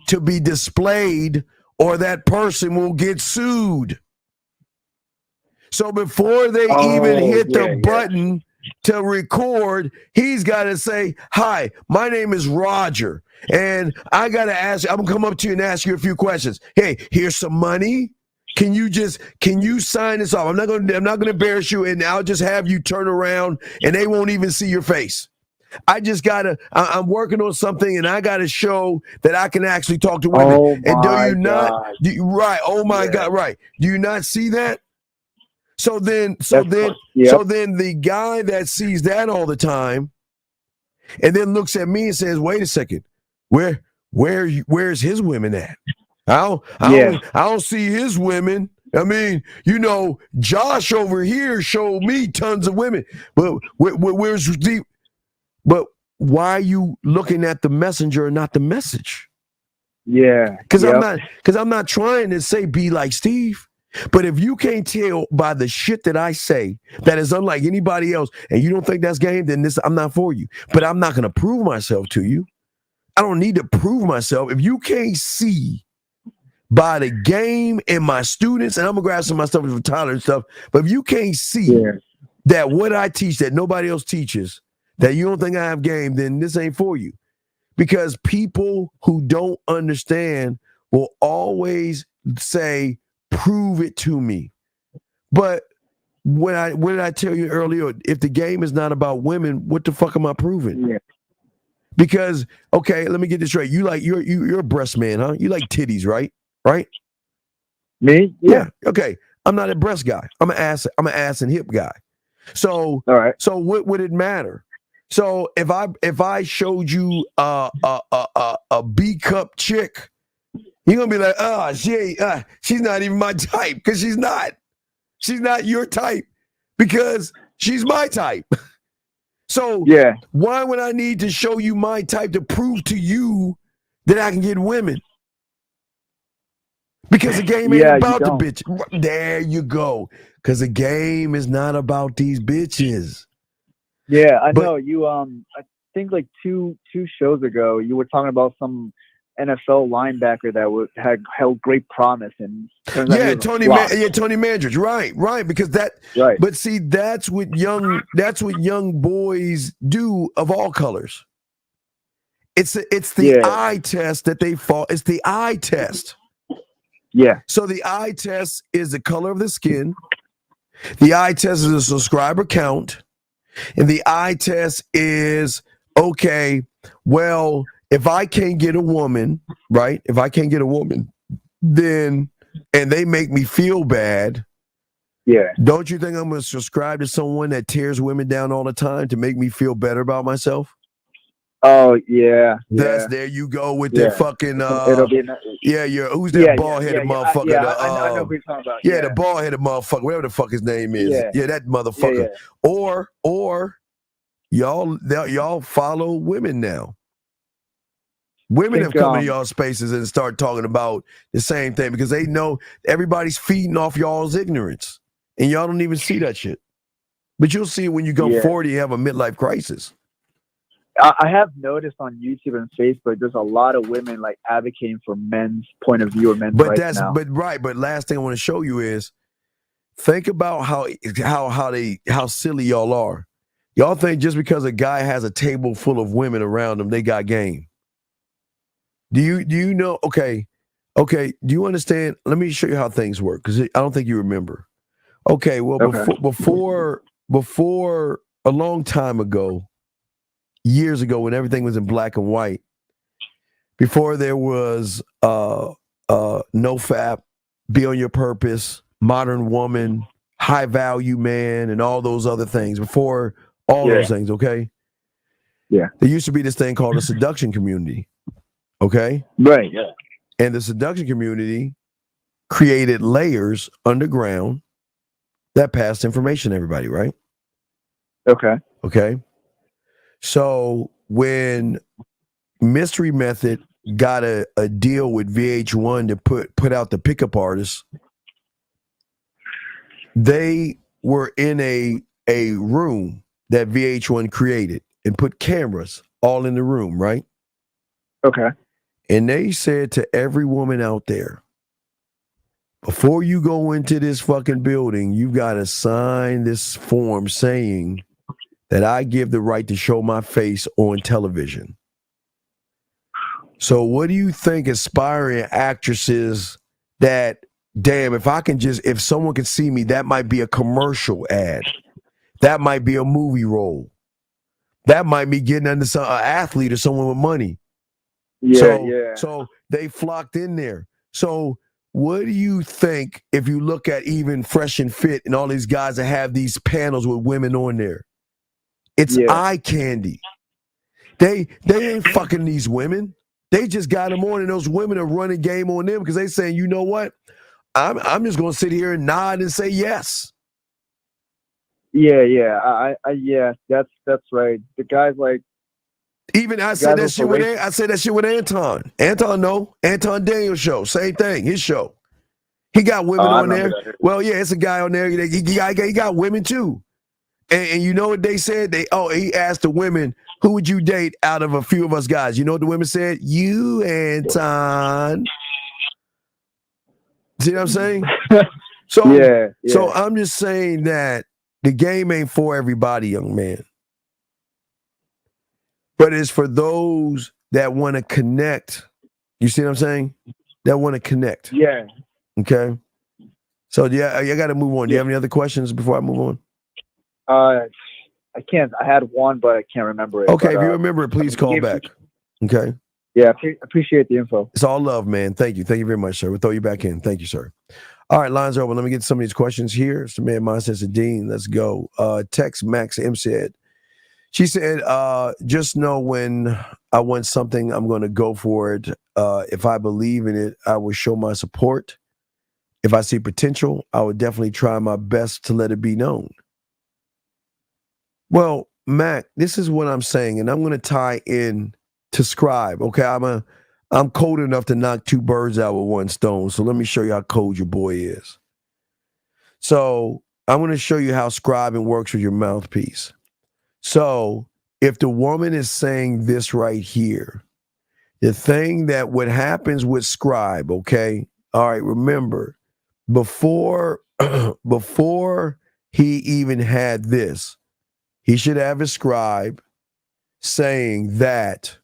S17: to be displayed, or that person will get sued. So before they even hit the button to record, he's got to say, hi, my name is Roger, and I got to ask you, I'm gonna come up to you and ask you a few questions. Hey, here's some money. Can you sign this off? I'm not gonna embarrass you, and I'll just have you turn around and they won't even see your face. I'm working on something, and I gotta show that I can actually talk to women.
S18: Oh,
S17: and do you not?
S18: God.
S17: Right. Oh my God. Right. Do you not see that? So then the guy that sees that all the time, and then looks at me and says, "Wait a second, where's his women at? I don't see his women. I mean, Josh over here showed me tons of women, but where's the? But why are you looking at the messenger and not the message?
S18: Yeah,
S17: because I'm not trying to say be like Steve. But if you can't tell by the shit that I say that is unlike anybody else, and you don't think that's game, then I'm not for you. But I'm not going to prove myself to you. I don't need to prove myself. If you can't see by the game and my students, and I'm going to grab some of my stuff from Tyler and stuff, but if you can't see that what I teach that nobody else teaches, that you don't think I have game, then this ain't for you. Because people who don't understand will always say, prove it to me. But when did I tell you earlier, if the game is not about women, what the fuck am I proving?
S18: Yeah.
S17: Because, okay, let me get this straight. You're a breast man, huh? You like titties, right? Right?
S18: Me? Yeah.
S17: Okay. I'm not a breast guy. I'm an ass and hip guy. So
S18: all right.
S17: So what would it matter? So if I showed you a B cup chick, you're gonna be like, she's not even my type, because she's not. She's not your type because she's my type. So why would I need to show you my type to prove to you that I can get women? Because the game ain't about the bitch. There you go. Because the game is not about these bitches.
S18: Yeah, I know. You I think like two shows ago, you were talking about some NFL linebacker that had held great promise, and
S17: Tony Mandridge, right, because that. Right. But see, that's what young boys do of all colors. It's the eye test that they fall. It's the eye test.
S18: Yeah.
S17: So the eye test is the color of the skin. The eye test is a subscriber count. And the eye test is, okay, well, if I can't get a woman, right? If I can't get a woman, then, and they make me feel bad.
S18: Yeah.
S17: Don't you think I'm going to subscribe to someone that tears women down all the time to make me feel better about myself?
S18: Oh yeah,
S17: there you go with the fucking
S18: It'll be
S17: who's that bald-headed motherfucker?
S18: I know what you're talking about.
S17: The bald-headed motherfucker, whatever the fuck his name is. Yeah, that motherfucker. Or y'all follow women now. Women have come into y'all spaces and start talking about the same thing because they know everybody's feeding off y'all's ignorance, and y'all don't even see that shit. But you'll see it when you go 40, you have a midlife crisis.
S18: I have noticed on YouTube and Facebook, there's a lot of women like advocating for men's point of view or men's rights now.
S17: But last thing I want to show you is think about how silly y'all are. Y'all think just because a guy has a table full of women around him, they got game. Do you know? Okay. Do you understand? Let me show you how things work because I don't think you remember. Okay. Well, before a long time ago. Years ago when everything was in black and white, before there was NoFap, Be On Your Purpose, Modern Woman, High Value Man, and all those other things, before all those things, okay?
S18: Yeah.
S17: There used to be this thing called the seduction community, okay?
S18: Right, yeah.
S17: And the seduction community created layers underground that passed information to everybody, right? Okay. So when Mystery Method got a deal with VH1 to put out the pickup artists, they were in a room that VH1 created and put cameras all in the room, right?
S18: Okay.
S17: And they said to every woman out there, before you go into this fucking building, you got to sign this form saying that I give the right to show my face on television. So what do you think aspiring actresses that, damn, if someone can see me, that might be a commercial ad. That might be a movie role. That might be getting under an athlete or someone with money. So they flocked in there. So what do you think if you look at even Fresh and Fit and all these guys that have these panels with women on there? It's eye candy. They ain't fucking these women. They just got them on, and those women are running game on them because they saying, you know what? I'm just gonna sit here and nod and say yes.
S18: Yeah. That's right. The guy's like,
S17: even I said that shit with Anton. Anton Daniels show, same thing. His show, he got women on there. Well, yeah, it's a guy on there. He got women too. And you know what they said? He asked the women, who would you date out of a few of us guys? You know what the women said? You, Anton. See what I'm saying? So I'm just saying that the game ain't for everybody, young man. But it's for those that want to connect. You see what I'm saying? That want to connect.
S18: Yeah.
S17: Okay. So I got to move on. Do you have any other questions before I move on?
S18: I can't. I had one, but I can't remember it.
S17: Okay, if you remember it, please call back. Okay.
S18: Yeah, appreciate the info.
S17: It's all love, man. Thank you. Thank you very much, sir. We'll throw you back in. Thank you, sir. All right, lines are open. Let me get some of these questions here. It's the man Mindset of Dean. Let's go. Text Max M said, she said, just know when I want something, I'm going to go for it. If I believe in it, I will show my support. If I see potential, I would definitely try my best to let it be known. Well, Mac, this is what I'm saying, and I'm going to tie in to Scribe. Okay, I'm cold enough to knock two birds out with one stone. So let me show you how cold your boy is. So I'm going to show you how scribing works with your mouthpiece. So if the woman is saying this right here, the thing that what happens with Scribe, okay? All right, remember, before he even had this, he should have a scribe saying that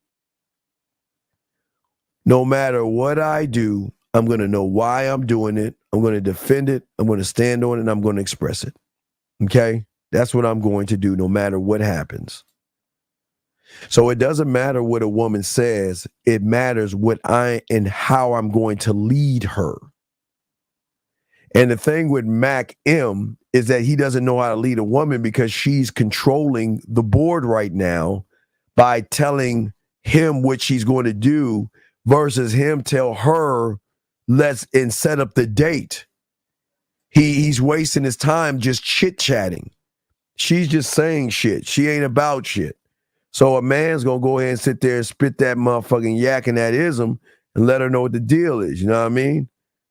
S17: No matter what I do, I'm going to know why I'm doing it. I'm going to defend it. I'm going to stand on it, and I'm going to express it. Okay? That's what I'm going to do no matter what happens. So it doesn't matter what a woman says. It matters what I and how I'm going to lead her. And the thing with Mac M is that he doesn't know how to lead a woman because she's controlling the board right now by telling him what she's going to do versus him tell her, let's and set up the date. He's wasting his time just chit-chatting. She's just saying shit. She ain't about shit. So a man's going to go ahead and sit there and spit that motherfucking yak and that ism and let her know what the deal is. You know what I mean?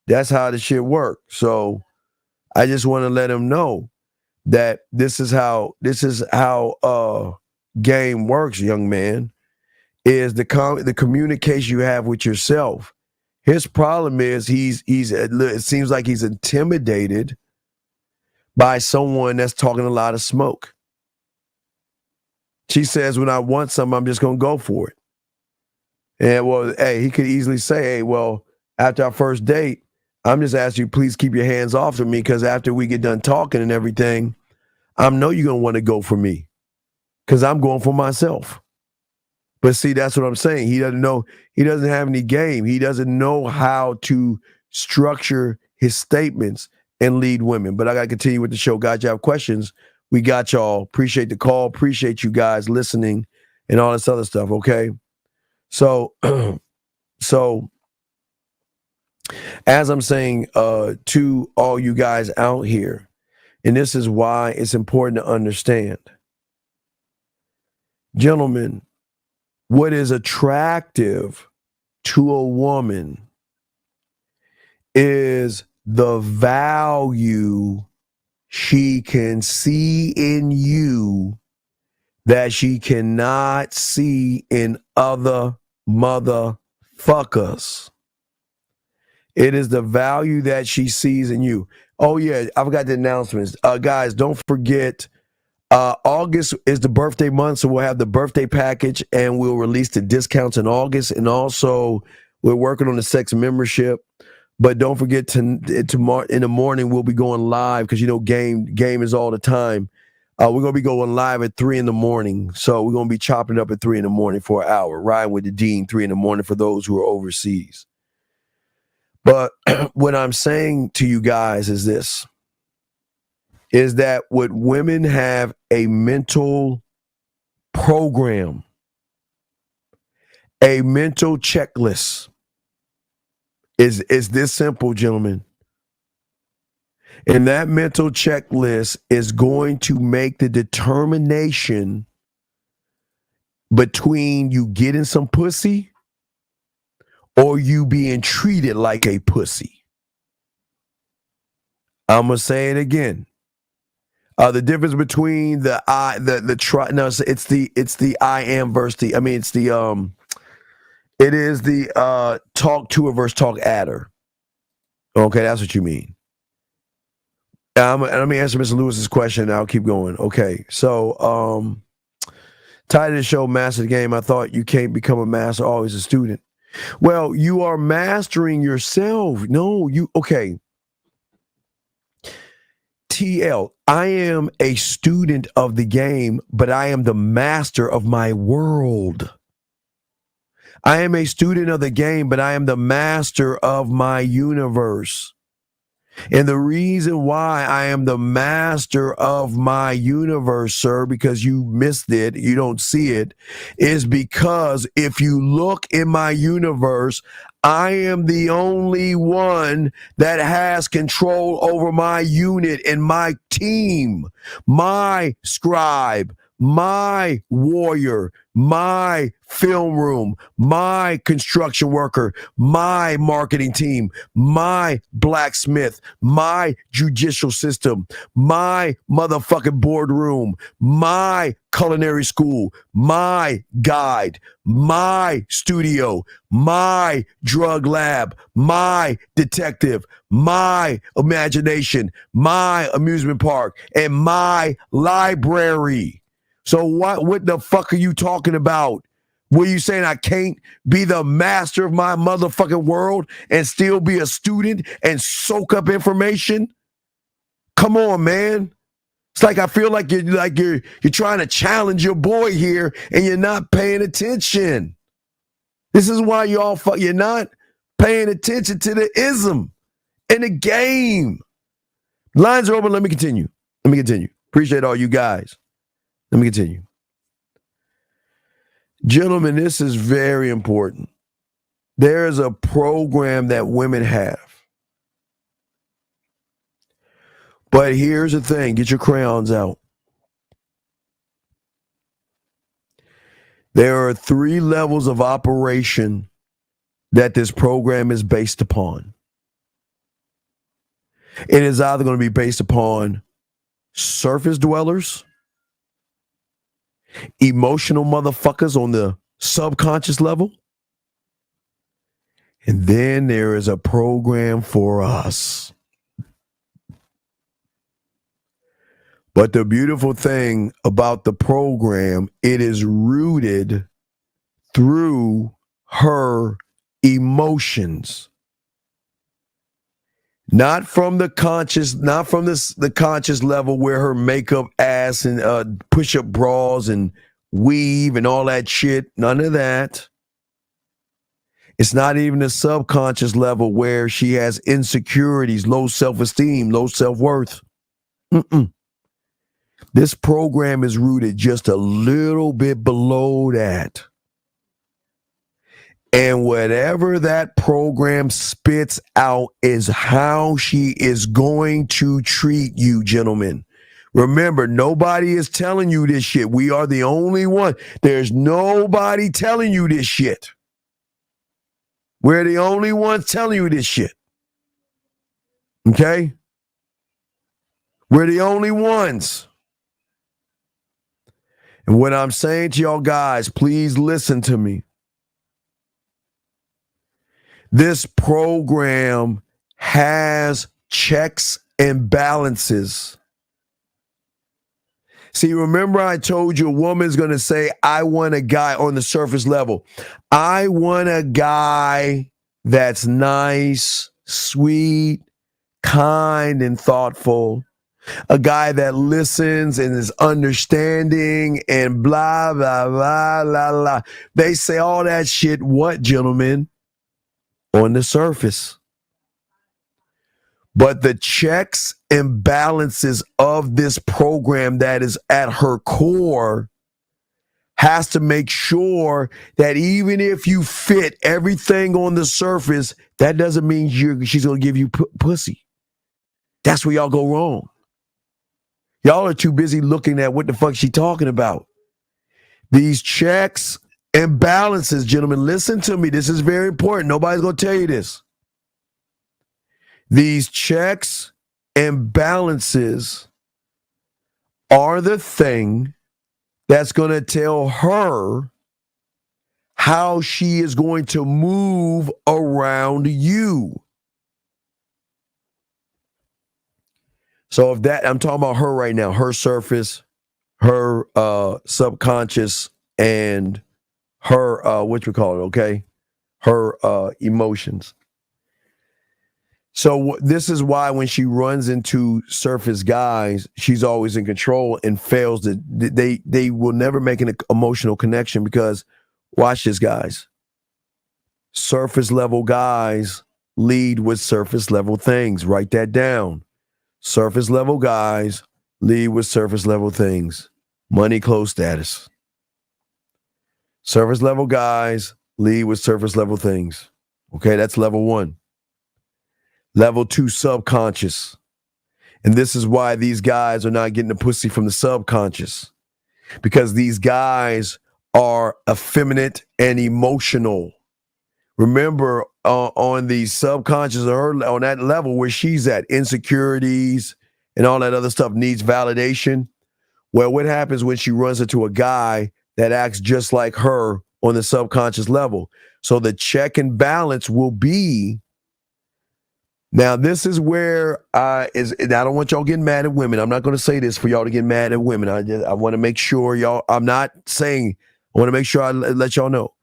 S17: That's how the shit works. So I just want to let him know that this is how game works, young man, is the communication you have with yourself. His problem is it seems like he's intimidated by someone that's talking a lot of smoke. She says, when I want something, I'm just going to go for it. And well, hey, he could easily say, hey, well, after our first date, I'm just asking you, please keep your hands off of me because after we get done talking and everything, I know you're going to want to go for me because I'm going for myself. But see, that's what I'm saying. He doesn't know. He doesn't have any game. He doesn't know how to structure his statements and lead women. But I got to continue with the show. Guys, you have questions? We got y'all. Appreciate the call. Appreciate you guys listening and all this other stuff, okay? So, as I'm saying to all you guys out here, and this is why it's important to understand. Gentlemen, what is attractive to a woman is the value she can see in you that she cannot see in other motherfuckers. It is the value that she sees in you. Oh, yeah, I've got the announcements. Guys, don't forget, August is the birthday month, so we'll have the birthday package, and we'll release the discounts in August. And also, we're working on the sex membership. But don't forget, tomorrow in the morning, we'll be going live because, you know, game is all the time. We're going to be going live at 3 in the morning. So we're going to be chopping up at 3 in the morning for an hour, riding with the Dean 3 in the morning for those who are overseas. But what I'm saying to you guys is this, is that what women have a mental program, a mental checklist, is this simple, gentlemen. And that mental checklist is going to make the determination between you getting some pussy or you being treated like a pussy. I'm gonna say it again. The difference between it's the I am versus the, I mean, it's the it is the talk to versus talk adder. Okay, that's what you mean. Let me answer Mr. Lewis's question and I'll keep going. Okay, so title of the show, Master the Game. I thought you can't become a master, always a student. Well, you are mastering yourself. No, okay. TL, I am a student of the game, but I am the master of my world. I am a student of the game, but I am the master of my universe. And the reason why I am the master of my universe, sir, because you missed it, you don't see it, is because if you look in my universe, I am the only one that has control over my unit and my team, my scribe, my warrior, my film room, my construction worker, my marketing team, my blacksmith, my judicial system, my motherfucking boardroom, my culinary school, my guide, my studio, my drug lab, my detective, my imagination, my amusement park, and my library. So what the fuck are you talking about? Were you saying I can't be the master of my motherfucking world and still be a student and soak up information? Come on, man. It's like I feel like you're trying to challenge your boy here and you're not paying attention. This is why you're not paying attention to the ism in the game. Lines are open. Let me continue. Appreciate all you guys. Let me continue. Gentlemen, this is very important. There is a program that women have. But here's the thing. Get your crayons out. There are 3 levels of operation that this program is based upon. It is either going to be based upon surface dwellers, emotional motherfuckers on the subconscious level, and then there is a program for us. But the beautiful thing about the program, it is rooted through her emotions. Not from the conscious, not from the conscious level where her makeup ass and push-up bras and weave and all that shit. None of that. It's not even the subconscious level where she has insecurities, low self-esteem, low self-worth. This program is rooted just a little bit below that. And whatever that program spits out is how she is going to treat you, gentlemen. Remember, nobody is telling you this shit. We are the only one. There's nobody telling you this shit. We're the only ones telling you this shit. Okay? We're the only ones. And what I'm saying to y'all guys, please listen to me. This program has checks and balances. See, remember I told you a woman's going to say, I want a guy on the surface level. I want a guy that's nice, sweet, kind, and thoughtful. A guy that listens and is understanding and blah, blah, blah, blah, blah. They say all that shit, what, gentlemen? On the surface. But the checks and balances of this program that is at her core has to make sure that even if you fit everything on the surface, that doesn't mean she's going to give you pussy. That's where y'all go wrong. Y'all are too busy looking at what the fuck she talking about. These checks and balances, gentlemen, listen to me. This is very important. Nobody's going to tell you this. These checks and balances are the thing that's going to tell her how she is going to move around you. So if that, I'm talking about her right now, her surface, her subconscious, and her, what you call it, okay? Her emotions. So this is why when she runs into surface guys, she's always in control and fails to, they will never make an emotional connection because, watch this, guys. Surface level guys lead with surface level things. Write that down. Surface level guys lead with surface level things. Money, clothes, status. Surface level guys lead with surface level things. Okay, that's level 1. Level 2, subconscious. And this is why these guys are not getting the pussy from the subconscious. Because these guys are effeminate and emotional. Remember, on the subconscious of her, on that level where she's at, insecurities and all that other stuff needs validation. Well, what happens when she runs into a guy that acts just like her on the subconscious level? So the check and balance will be. Now, this is where I don't want y'all getting mad at women. I'm not going to say this for y'all to get mad at women. I want to make sure y'all, I'm not saying I want to make sure I let y'all know.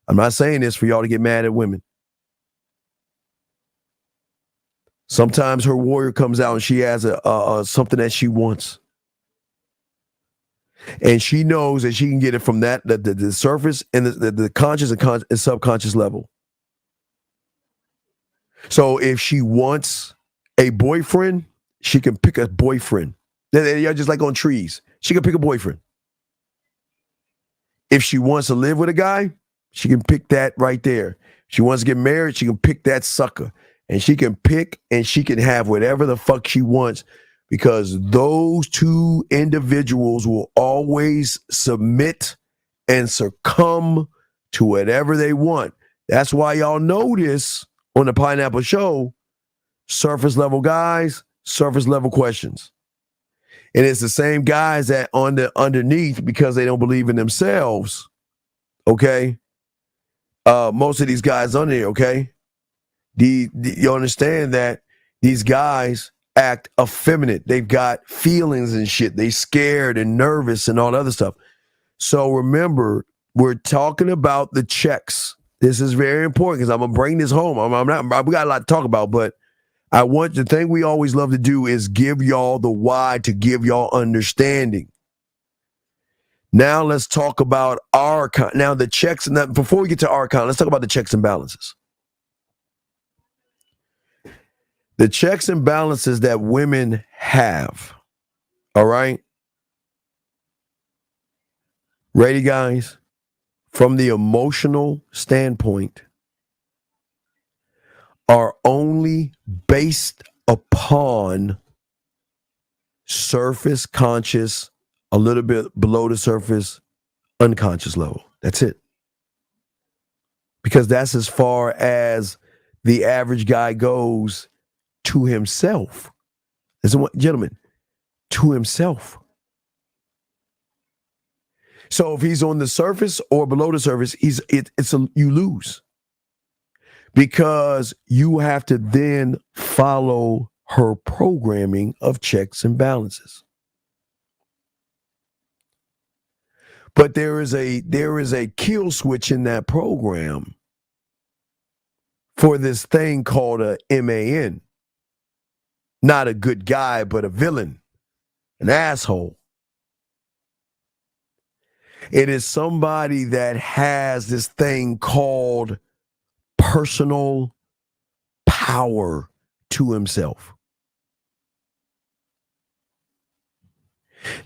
S17: I'm not saying this for y'all to get mad at women. Sometimes her warrior comes out and she has a something that she wants. And she knows that she can get it from that the surface and the conscious and subconscious level. So if she wants a boyfriend, she can pick a boyfriend. Y'all just like on trees. She can pick a boyfriend. If she wants to live with a guy, she can pick that right there. If she wants to get married, she can pick that sucker. And she can pick and she can have whatever the fuck she wants, because those two individuals will always submit and succumb to whatever they want. That's why y'all notice on the Pineapple Show, surface level guys, surface level questions. And it's the same guys that underneath, because they don't believe in themselves, okay? Most of these guys on there, okay? You understand that these guys act effeminate. They've got feelings and shit. They scared and nervous and all the other stuff. So remember, we're talking about the checks. This is very important because I'm going to bring this home. We got a lot to talk about, but the thing we always love to do is give y'all the why to give y'all understanding. Now let's talk about the checks. And before we get to our let's talk about the checks and balances. The checks and balances that women have, all right? Ready, guys? From the emotional standpoint, are only based upon surface conscious, a little bit below the surface, unconscious level. That's it. Because that's as far as the average guy goes to himself. Gentlemen, to himself. So if he's on the surface or below the surface, you lose. Because you have to then follow her programming of checks and balances. But there is a kill switch in that program for this thing called a MAN. Not a good guy, but a villain, an asshole. It is somebody that has this thing called personal power to himself.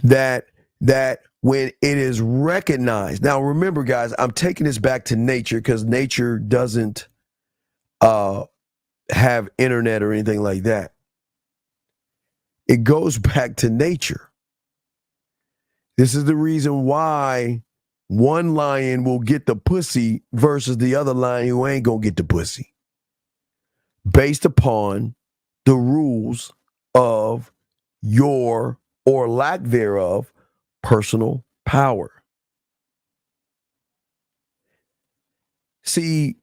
S17: That when it is recognized. Now remember, guys, I'm taking this back to nature because nature doesn't have internet or anything like that. It goes back to nature. This is the reason why one lion will get the pussy versus the other lion who ain't gonna get the pussy. Based upon the rules of your, or lack thereof, personal power. See,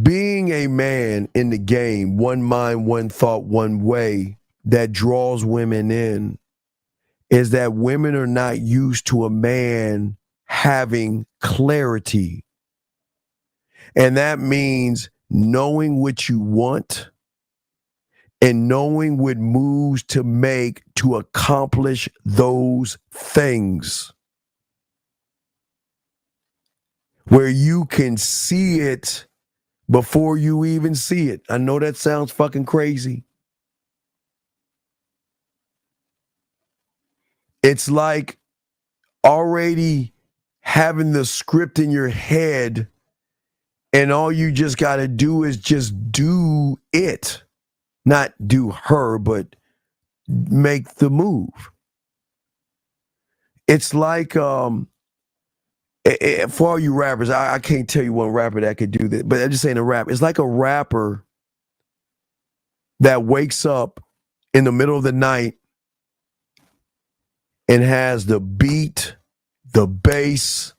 S17: being a man in the game, one mind, one thought, one way, that draws women in is that women are not used to a man having clarity. And that means knowing what you want and knowing what moves to make to accomplish those things. Where you can see it before you even see it. I know that sounds fucking crazy. It's like already having the script in your head and all you just got to do is just do it. Not do her, but make the move. It's like, for all you rappers, I can't tell you one rapper that could do this, but I'm just saying a rap. It's like a rapper that wakes up in the middle of the night and has the beat, the bass,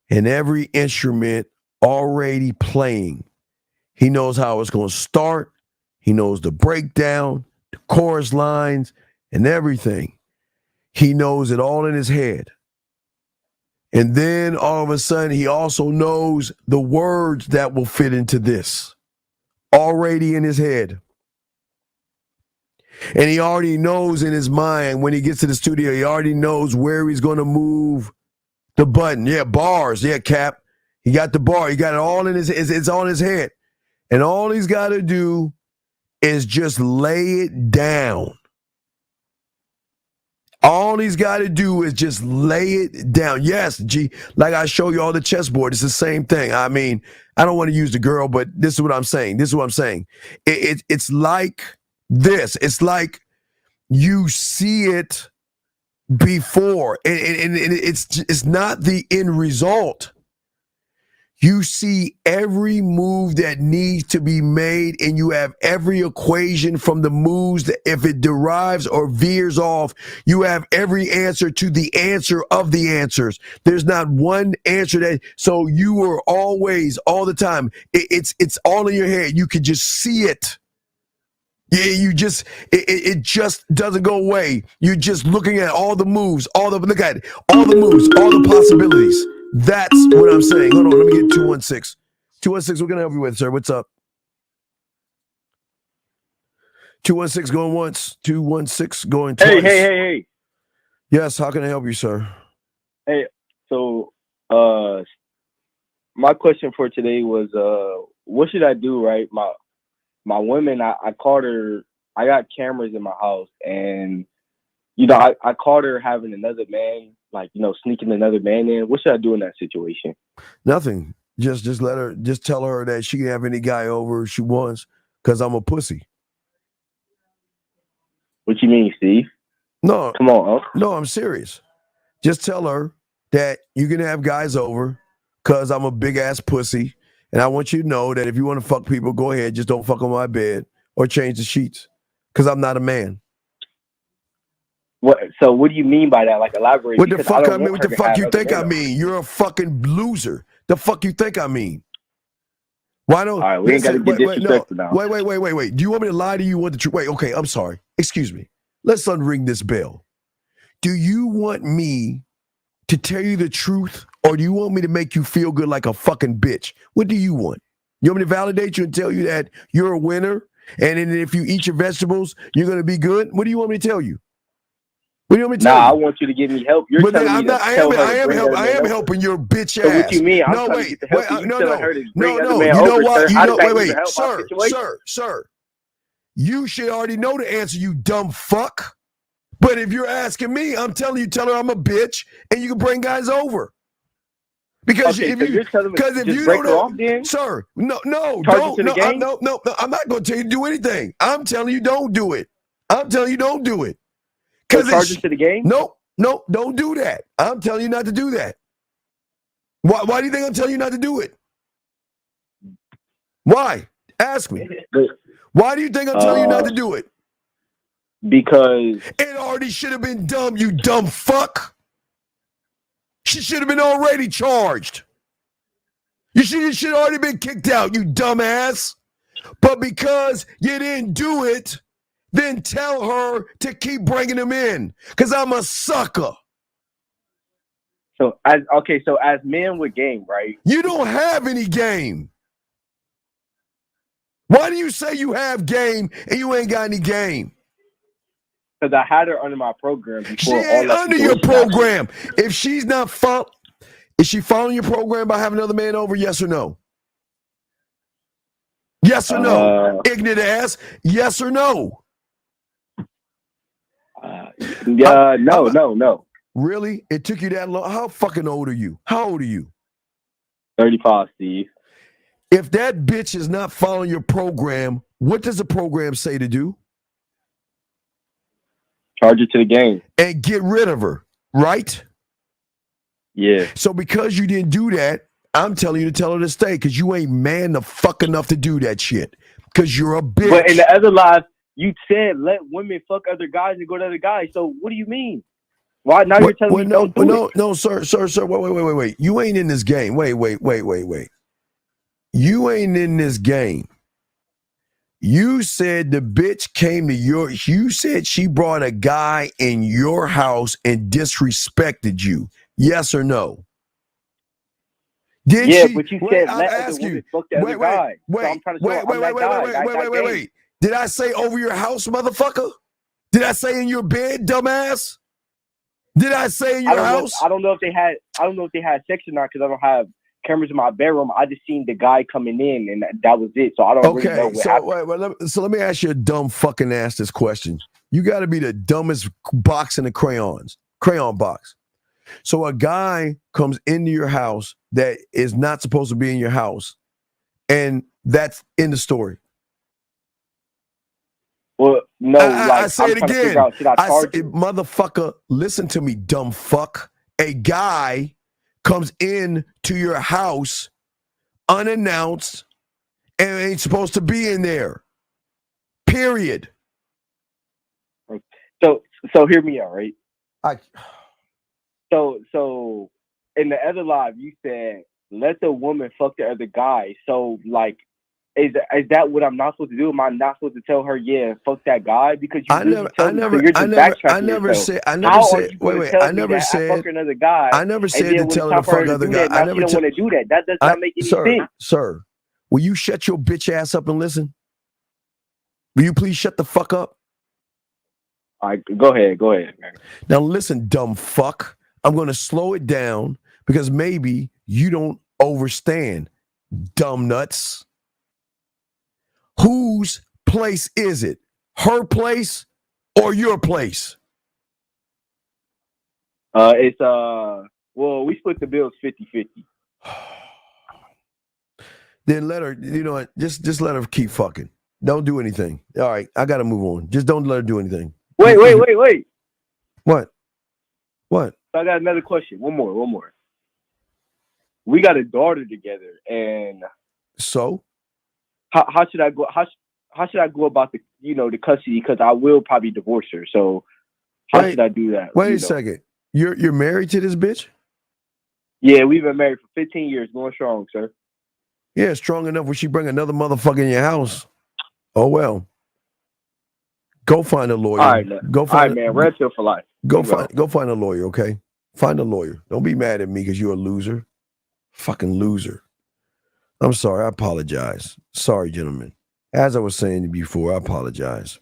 S17: and every instrument already playing. He knows how it's going to start. He knows the breakdown, the chorus lines, and everything. He knows it all in his head. And then all of a sudden, he also knows the words that will fit into this already in his head. And he already knows in his mind when he gets to the studio, he already knows where he's going to move the button. Yeah, bars. Yeah, Cap. He got the bar. He got it all in his, it's on his head. And all he's got to do is just lay it down. All he's got to do is just lay it down. Yes, G, like I show you all the chessboard, it's the same thing. I mean, I don't want to use the girl, but this is what I'm saying. It's like this. It's like you see it before, and it's not the end result. You see every move that needs to be made, and you have every equation from the moves that if it derives or veers off, you have every answer to the answer of the answers. There's not one answer that, so you are always, all the time, it's all in your head. You can just see it. Yeah, it just doesn't go away. You're just looking at all the moves, look at it, all the moves, all the possibilities. That's what I'm saying. Hold on, let me get 216. 216, what can I help you with, sir? What's up? 216 going once, 216 going twice.
S16: Hey.
S17: Yes, how can I help you, sir?
S16: Hey, so my question for today was what should I do, right? My woman, I caught her, I got cameras in my house, and I caught her having another man, sneaking another man in. What should I do in that situation?
S17: Nothing. Just tell her that she can have any guy over she wants, because I'm a pussy.
S16: What you mean, Steve?
S17: No.
S16: Come on, Unc.
S17: No, I'm serious. Just tell her that you can have guys over because I'm a big ass pussy. And I want you to know that if you want to fuck people, go ahead. Just don't fuck on my bed or change the sheets, because I'm not a man.
S16: So what do you mean by that? Like, elaborate.
S17: What the fuck I mean? What the fuck you think I mean? You're a fucking loser. The fuck you think I mean? Why don't?
S16: All right, we ain't got to get disrespectful now.
S17: Wait. Do you want me to lie to you? Want the truth? Wait, okay. I'm sorry. Excuse me. Let's unring this bell. Do you want me to tell you the truth, or do you want me to make you feel good like a fucking bitch? What do you want? You want me to validate you and tell you that you're a winner, and then if you eat your vegetables, you're gonna be good? What do you want me to tell you? What do you want me to tell you?
S16: I want you to give me help. You're telling me
S17: I am helping your bitch ass.
S16: So what you mean?
S17: No, wait. Sir. You should already know the answer, you dumb fuck. But if you're asking me, I'm telling you, tell her I'm a bitch, and you can bring guys over. Because if you don't know, sir, no, I'm not going to tell you to do anything. I'm telling you, don't do it.
S16: Because charge it to the game?
S17: No, don't do that. I'm telling you not to do that. Why do you think I'm telling you not to do it? Why? Ask me. Why do you think I'm telling you not to do it?
S16: Because
S17: it already should have been done, you dumb fuck. She should have been already charged. You should have already been kicked out, you dumbass. But because you didn't do it, then tell her to keep bringing him in, because I'm a sucker.
S16: So as men with game, right?
S17: You don't have any game. Why do you say you have game and you ain't got any game?
S16: Because I had her under my program before.
S17: She ain't under your program. If she's not is she following your program by having another man over? Yes or no? Yes or no? Ignorant ass. Yes or no?
S16: No.
S17: Really? It took you that long? How fucking old are you?
S16: 35, Steve.
S17: If that bitch is not following your program, what does the program say to do?
S16: Charge it to the game.
S17: And get rid of her, right?
S16: Yeah.
S17: So because you didn't do that, I'm telling you to tell her to stay, because you ain't man the fuck enough to do that shit. Because you're a bitch.
S16: But in the other live, you said let women fuck other guys and go to other guys. So what do you mean? Why now you're telling me don't do it?
S17: No, sir. Wait. You ain't in this game. Wait. You ain't in this game. You said the bitch came to you said she brought a guy in your house and disrespected you. Yes or no? Did
S16: yeah,
S17: she?
S16: but you
S17: Wait,
S16: said
S17: I'll
S16: let
S17: ask
S16: other women
S17: you.
S16: fuck the other guy. So I'm trying to show I'm that guy.
S17: Wait. Did I say over your house, motherfucker? Did I say in your bed, dumbass? Did I say in your house?
S16: I don't know if they had sex or not because I don't have cameras in my bedroom. I just seen the guy coming in, and that was it. So I don't really know what happened.
S17: So let me ask you a dumb fucking ass this question. You got to be the dumbest box in the crayon box. So a guy comes into your house that is not supposed to be in your house, and that's in the story.
S16: Well, no,
S17: I say it again.
S16: Should I charge you?
S17: Motherfucker, listen to me, dumb fuck. A guy comes in to your house unannounced and ain't supposed to be in there. Period.
S16: So hear me out, right? So in the other live, you said let the woman fuck the other guy. So like, is that what I'm not supposed to do? Am I not supposed to tell her, yeah, fuck that guy? Because you never said. I never said. Wait. I never said. Fuck another guy.
S17: I never said to tell her to fuck other guy.
S16: I never want to do that. That does not make any sense.
S17: Sir, will you shut your bitch ass up and listen? Will you please shut the fuck up?
S16: All right, go ahead, man.
S17: Now listen, dumb fuck. I'm going to slow it down because maybe you don't understand, dumb nuts. Whose place is it? Her place or your place?
S16: It's well, we split the bills 50-50.
S17: Then let her, just let her keep fucking. Don't do anything. All right, I got to move on. Just don't let her do anything.
S16: Wait.
S17: What?
S16: So I got another question. One more. We got a daughter together, and
S17: so
S16: how should I go? How should I go about the custody? Because I will probably divorce her. So how should I do that?
S17: Wait a second. You're married to this bitch?
S16: Yeah, we've been married for 15 years, going strong, sir.
S17: Yeah, strong enough where she bring another motherfucker in your house. Oh well. Go find a lawyer.
S16: All right, man. Red pill for life.
S17: Go find a lawyer, okay? Find a lawyer. Don't be mad at me because you're a loser. Fucking loser. I'm sorry. I apologize. Sorry, gentlemen. As I was saying before, I apologize.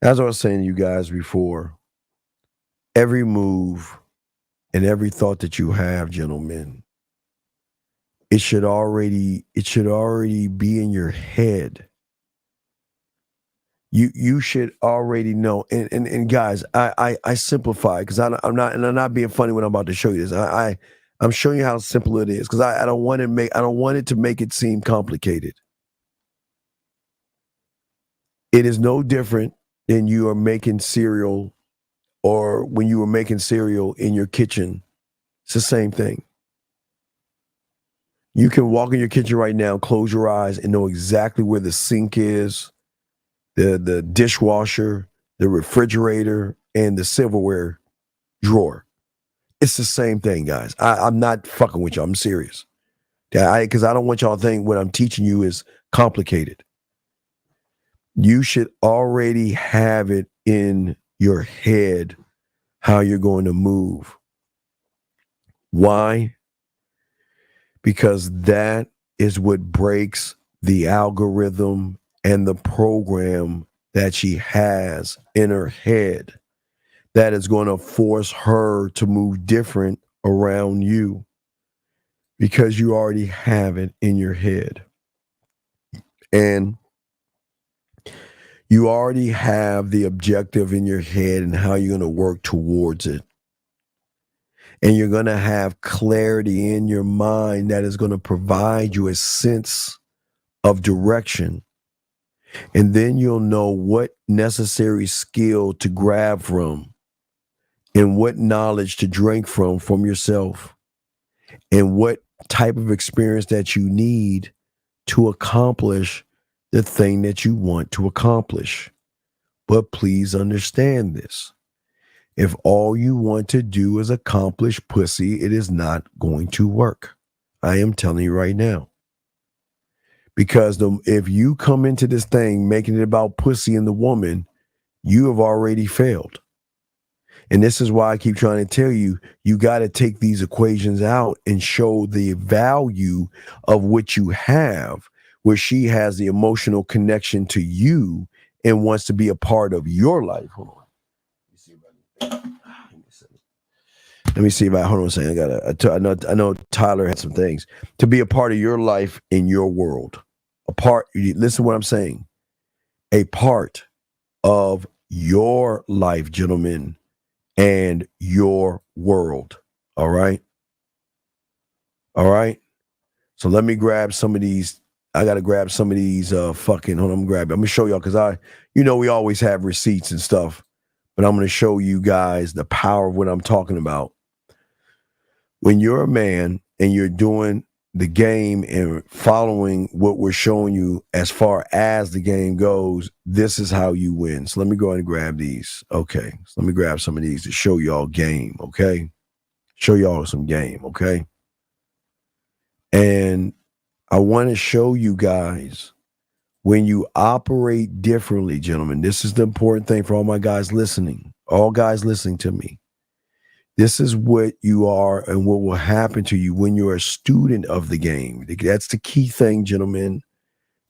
S17: As I was saying to you guys before, every move and every thought that you have, gentlemen, it should already be in your head. You should already know. And guys, I simplify because I'm not being funny when I'm about to show you this. I'm showing you how simple it is because I don't want it to make it seem complicated. It is no different than you are making cereal or when you were making cereal in your kitchen. It's the same thing. You can walk in your kitchen right now, close your eyes, and know exactly where the sink is, the dishwasher, the refrigerator, and the silverware drawer. It's the same thing, guys. I'm not fucking with you. I'm serious. Because I don't want y'all to think what I'm teaching you is complicated. You should already have it in your head how you're going to move. Why? Because that is what breaks the algorithm and the program that she has in her head that is going to force her to move different around you because you already have it in your head. And you already have the objective in your head and how you're going to work towards it. And you're going to have clarity in your mind that is going to provide you a sense of direction. And then you'll know what necessary skill to grab from and what knowledge to drink from yourself and what type of experience that you need to accomplish the thing that you want to accomplish. But please understand this. If all you want to do is accomplish pussy, it is not going to work. I am telling you right now. Because if you come into this thing making it about pussy and the woman, you have already failed. And this is why I keep trying to tell you, you got to take these equations out and show the value of what you have, where she has the emotional connection to you and wants to be a part of your life. Hold on. Let me see if hold on a second. I know Tyler had some things to be a part of your life in your world. Listen to what I'm saying. A part of your life, gentlemen, and your world. All right. All right. So let me grab some of these. I got to grab some of these fucking, hold on, I'm going to show y'all because we always have receipts and stuff, but I'm going to show you guys the power of what I'm talking about. When you're a man and you're doing the game and following what we're showing you as far as the game goes, this is how you win. So let me go ahead and grab these. Okay. So let me grab some of these to show y'all game. Okay. Show y'all some game. Okay. And I want to show you guys when you operate differently, gentlemen. This is the important thing for all my guys listening, all guys listening to me. This is what you are and what will happen to you when you're a student of the game. That's the key thing, gentlemen.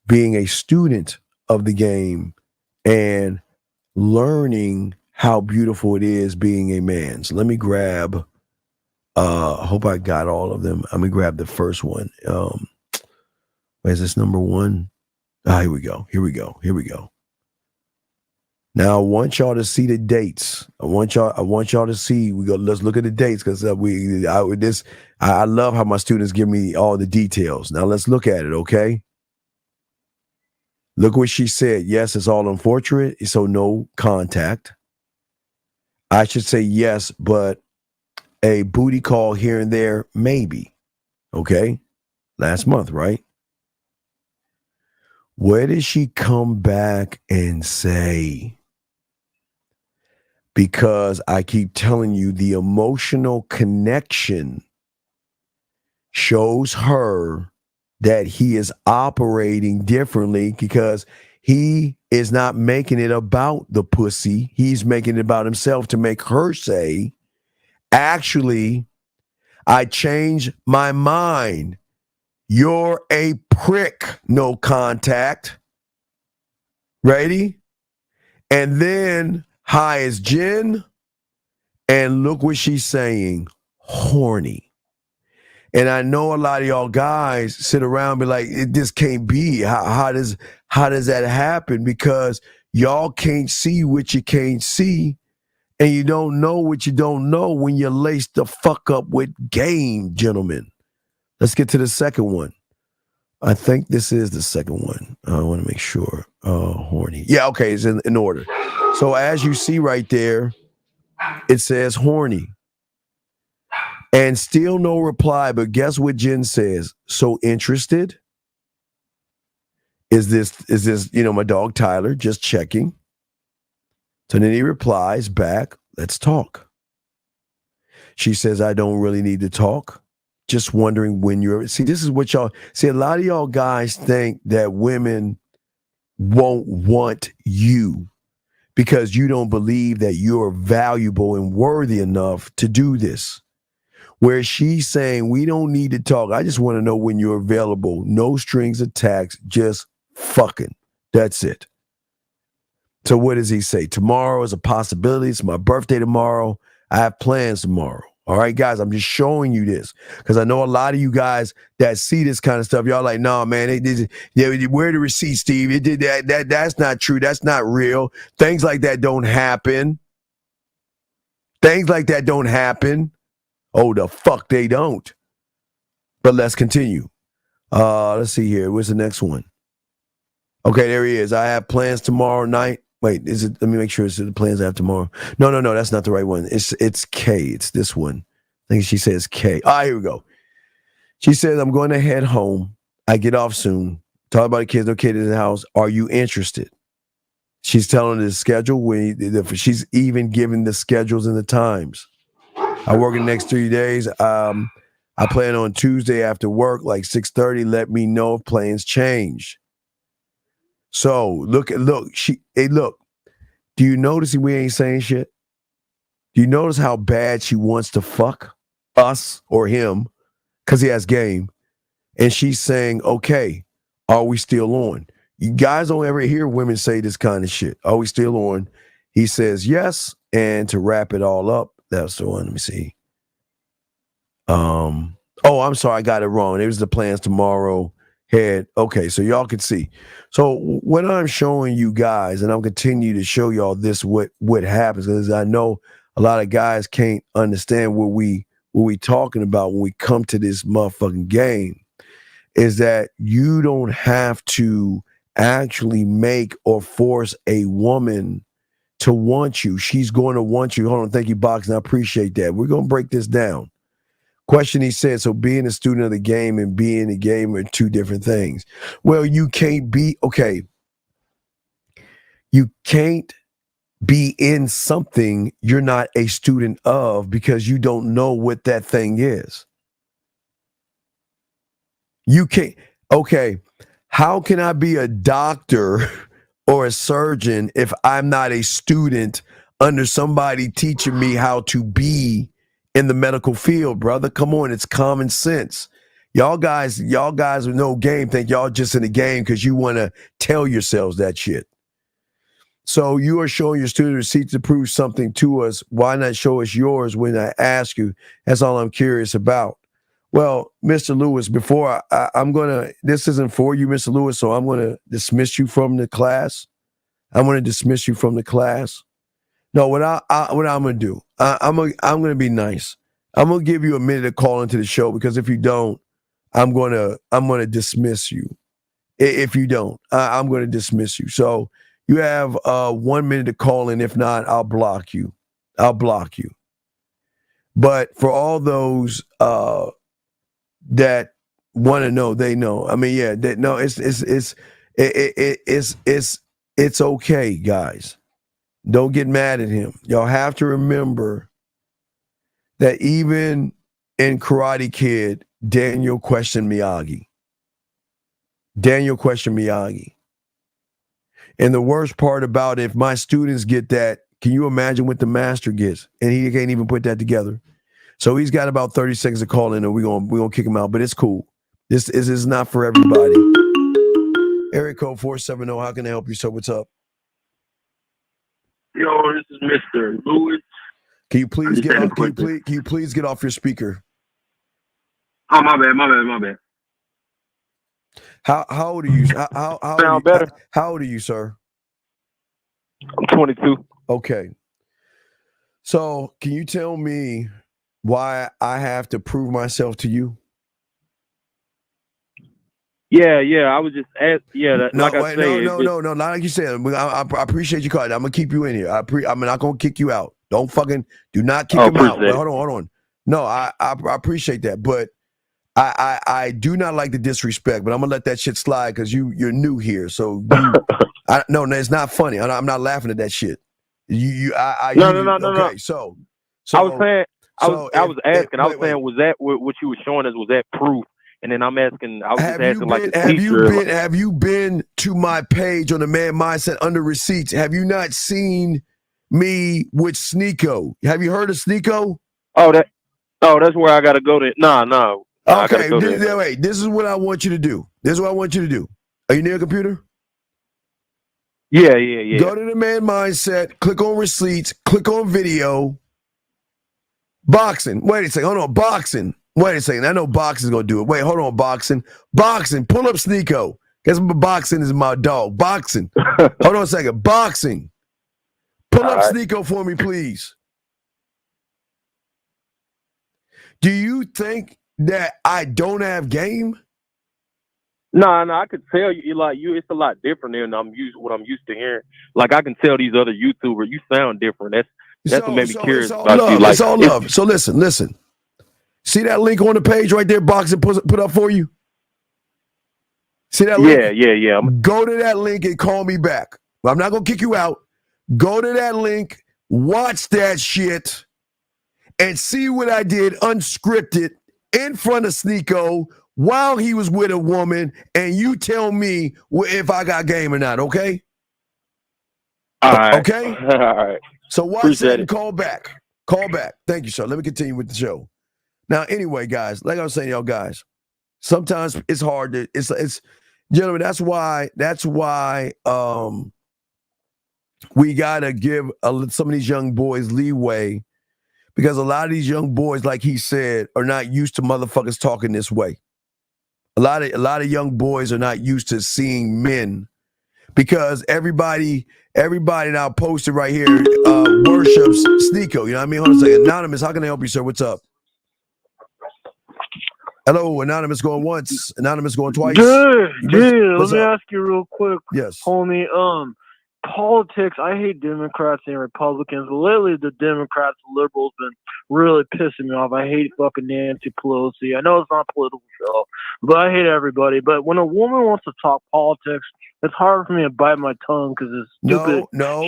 S17: Being a student of the game and learning how beautiful it is being a man. So let me grab, I hope I got all of them. I'm going to grab the first one. Where's this number one? Here we go. Here we go. Here we go. Now I want y'all to see the dates. I want y'all to see. Let's look at the dates because I love how my students give me all the details. Now let's look at it, okay? Look what she said. Yes, it's all unfortunate, so no contact. I should say yes, but a booty call here and there, maybe. Okay? Last month, right? Where did she come back and say? Because I keep telling you, the emotional connection shows her that he is operating differently because he is not making it about the pussy. He's making it about himself to make her say, actually, I changed my mind. You're a prick, no contact. Ready? And then hi is Jen. And look what she's saying. Horny. And I know a lot of y'all guys sit around and be like, this can't be. How does that happen? Because y'all can't see what you can't see. And you don't know what you don't know when you're laced the fuck up with game, gentlemen. Let's get to the second one. I think this is the second one. I want to make sure. Horny. Yeah, okay, it's in order. So as you see right there, it says horny. And still no reply, but guess what Jen says? So interested? Is this, my dog Tyler just checking? So then he replies back, let's talk. She says, I don't really need to talk. Just wondering when this is what y'all, a lot of y'all guys think that women won't want you because you don't believe that you're valuable and worthy enough to do this. Where she's saying, we don't need to talk. I just want to know when you're available. No strings attached, just fucking. That's it. So what does he say? Tomorrow is a possibility. It's my birthday tomorrow. I have plans tomorrow. All right, guys, I'm just showing you this because I know a lot of you guys that see this kind of stuff. Y'all like, no, man, where the receipt, Steve? It did that. That's not true. That's not real. Things like that don't happen. Things like that don't happen. Oh, the fuck they don't. But let's continue. Let's see here. What's the next one? Okay, there he is. I have plans tomorrow night. Wait, is it? Let me make sure it's the plans I have tomorrow. No, that's not the right one. It's K. It's this one. I think she says K. Here we go. She says, I'm going to head home. I get off soon. Talk about the kids, no kid in the house. Are you interested? She's telling the schedule. She's even giving the schedules and the times. I work in the next 3 days. I plan on Tuesday after work, like 6:30. Let me know if plans change. So look. Do you notice we ain't saying shit? Do you notice how bad she wants to fuck us or him because he has game? And she's saying, okay, are we still on? You guys don't ever hear women say this kind of shit. Are we still on? He says yes. And to wrap it all up, that's the one. Let me see. Oh, I'm sorry. I got it wrong. It was the plans tomorrow. Head. Okay, so y'all can see. So what I'm showing you guys, and I'll continue to show y'all this, what happens, because I know a lot of guys can't understand what we talking about when we come to this motherfucking game, is that you don't have to actually make or force a woman to want you. She's going to want you. Hold on. Thank you, Boxing. I appreciate that. We're going to break this down. Question, he said, so being a student of the game and being a gamer are two different things. Well, you can't be, okay. You can't be in something you're not a student of because you don't know what that thing is. You can't, okay, how can I be a doctor or a surgeon if I'm not a student under somebody teaching me how to be in the medical field, brother? Come on, it's common sense. Y'all guys with no game think y'all just in the game because you want to tell yourselves that shit. So you are showing your student receipts to prove something to us. Why not show us yours when I ask you? That's all I'm curious about. Well, Mr. Lewis, before I'm going to, this isn't for you, Mr. Lewis, so I'm going to dismiss you from the class. I'm going to dismiss you from the class. No, what I'm going to do, I'm going to be nice. I'm going to give you a minute to call into the show, because if you don't, I'm going to dismiss you. If you don't, I'm going to dismiss you. So you have 1 minute to call in. If not, I'll block you. But for all those that want to know, they know. I mean, yeah, no, it's okay, guys. Don't get mad at him. Y'all have to remember that even in Karate Kid, Daniel questioned Miyagi. And the worst part about it, if my students get that, can you imagine what the master gets? And he can't even put that together. So he's got about 30 seconds to call in, and we're gonna kick him out. But it's cool. This is not for everybody. Area code 470. How can I help you, sir? What's up?
S19: Yo, this is Mr. Lewis.
S17: Can you please get off? Can you please get off your speaker?
S19: Oh, my bad.
S17: How old are you? How
S19: Sound better?
S17: How old are you, sir?
S19: I'm 22.
S17: Okay. So can you tell me why I have to prove myself to you?
S19: Yeah. I was just asking. Yeah,
S17: No,
S19: like
S17: wait,
S19: I say.
S17: no. Not like you said. I appreciate you calling. I'm gonna keep you in here. I'm not gonna kick you out. Do not kick him out. Wait, hold on. No, I appreciate that, but I do not like the disrespect. But I'm gonna let that shit slide because you're new here. So no, it's not funny. I'm not laughing at that shit. No. Okay, so
S19: I was saying. I was asking. Was that what you were showing us? Was that proof? And then I'm asking. I was just asking, like a teacher.
S17: Have you been to my page on the Man Mindset under receipts? Have you not seen me with Sneeko? Have you heard of Sneeko?
S19: That's where I gotta go to. No.
S17: Okay, wait. This is what I want you to do. Are you near a computer?
S19: Yeah.
S17: Go to the Man Mindset. Click on receipts. Click on video. Boxing. Wait a second. Hold on. Boxing. Wait a second. I know Boxing's going to do it. Wait, hold on, Boxing. Pull up Sneeko. Guess Boxing is my dog. Boxing. Hold on a second. Boxing. Pull up Sneeko for me, please. Do you think that I don't have game?
S19: No, I could tell you, it's a lot different than what I'm used to hearing. Like, I can tell these other YouTubers, you sound different. That's what made me curious about you.
S17: It's all love. So listen. See that link on the page right there, Boxing put up for you? See that link?
S19: Yeah.
S17: Go to that link and call me back. I'm not going to kick you out. Go to that link, watch that shit, and see what I did unscripted in front of Sneeko while he was with a woman, and you tell me if I got game or not, okay?
S19: All right.
S17: Okay?
S19: All right.
S17: So watch that and call back. Call back. Thank you, sir. Let me continue with the show. Now, anyway, guys, like I was saying, y'all guys, sometimes it's hard to, it's gentlemen, that's why we got to give some of these young boys leeway, because a lot of these young boys, like he said, are not used to motherfuckers talking this way. A lot of young boys are not used to seeing men, because everybody now posted right here worships Sneeko. You know what I mean? Hold on a second. Anonymous, how can I help you, sir? What's up? Hello, Anonymous going once, Anonymous going twice.
S20: Let me ask you real quick,
S17: yes,
S20: homie. Politics, I hate Democrats and Republicans. Lately, the Democrats and liberals been really pissing me off. I hate fucking Nancy Pelosi. I know it's not a political show, but I hate everybody. But when a woman wants to talk politics, it's hard for me to bite my tongue because it's stupid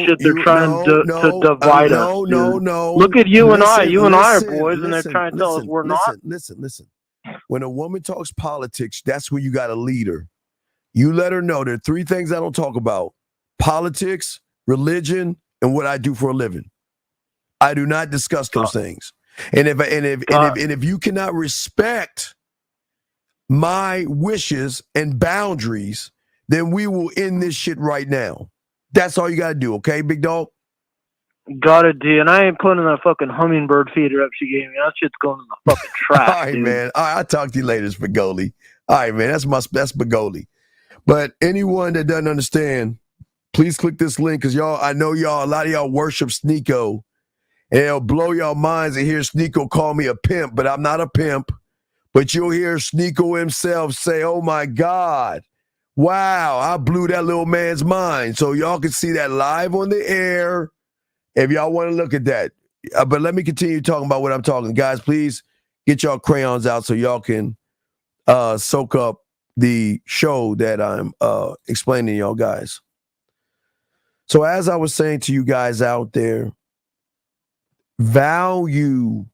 S20: shit they're trying to divide us.
S17: No.
S20: Look at you and I. You and I are boys, and they're trying to tell us we're not.
S17: Listen. When a woman talks politics, that's where you got a leader. You let her know there are three things I don't talk about: politics, religion, and what I do for a living. I do not discuss those things. And if you cannot respect my wishes and boundaries, then we will end this shit right now. That's all you got to do, okay, big dog?
S20: Got it, D. And I ain't putting that fucking hummingbird feeder up she gave me. That shit's going in the fucking trash.
S17: All right, man. All right, I'll talk to you later, Spagoli. All right, man. That's Spagoli. But anyone that doesn't understand, please click this link, because I know a lot of y'all worship Sneeko, and it'll blow y'all minds to hear Sneeko call me a pimp, but I'm not a pimp. But you'll hear Sneeko himself say, "Oh my God, wow, I blew that little man's mind." So y'all can see that live on the air if y'all want to look at that. But let me continue talking about what I'm talking. Guys, please get y'all crayons out so y'all can soak up the show that I'm explaining to y'all guys. So as I was saying to you guys out there, value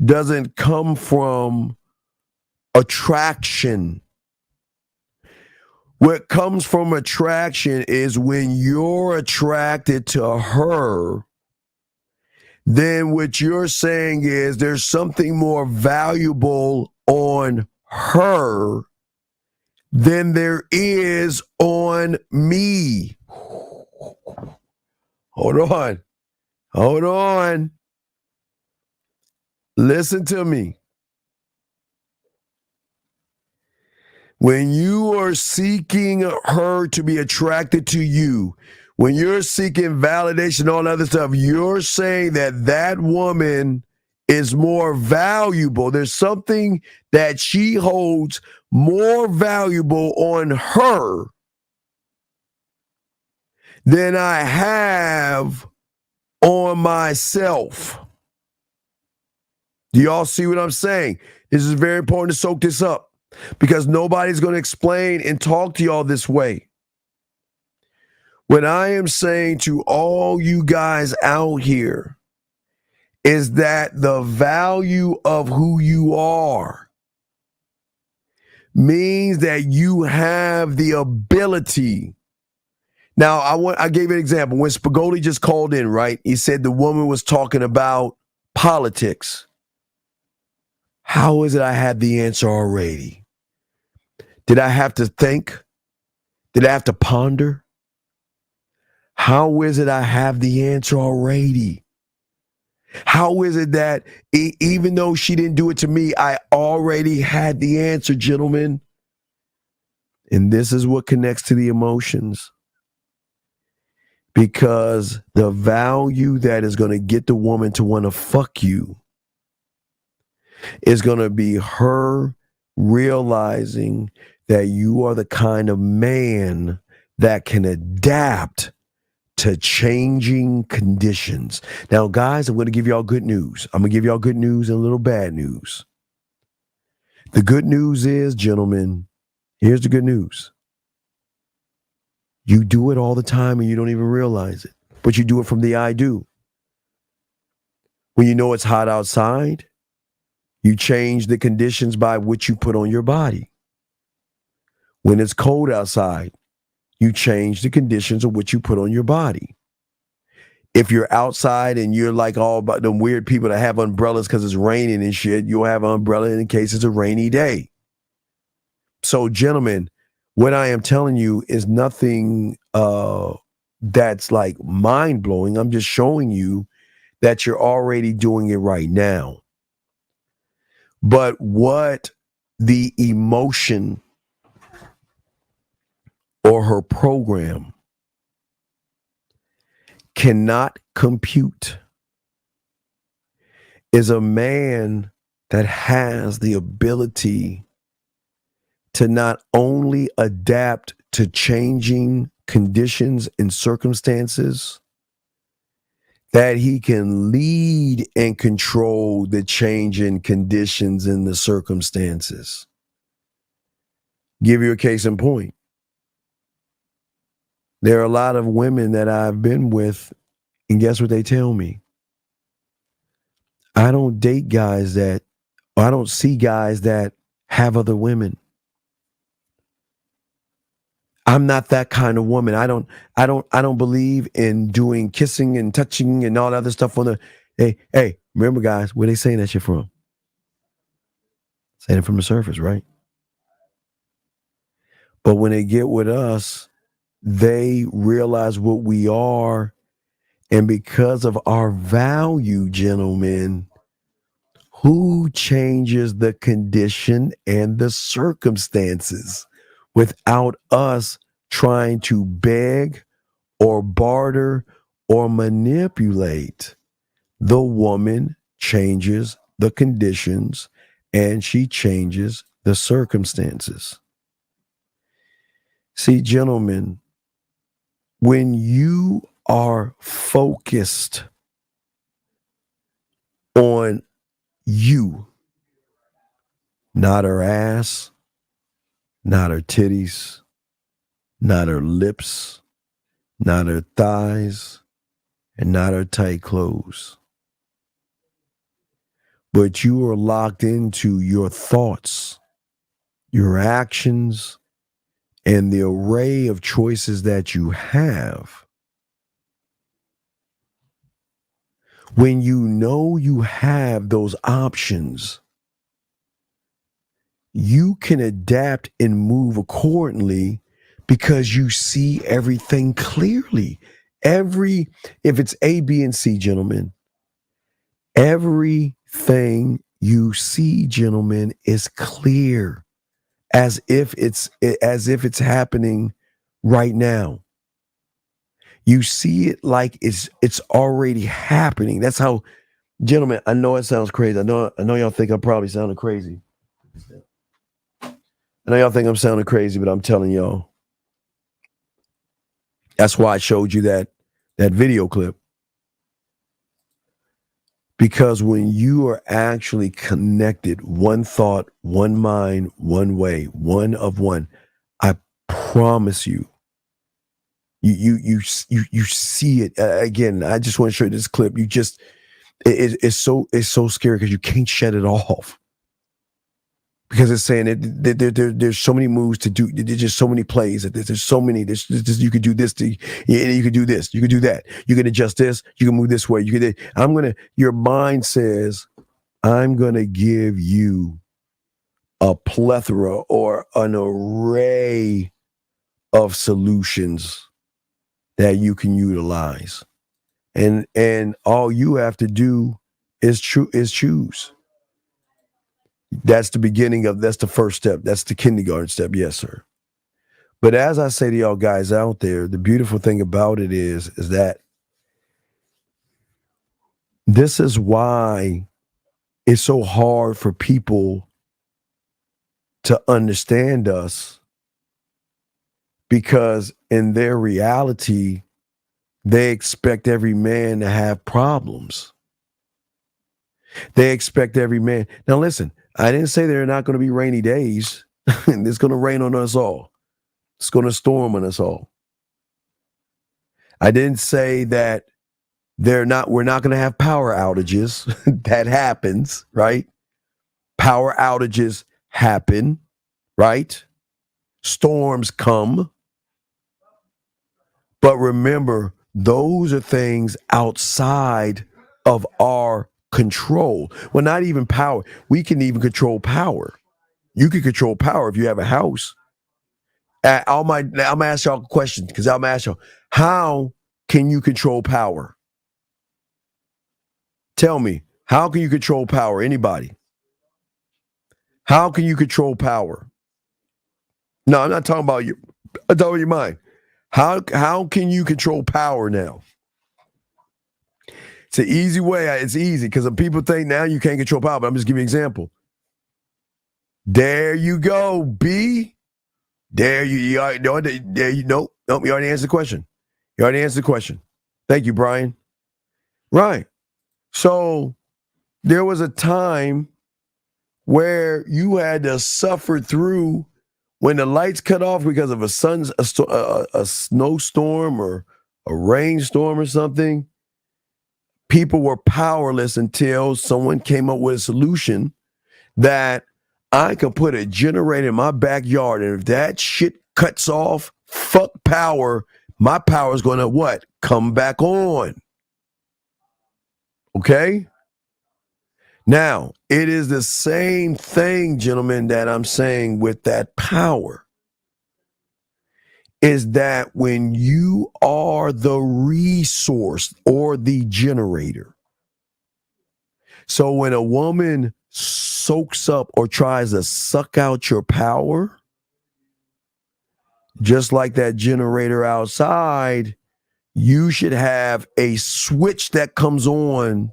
S17: doesn't come from attraction. What comes from attraction is when you're attracted to her, then what you're saying is there's something more valuable on her than there is on me. Hold on. Listen to me. When you are seeking her to be attracted to you, when you're seeking validation, all other stuff, you're saying that woman is more valuable. There's something that she holds more valuable on her than I have on myself. Do y'all see what I'm saying? This is very important to soak this up, because nobody's going to explain and talk to y'all this way. What I am saying to all you guys out here is that the value of who you are means that you have the ability. Now, I gave an example. When Spagoli just called in, right? He said the woman was talking about politics. How is it I had the answer already? Did I have to think? Did I have to ponder? How is it I have the answer already? How is it that even though she didn't do it to me, I already had the answer, gentlemen? And this is what connects to the emotions. Because the value that is going to get the woman to want to fuck you is going to be her realizing that you are the kind of man that can adapt to changing conditions. Now, guys, I'm going to give y'all good news. I'm going to give y'all good news and a little bad news. The good news is, gentlemen, here's the good news. You do it all the time and you don't even realize it, but you do it from the I do. When you know it's hot outside, you change the conditions by which you put on your body. When it's cold outside, you change the conditions of which you put on your body. If you're outside and you're like all about them weird people that have umbrellas because it's raining and shit, you'll have an umbrella in case it's a rainy day. So, gentlemen, what I am telling you is nothing that's like mind-blowing. I'm just showing you that you're already doing it right now. But what the emotion or her program cannot compute is a man that has the ability to not only adapt to changing conditions and circumstances, that he can lead and control the change in conditions and the circumstances. Give you a case in point. There are a lot of women that I've been with, and guess what they tell me? I don't date guys I don't see guys that have other women. I'm not that kind of woman. I don't believe in doing kissing and touching and all that other stuff on the hey, remember guys, where they saying that shit from? Saying it from the surface, right? But when they get with us, they realize what we are, and because of our value, gentlemen, who changes the condition and the circumstances without us trying to beg or barter or manipulate? The woman changes the conditions and she changes the circumstances. See, gentlemen, when you are focused on you, not her ass, not her titties, not her lips, not her thighs, and not her tight clothes, but you are locked into your thoughts, your actions, and the array of choices that you have. When you know you have those options, you can adapt and move accordingly because you see everything clearly. If it's A, B, and C, gentlemen, everything you see, gentlemen, is clear, as if it's happening right now. You see it like it's already happening. That's how, gentlemen, I know it sounds crazy. I know y'all think I'm probably sounding crazy. I know y'all think I'm sounding crazy, but I'm telling y'all. That's why I showed you that video clip. Because when you are actually connected, one thought, one mind, one way, one of one, I promise you, you see it. Again, I just want to show you this clip. It's so scary because you can't shut it off. Because it's saying that there's so many moves to do. There's just so many plays. There's so many. You could do this. You could do this. You could do that. You can adjust this. You can move this way. Your mind says, I'm going to give you a plethora or an array of solutions that you can utilize. And all you have to do is choose. That's the first step. That's the kindergarten step. Yes, sir. But as I say to y'all guys out there, the beautiful thing about it is that this is why it's so hard for people to understand us, because in their reality, they expect every man to have problems. They expect every man. Now, listen, I didn't say there are not going to be rainy days. It's going to rain on us all. It's going to storm on us all. I didn't say that we're not going to have power outages. That happens, right? Power outages happen, right? Storms come. But remember, those are things outside of our control. Well, not even power. We can even control power. You can control power if you have a house. I'm gonna ask y'all a question because I'm gonna ask y'all, how can you control power? Tell me, how can you control power? Anybody? How can you control power? No, I'm not talking about you. I'm talking about your mind. How can you control power now? It's an easy way. It's easy because people think now you can't control power, but I'm just giving you an example. There you go, B. There you are. Nope, you already answered the question. You already answered the question. Thank you, Brian. Right. So there was a time where you had to suffer through when the lights cut off because of a snowstorm or a rainstorm or something. People were powerless until someone came up with a solution that I can put a generator in my backyard, and if that shit cuts off, fuck power, my power is going to what? Come back on. Okay? Now, it is the same thing, gentlemen, that I'm saying with that power. Is that when you are the resource or the generator. So when a woman soaks up or tries to suck out your power, just like that generator outside, you should have a switch that comes on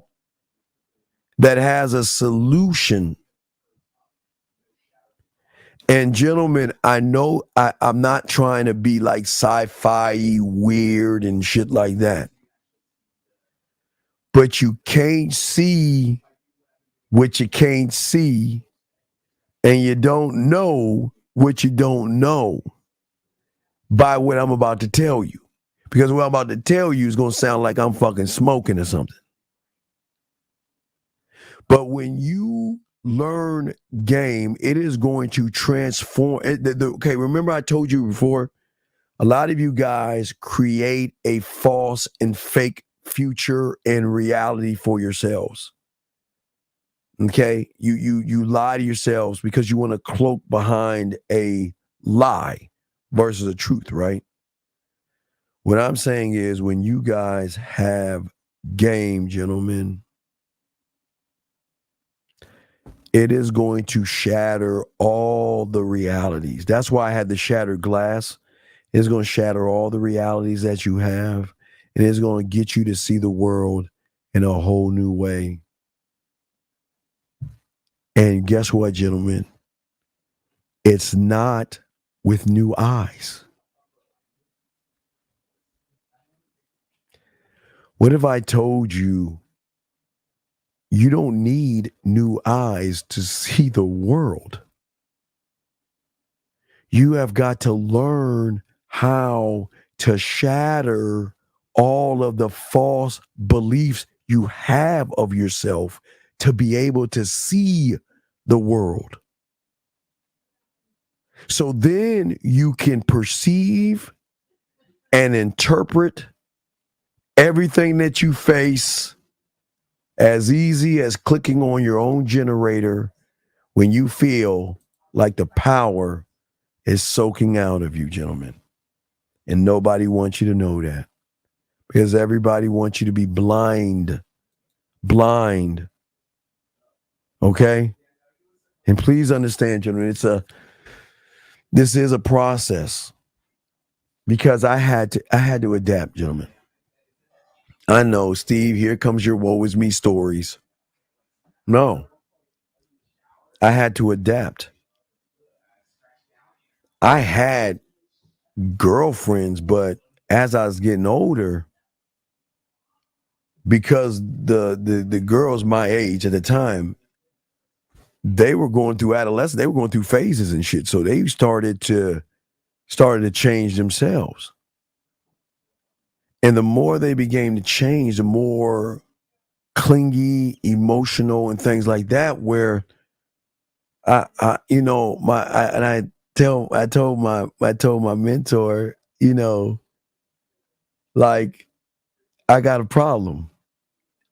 S17: that has a solution. And gentlemen, I know I'm not trying to be like sci-fi weird and shit like that. But you can't see what you can't see, and you don't know what you don't know by what I'm about to tell you. Because what I'm about to tell you is going to sound like I'm fucking smoking or something. But when you learn game, it is going to transform. Okay, remember I told you before, a lot of you guys create a false and fake future and reality for yourselves. Okay, you lie to yourselves because you want to cloak behind a lie versus a truth, right? What I'm saying is when you guys have game, gentlemen, it is going to shatter all the realities. That's why I had the shattered glass. It's going to shatter all the realities that you have, and it's going to get you to see the world in a whole new way. And guess what, gentlemen? It's not with new eyes. What if I told you you don't need new eyes to see the world? You have got to learn how to shatter all of the false beliefs you have of yourself to be able to see the world. So then you can perceive and interpret everything that you face as easy as clicking on your own generator when you feel like the power is soaking out of you, gentlemen. And nobody wants you to know that because everybody wants you to be blind. Okay? And please understand, gentlemen, this is a process because I had to adapt, gentlemen. I know, Steve, here comes your woe is me stories. No. I had to adapt. I had girlfriends, but as I was getting older, because the girls my age at the time, they were going through adolescence, they were going through phases and shit. So they started to change themselves. And the more they began to change, the more clingy, emotional, and things like that, where I told my mentor, like, I got a problem.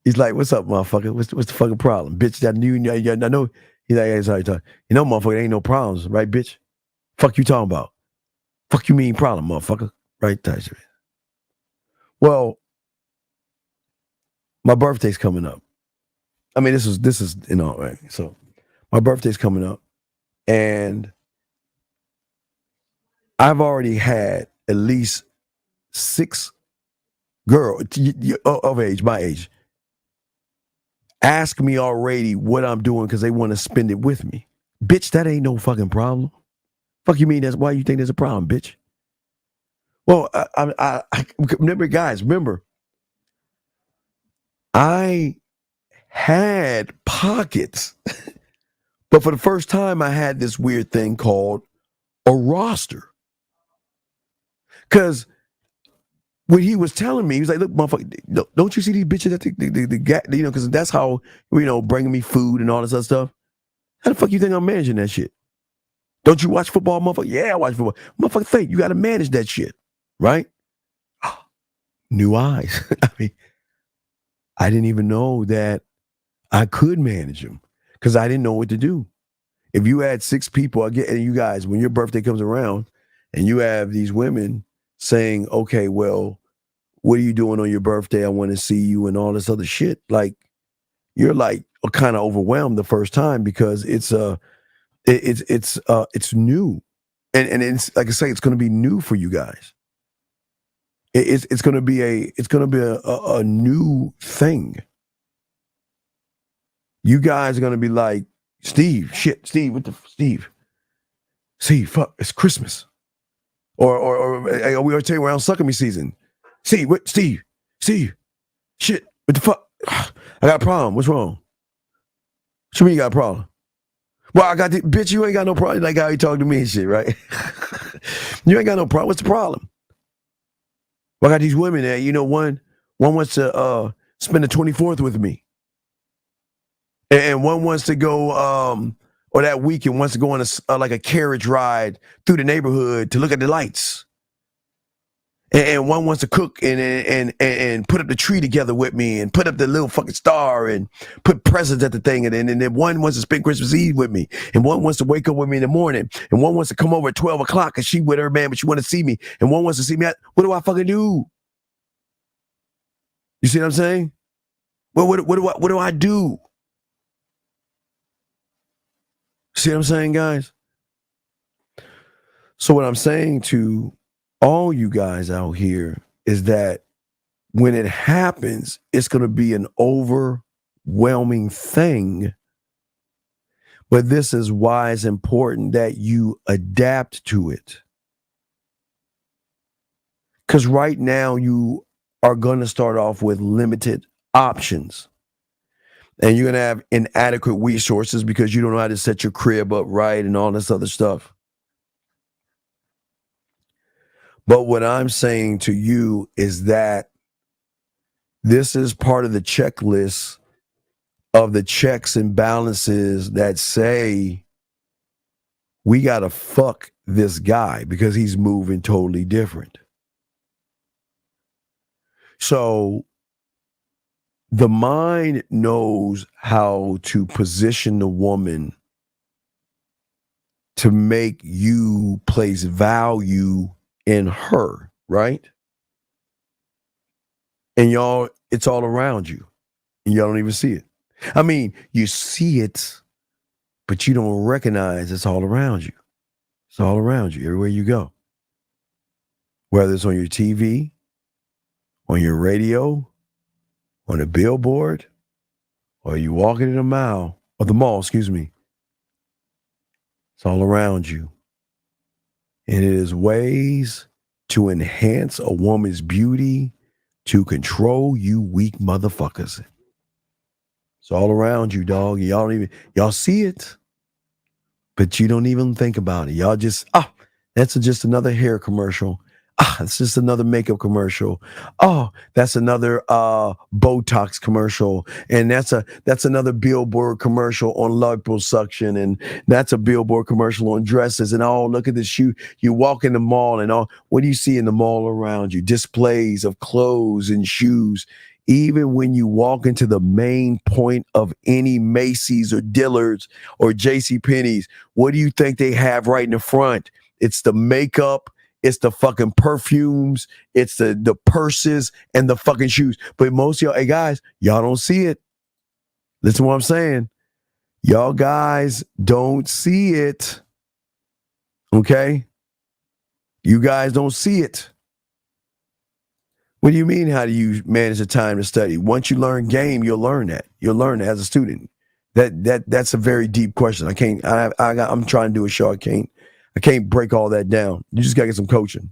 S17: He's like, what's up, motherfucker? What's the fucking problem? Bitch, that new, I know. He's like, hey, sorry, you know, motherfucker, there ain't no problems, right, bitch? Fuck you talking about? Fuck you mean problem, motherfucker? Right, Tyson. Well, my birthday's coming up. I mean, this is you know, right? So my birthday's coming up, and I've already had at least 6 girls of age, my age, ask me already what I'm doing because they want to spend it with me. Bitch, that ain't no fucking problem. Fuck you mean that's why you think there's a problem, bitch? Well, I remember, guys, remember, I had pockets, but for the first time, I had this weird thing called a roster. Because when he was telling me, he was like, look, motherfucker, don't you see these bitches that the you know, because that's how, you know, bringing me food and all this other stuff. How the fuck you think I'm managing that shit? Don't you watch football, motherfucker? Yeah, I watch football. Motherfucker, think you got to manage that shit, right? New eyes. I mean, I didn't even know that I could manage them because I didn't know what to do. If you had 6 people, and you guys, when your birthday comes around and you have these women saying, okay, well, what are you doing on your birthday? I want to see you and all this other shit. Like, you're like kind of overwhelmed the first time because it's new. And it's, like I say, it's going to be new for you guys. It's going to be a new thing. You guys are going to be like, Steve, fuck, it's Christmas. Or we are telling you around sucking me season. Steve, shit, what the fuck? I got a problem. What's wrong? What you mean you got a problem? Well, I got the bitch, you ain't got no problem. Like how you talk to me and shit, right? You ain't got no problem. What's the problem? Well, I got these women there, you know, one wants to spend the 24th with me. And one wants to go or that weekend wants to go on like a carriage ride through the neighborhood to look at the lights. And one wants to cook and put up the tree together with me and put up the little fucking star and put presents at the thing. And then one wants to spend Christmas Eve with me. And one wants to wake up with me in the morning. And one wants to come over at 12 o'clock and she with her man, but she want to see me. And one wants to see me. What do I fucking do? You see what I'm saying? Well, what do I do? See what I'm saying, guys? So what I'm saying to all you guys out here is that when it happens, it's going to be an overwhelming thing. But this is why it's important that you adapt to it. Because right now you are going to start off with limited options. And you're going to have inadequate resources because you don't know how to set your crib up right and all this other stuff. But what I'm saying to you is that this is part of the checklist of the checks and balances that say we got to fuck this guy because he's moving totally different. So the mind knows how to position the woman to make you place value in her, right? And y'all, it's all around you. And y'all don't even see it. I mean, you see it, but you don't recognize it's all around you. It's all around you, everywhere you go. Whether it's on your TV, on your radio, on a billboard, or you walking in the mall, excuse me. It's all around you. And it is ways to enhance a woman's beauty to control you weak motherfuckers. It's all around you, dog. Y'all see it, but you don't even think about it. Y'all just, that's just another hair commercial. It's just another makeup commercial. Oh, that's another Botox commercial, and that's another billboard commercial on liposuction, and that's a billboard commercial on dresses. And oh, look at the shoe. You walk in the mall, and what do you see in the mall around you? Displays of clothes and shoes. Even when you walk into the main point of any Macy's or Dillard's or JCPenney's, what do you think they have right in the front? It's the makeup. It's the fucking perfumes, it's the purses and the fucking shoes. But most of y'all, hey guys, y'all don't see it. Listen to what I'm saying. Y'all guys don't see it. Okay? You guys don't see it. What do you mean? How do you manage the time to study? Once you learn game, you'll learn that. You'll learn it as a student. That's a very deep question. I'm trying to do a show. I can't break all that down. You just got to get some coaching.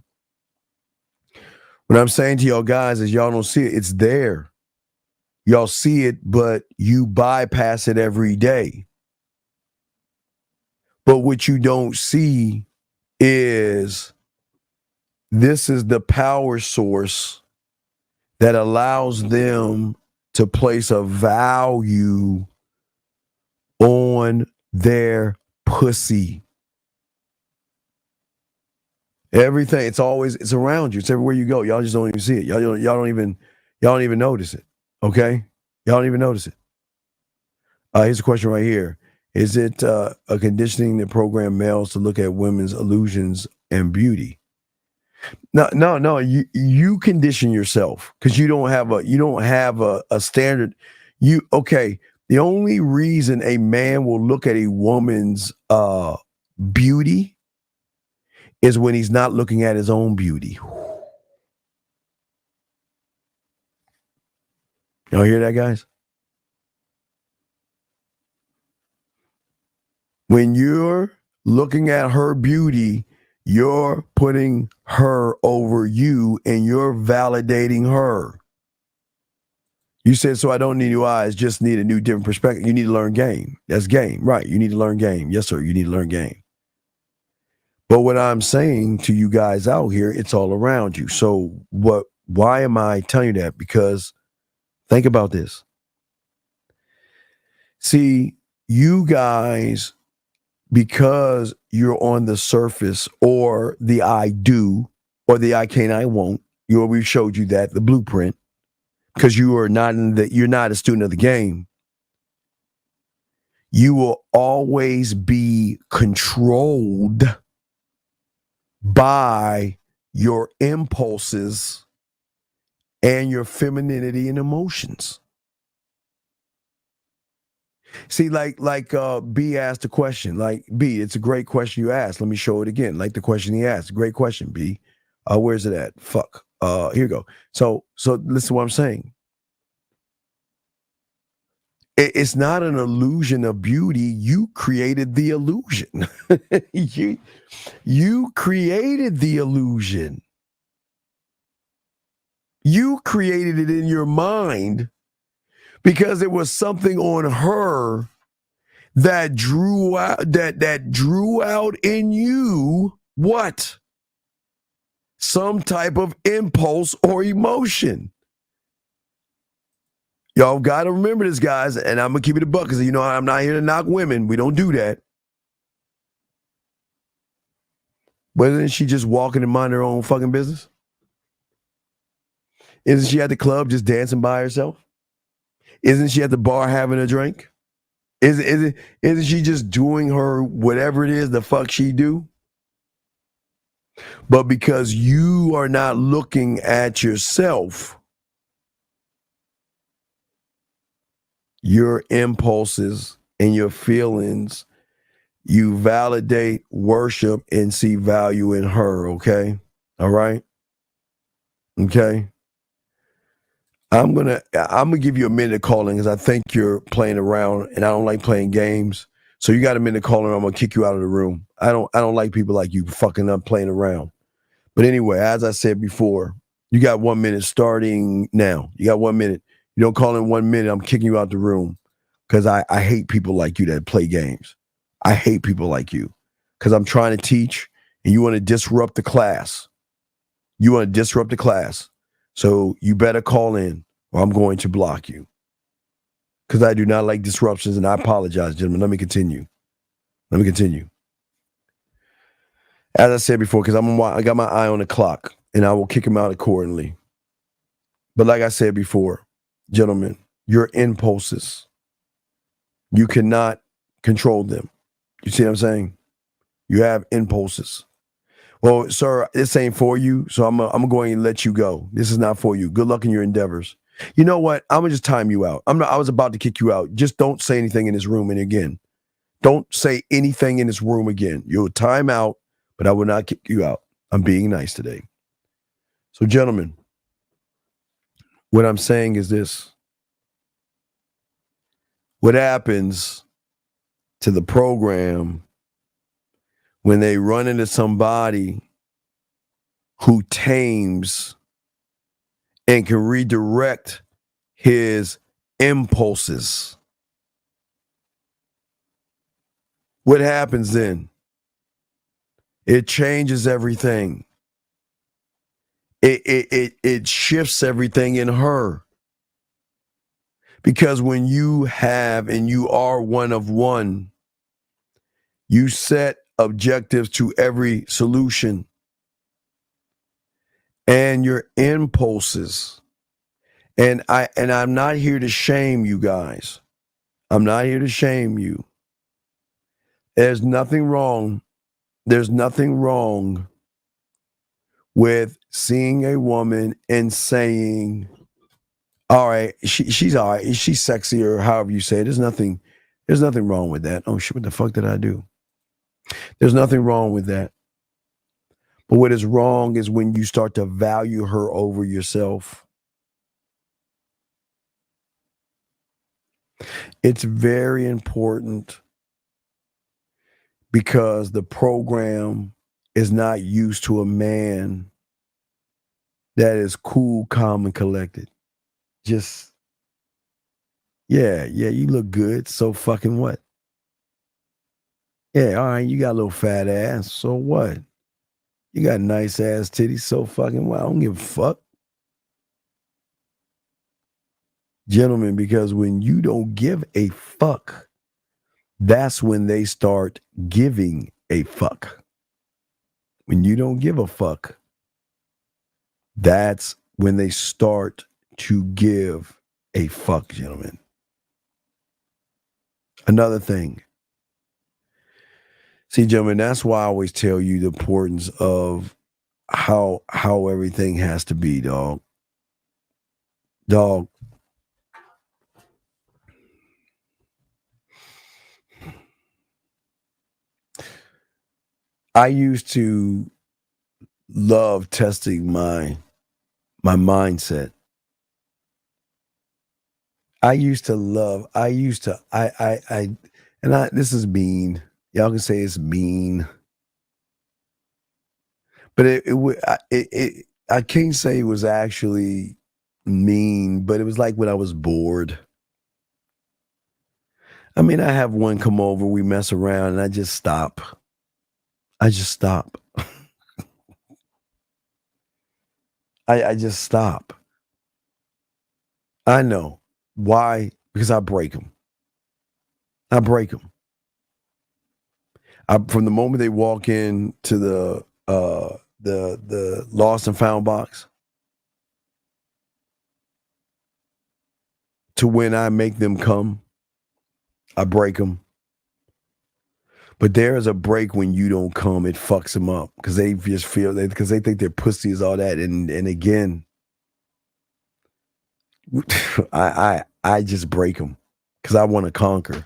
S17: What I'm saying to y'all guys is y'all don't see it. It's there. Y'all see it, but you bypass it every day. But what you don't see is this is the power source that allows them to place a value on their pussy. Everything, it's around you. It's everywhere you go. Y'all just don't even see it. Y'all don't even notice it. Okay? Y'all don't even notice it. Here's a question right here. Is it a conditioning that program males to look at women's illusions and beauty? No. You condition yourself because you don't have a standard. The only reason a man will look at a woman's beauty is when he's not looking at his own beauty. Y'all hear that, guys? When you're looking at her beauty, you're putting her over you and you're validating her. You said, so I don't need new eyes, just need a new different perspective. You need to learn game. That's game, right? You need to learn game. Yes, sir, you need to learn game. But what I'm saying to you guys out here, it's all around you. So why am I telling you that? Because think about this. See, you guys, because you're on the surface or the I do or the I can't, I won't, we showed you that, the blueprint, because you're not a student of the game. You will always be controlled by your impulses and your femininity and emotions. See, like B asked a question. Like, B, it's a great question you asked. Let me show it again. Like the question he asked. Great question, B. Where's it at? Fuck. Here you go. So listen to what I'm saying. It's not an illusion of beauty. You created the illusion. You created the illusion. You created it in your mind because it was something on her that drew out in you what? Some type of impulse or emotion. Y'all got to remember this, guys, and I'm going to keep it a buck because, I'm not here to knock women. We don't do that. But isn't she just walking and mind her own fucking business? Isn't she at the club just dancing by herself? Isn't she at the bar having a drink? Isn't she just doing her whatever it is the fuck she do? But because you are not looking at yourself, your impulses and your feelings, you validate, worship, and see value in her, okay? All right? Okay? I'm gonna give you a minute to call in because I think you're playing around and I don't like playing games. So you got a minute to call in, I'm gonna kick you out of the room. I don't like people like you fucking up playing around. But anyway, as I said before, you got 1 minute starting now. You got 1 minute. You don't call in 1 minute, I'm kicking you out the room because I hate people like you that play games. I hate people like you because I'm trying to teach and you want to disrupt the class. You want to disrupt the class. So you better call in or I'm going to block you. Because I do not like disruptions, and I apologize, gentlemen. Let me continue. As I said before, because I got my eye on the clock, and I will kick him out accordingly. But like I said before, gentlemen, your impulses, you cannot control them. You see what I'm saying? You have impulses. Well, sir, this ain't for you, so I'm going to let you go. This is not for you. Good luck in your endeavors. You know what? I'm going to just time you out. I was about to kick you out. Just don't say anything in this room. And again, don't say anything in this room again. You'll time out, but I will not kick you out. I'm being nice today. So, gentlemen, what I'm saying is this. What happens to the program when they run into somebody who tames and can redirect his impulses? What happens then? It changes everything. It shifts everything in her. Because when you have and you are one of one, you set objectives to every solution. And your impulses. And I'm not here to shame you guys. I'm not here to shame you. There's nothing wrong. There's nothing wrong with seeing a woman and saying, all right, she's all right, she's sexy, or however you say it. There's nothing wrong with that. Oh shit, what the fuck did I do? There's nothing wrong with that. But what is wrong is when you start to value her over yourself. It's very important because the program is not used to a man that is cool, calm, and collected. Just, yeah, you look good. So fucking what? Yeah, all right, you got a little fat ass. So what? You got nice ass titties. So fucking what? I don't give a fuck. Gentlemen, because when you don't give a fuck, that's when they start giving a fuck. When you don't give a fuck, that's when they start to give a fuck, gentlemen. Another thing. See, gentlemen, that's why I always tell you the importance of how everything has to be, dog. Dog. I used to love testing my mindset. This is mean. Y'all can say it's mean. But I can't say it was actually mean, but it was like when I was bored. I mean, I have one come over, we mess around, and I just stop. I just stop. I just stop. I know. Why? Because I break them. I break them. From the moment they walk into the lost and found box to when I make them come, I break them. But there is a break when you don't come. It fucks them up because they just feel because they think their pussy is all that. And again, I just break them because I want to conquer.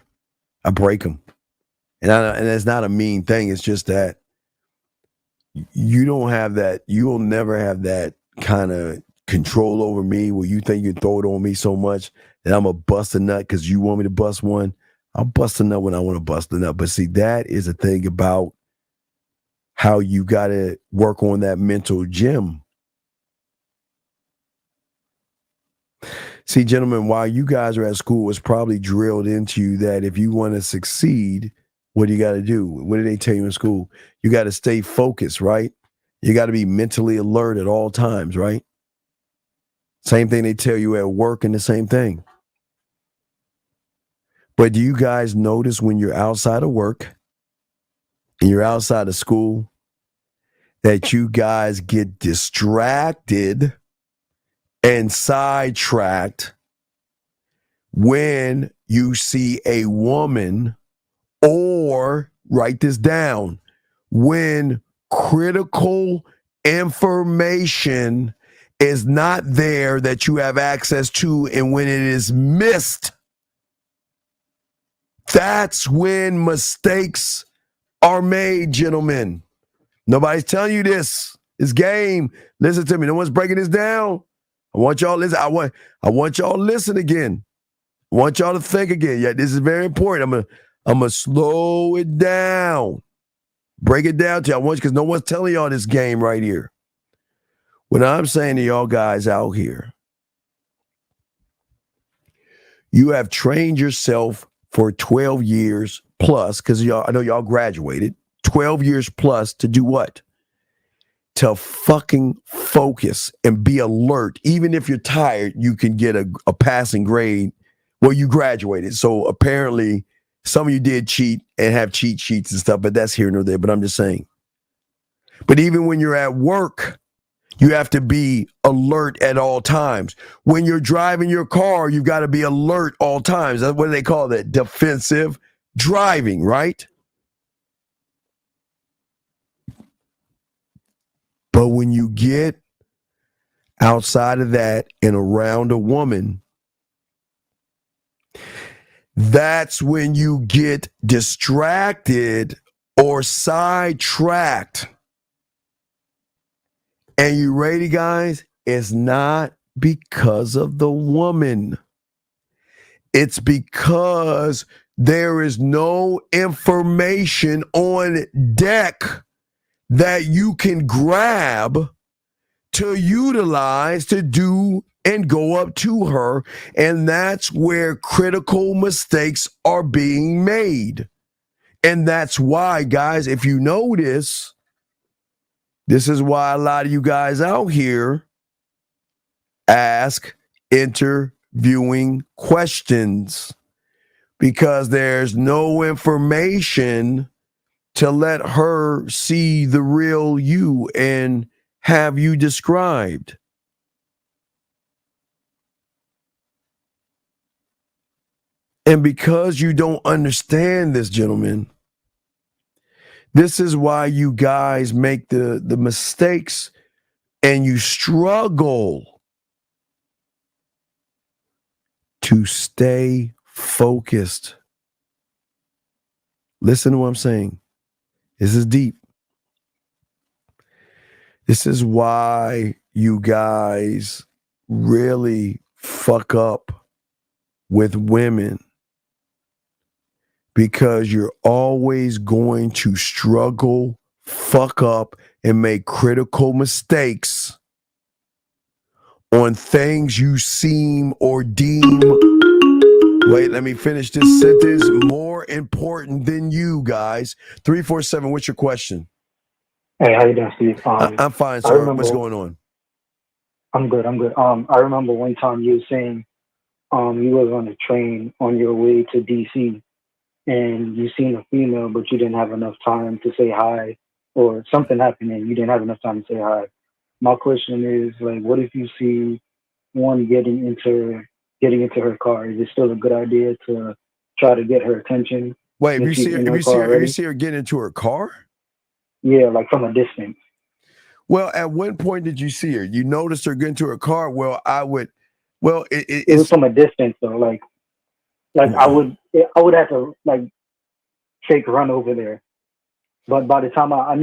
S17: I break them, and it's not a mean thing. It's just that you don't have that. You will never have that kind of control over me where you think you throw it on me so much that I'm a bust a nut because you want me to bust one. I'll bust a nut when I want to bust a nut. But see, that is a thing about how you got to work on that mental gym. See, gentlemen, while you guys are at school, it's probably drilled into you that if you want to succeed, what do you got to do? What do they tell you in school? You got to stay focused, right? You got to be mentally alert at all times, right? Same thing they tell you at work and the same thing. But do you guys notice when you're outside of work and you're outside of school that you guys get distracted and sidetracked when you see a woman, or write this down, when critical information is not there that you have access to, and when it is missed, that's when mistakes are made, gentlemen. Nobody's telling you this. It's game. Listen to me. No one's breaking this down. I want y'all to listen. I want y'all to listen again. I want y'all to think again. Yeah, this is very important. I'm gonna slow it down. Break it down to you. I want you, because no one's telling y'all this game right here. What I'm saying to y'all guys out here, you have trained yourself for 12 years plus, because I know y'all graduated, 12 years plus to do what? To fucking focus and be alert. Even if you're tired, you can get a passing grade. Well, you graduated. So apparently some of you did cheat and have cheat sheets and stuff, but that's here nor there. But I'm just saying. But even when you're at work, you have to be alert at all times. When you're driving your car, you've got to be alert all times. That's what do they call that? Defensive driving, right? But when you get outside of that and around a woman, that's when you get distracted or sidetracked. And you ready, guys? It's not because of the woman. It's because there is no information on deck that you can grab to utilize to do and go up to her. And that's where critical mistakes are being made. And that's why, guys, if you notice, this is why a lot of you guys out here ask interviewing questions, because there's no information to let her see the real you and have you described. And because you don't understand this, gentlemen, this is why you guys make the mistakes and you struggle to stay focused. Listen to what I'm saying. This is deep. This is why you guys really fuck up with women, because you're always going to struggle, fuck up, and make critical mistakes on things you seem or deem, wait, let me finish this sentence, more important than you guys. 347, what's your question?
S21: Hey, how you doing, Steve?
S17: I'm fine, sir. What's going on?
S21: I'm good. I remember one time you were saying you was on a train on your way to DC, and you seen a female, but you didn't have enough time to say hi, or something happened and you didn't have enough time to say hi. My question is, like, what if you see one getting into her car? Is it still a good idea to try to get her attention?
S17: Wait, if you see her get into her car?
S21: Yeah, like from a distance.
S17: Well, at what point did you see her? You noticed her get into her car? Well, it
S21: was from a distance though. Like I would have to like fake run over there. But by the time I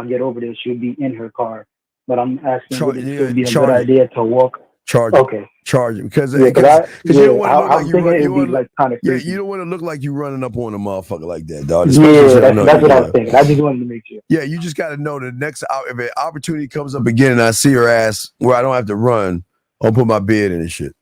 S21: get over there, she'd be in her car. But I'm asking, would it be a good idea to walk?
S17: Charge it because you don't want to look like you running up on a motherfucker like that, dog.
S21: That's what I was thinking. I just wanted to make sure.
S17: Yeah, you just got to know the next if an opportunity comes up again and I see her ass where I don't have to run, I'll put my bed in and shit.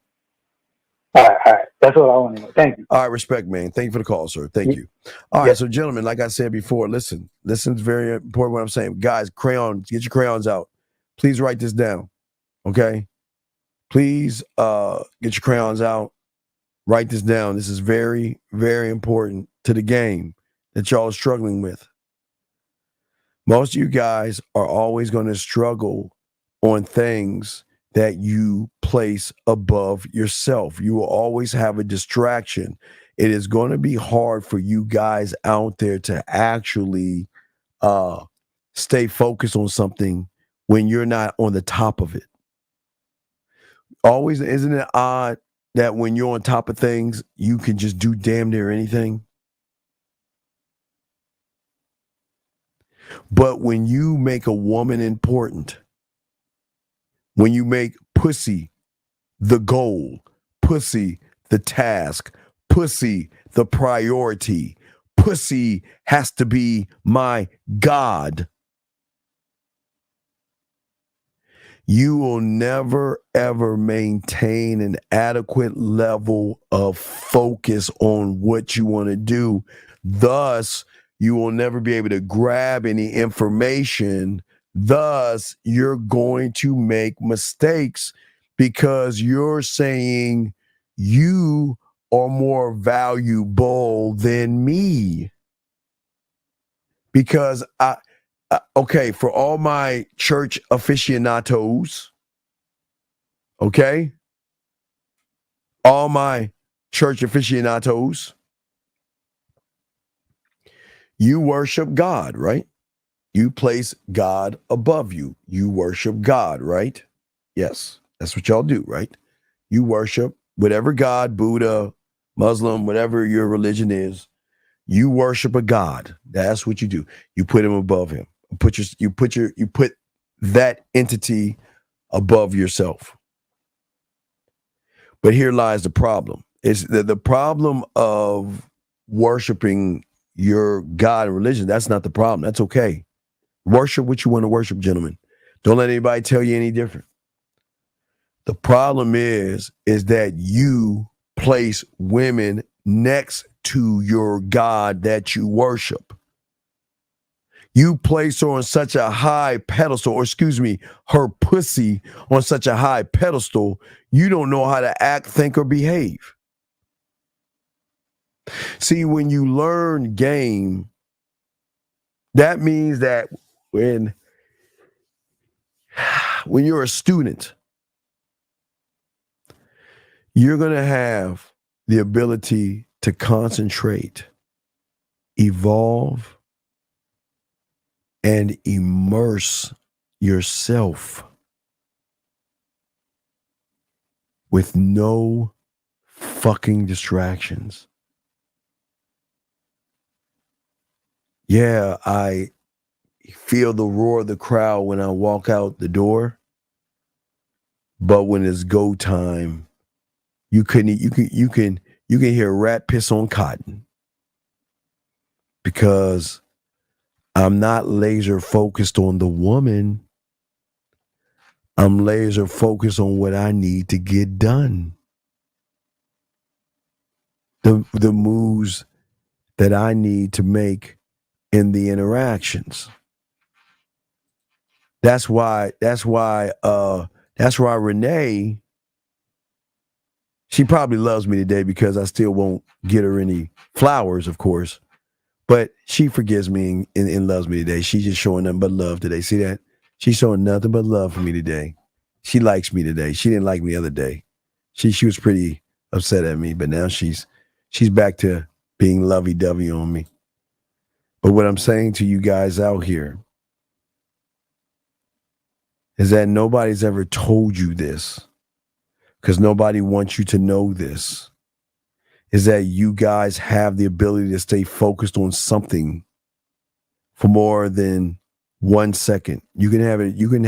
S21: All right. That's what I want to know. Thank you.
S17: All right, respect, man. Thank you for the call, sir. Thank you. All right, so gentlemen, like I said before, listen. Listen is very important what I'm saying. Guys, crayons, get your crayons out. Please write this down. Okay? Please get your crayons out. Write this down. This is very, very important to the game that y'all are struggling with. Most of you guys are always going to struggle on things that you place above yourself. You will always have a distraction. It is going to be hard for you guys out there to actually stay focused on something when you're not on the top of it. Always, isn't it odd that when you're on top of things, you can just do damn near anything? But when you make a woman important, when you make pussy the goal, pussy the task, pussy the priority, pussy has to be my God, you will never, ever maintain an adequate level of focus on what you want to do. Thus, you will never be able to grab any information. Thus, you're going to make mistakes because you're saying you are more valuable than me. Because okay, for all my church aficionados, okay? All my church aficionados, you worship God, right? You place God above you. You worship God, right? Yes, that's what y'all do, right? You worship whatever God, Buddha, Muslim, whatever your religion is. You worship a God. That's what you do. You put him above him. You put that entity above yourself. But here lies the problem. Is the problem of worshiping your God and religion. That's not the problem. That's okay. Worship what you want to worship, gentlemen. Don't let anybody tell you any different. The problem is that you place women next to your God that you worship. You place her on such a high pedestal, or excuse me, her pussy on such a high pedestal, you don't know how to act, think, or behave. See, when you learn game, that means that when you're a student, you're going to have the ability to concentrate, evolve, and immerse yourself with no fucking distractions. Yeah, I feel the roar of the crowd when I walk out the door, but when it's go time, you can hear rat piss on cotton, because I'm not laser focused on the woman. I'm laser focused on what I need to get done. The moves that I need to make in the interactions. That's why Renee, she probably loves me today because I still won't get her any flowers, of course. But she forgives me and loves me today. She's just showing nothing but love today. See that? She's showing nothing but love for me today. She likes me today. She didn't like me the other day. She was pretty upset at me, but now she's back to being lovey-dovey on me. But what I'm saying to you guys out here is that nobody's ever told you this, because nobody wants you to know this, is that you guys have the ability to stay focused on something for more than 1 second. You can have it. You can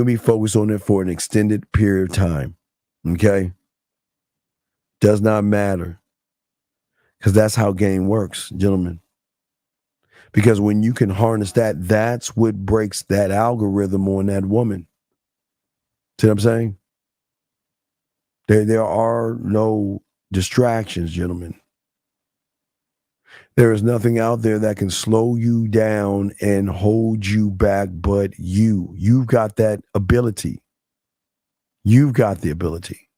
S17: be focused on it for an extended period of time. Okay? Does not matter. Because that's how game works, gentlemen. Because when you can harness that, that's what breaks that algorithm on that woman. See what I'm saying? There are no distractions, gentlemen. There is nothing out there that can slow you down and hold you back but you. You've got that ability. You've got the ability.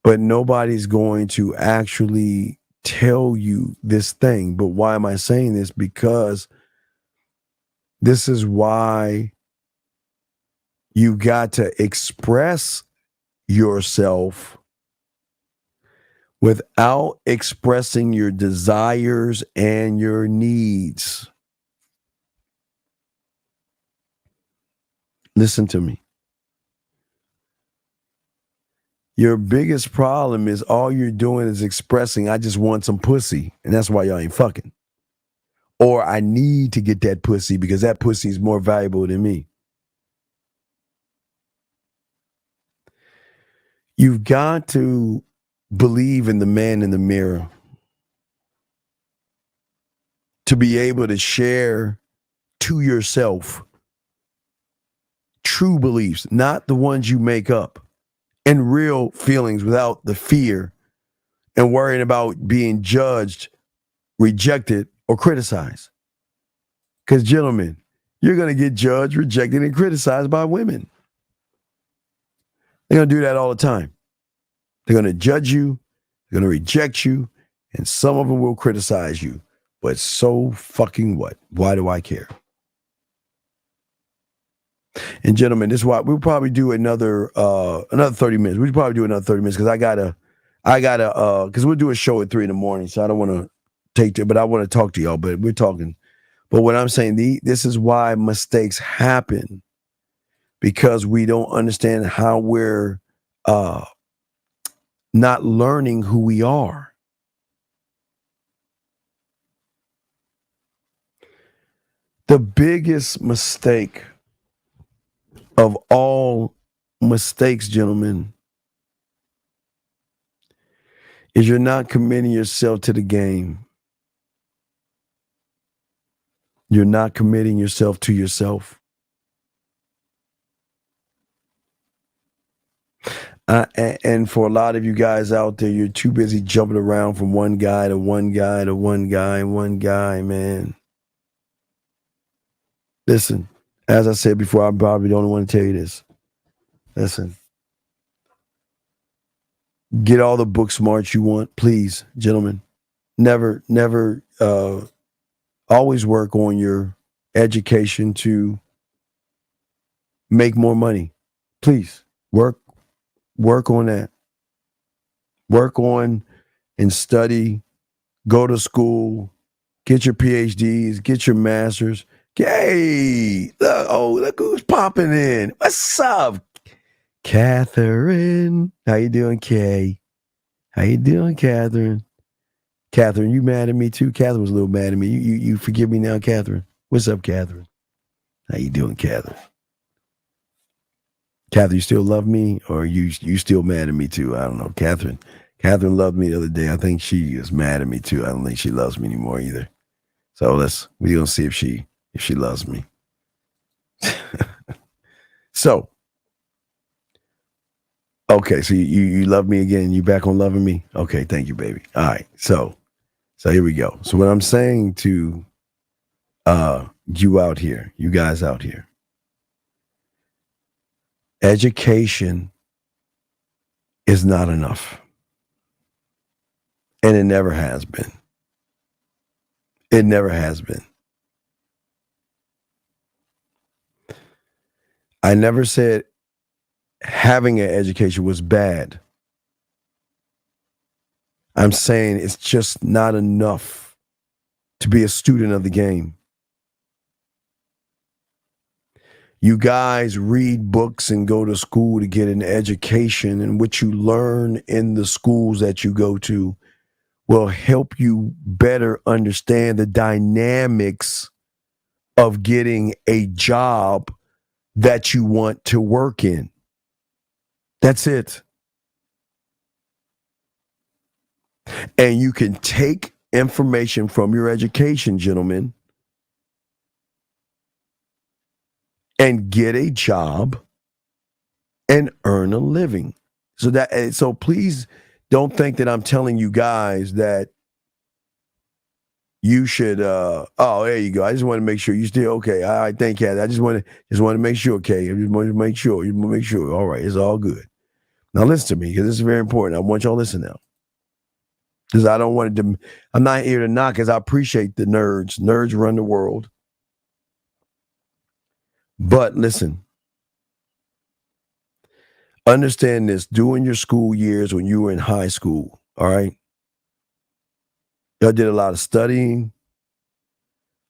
S17: But nobody's going to actually tell you this thing. But why am I saying this? Because this is why you got to express yourself without expressing your desires and your needs. Listen to me. Your biggest problem is all you're doing is expressing, I just want some pussy, and that's why y'all ain't fucking. Or I need to get that pussy because that pussy is more valuable than me. You've got to believe in the man in the mirror to be able to share to yourself true beliefs, not the ones you make up, and real feelings without the fear and worrying about being judged, rejected, or criticized. Because, gentlemen, you're going to get judged, rejected, and criticized by women. They're going to do that all the time. They're going to judge you, they're going to reject you, and some of them will criticize you. But so fucking what? Why do I care? And gentlemen, this is why we'll probably do another 30 minutes. We'll probably do another 30 minutes because I gotta, because we'll do a show at 3 a.m. So I don't want to take it, but I want to talk to y'all. But we're talking. But what I'm saying, this is why mistakes happen, because we don't understand how we're not learning who we are. The biggest mistake of all mistakes, gentlemen, is you're not committing yourself to the game. You're not committing yourself to yourself. And for a lot of you guys out there, you're too busy jumping around from one guy to one guy to one guy and one guy, man. Listen, as I said before, I'm probably the only one to tell you this. Listen. Get all the book smarts you want, please, gentlemen. Never, always work on your education to make more money. Please, work on that. Work on and study, go to school, get your PhDs, get your masters. Hey, look who's popping in. What's up? Catherine. How you doing, Kay? How you doing, Catherine? Catherine, you mad at me too? Catherine was a little mad at me. You forgive me now, Catherine? What's up, Catherine? How you doing, Catherine? Catherine, you still love me, or you still mad at me too? I don't know. Catherine loved me the other day. I think she is mad at me too. I don't think she loves me anymore either. So we're gonna see if she loves me. So, okay, so you love me again. You back on loving me? Okay, thank you, baby. All right, so here we go. So what I'm saying to you out here, you guys out here, education is not enough. And it never has been. It never has been. I never said having an education was bad. I'm saying it's just not enough to be a student of the game. You guys read books and go to school to get an education, and what you learn in the schools that you go to will help you better understand the dynamics of getting a job that you want to work in. That's it. And you can take information from your education, gentlemen, and get a job and earn a living. So please don't think that I'm telling you guys that you should. There you go. I just want to make sure you still okay. All right, thank you. I just want to make sure. Okay, I just want to make sure. You want to make sure. All right, it's all good. Now listen to me, because this is very important. I want y'all to listen now, because I don't want to. I'm not here to knock, because I appreciate the nerds. Nerds run the world. But listen, understand this. During your school years, when you were in high school, all right, y'all did a lot of studying,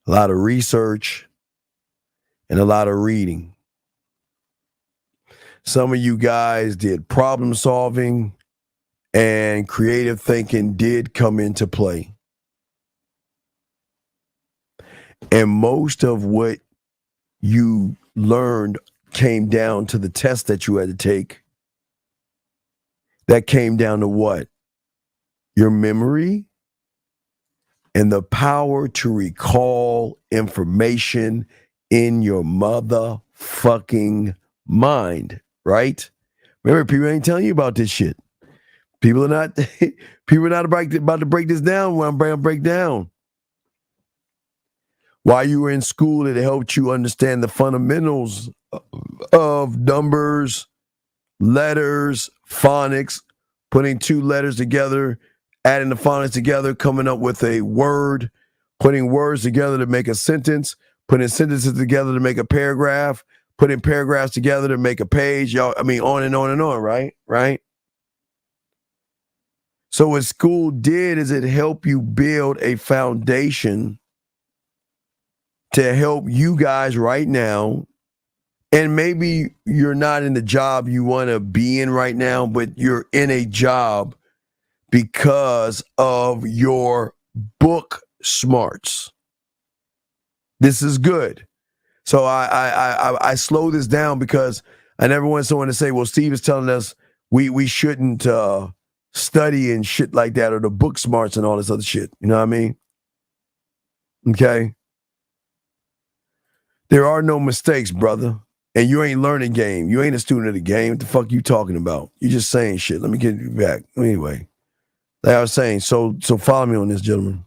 S17: a lot of research, and a lot of reading. Some of you guys did problem solving, and creative thinking did come into play. And most of what you learned came down to the test that you had to take. That came down to what? Your memory and the power to recall information in your motherfucking mind, right? Remember, people ain't telling you about this shit. People are not about to break this down when I'm break down. While you were in school, it helped you understand the fundamentals of numbers, letters, phonics, putting two letters together, adding the phonics together, coming up with a word, putting words together to make a sentence, putting sentences together to make a paragraph, putting paragraphs together to make a page. Y'all, I mean, on and on and on, right? Right? So what school did is it helped you build a foundation to help you guys right now. And maybe you're not in the job you want to be in right now, but you're in a job because of your book smarts. This is good. So I slow this down, because I never want someone to say, well, Steve is telling us we shouldn't study and shit like that, or the book smarts and all this other shit. You know what I mean? Okay. There are no mistakes, brother. And you ain't learning game. You ain't a student of the game. What the fuck you talking about? You just saying shit. Let me get you back. Anyway, like I was saying, so follow me on this, gentlemen.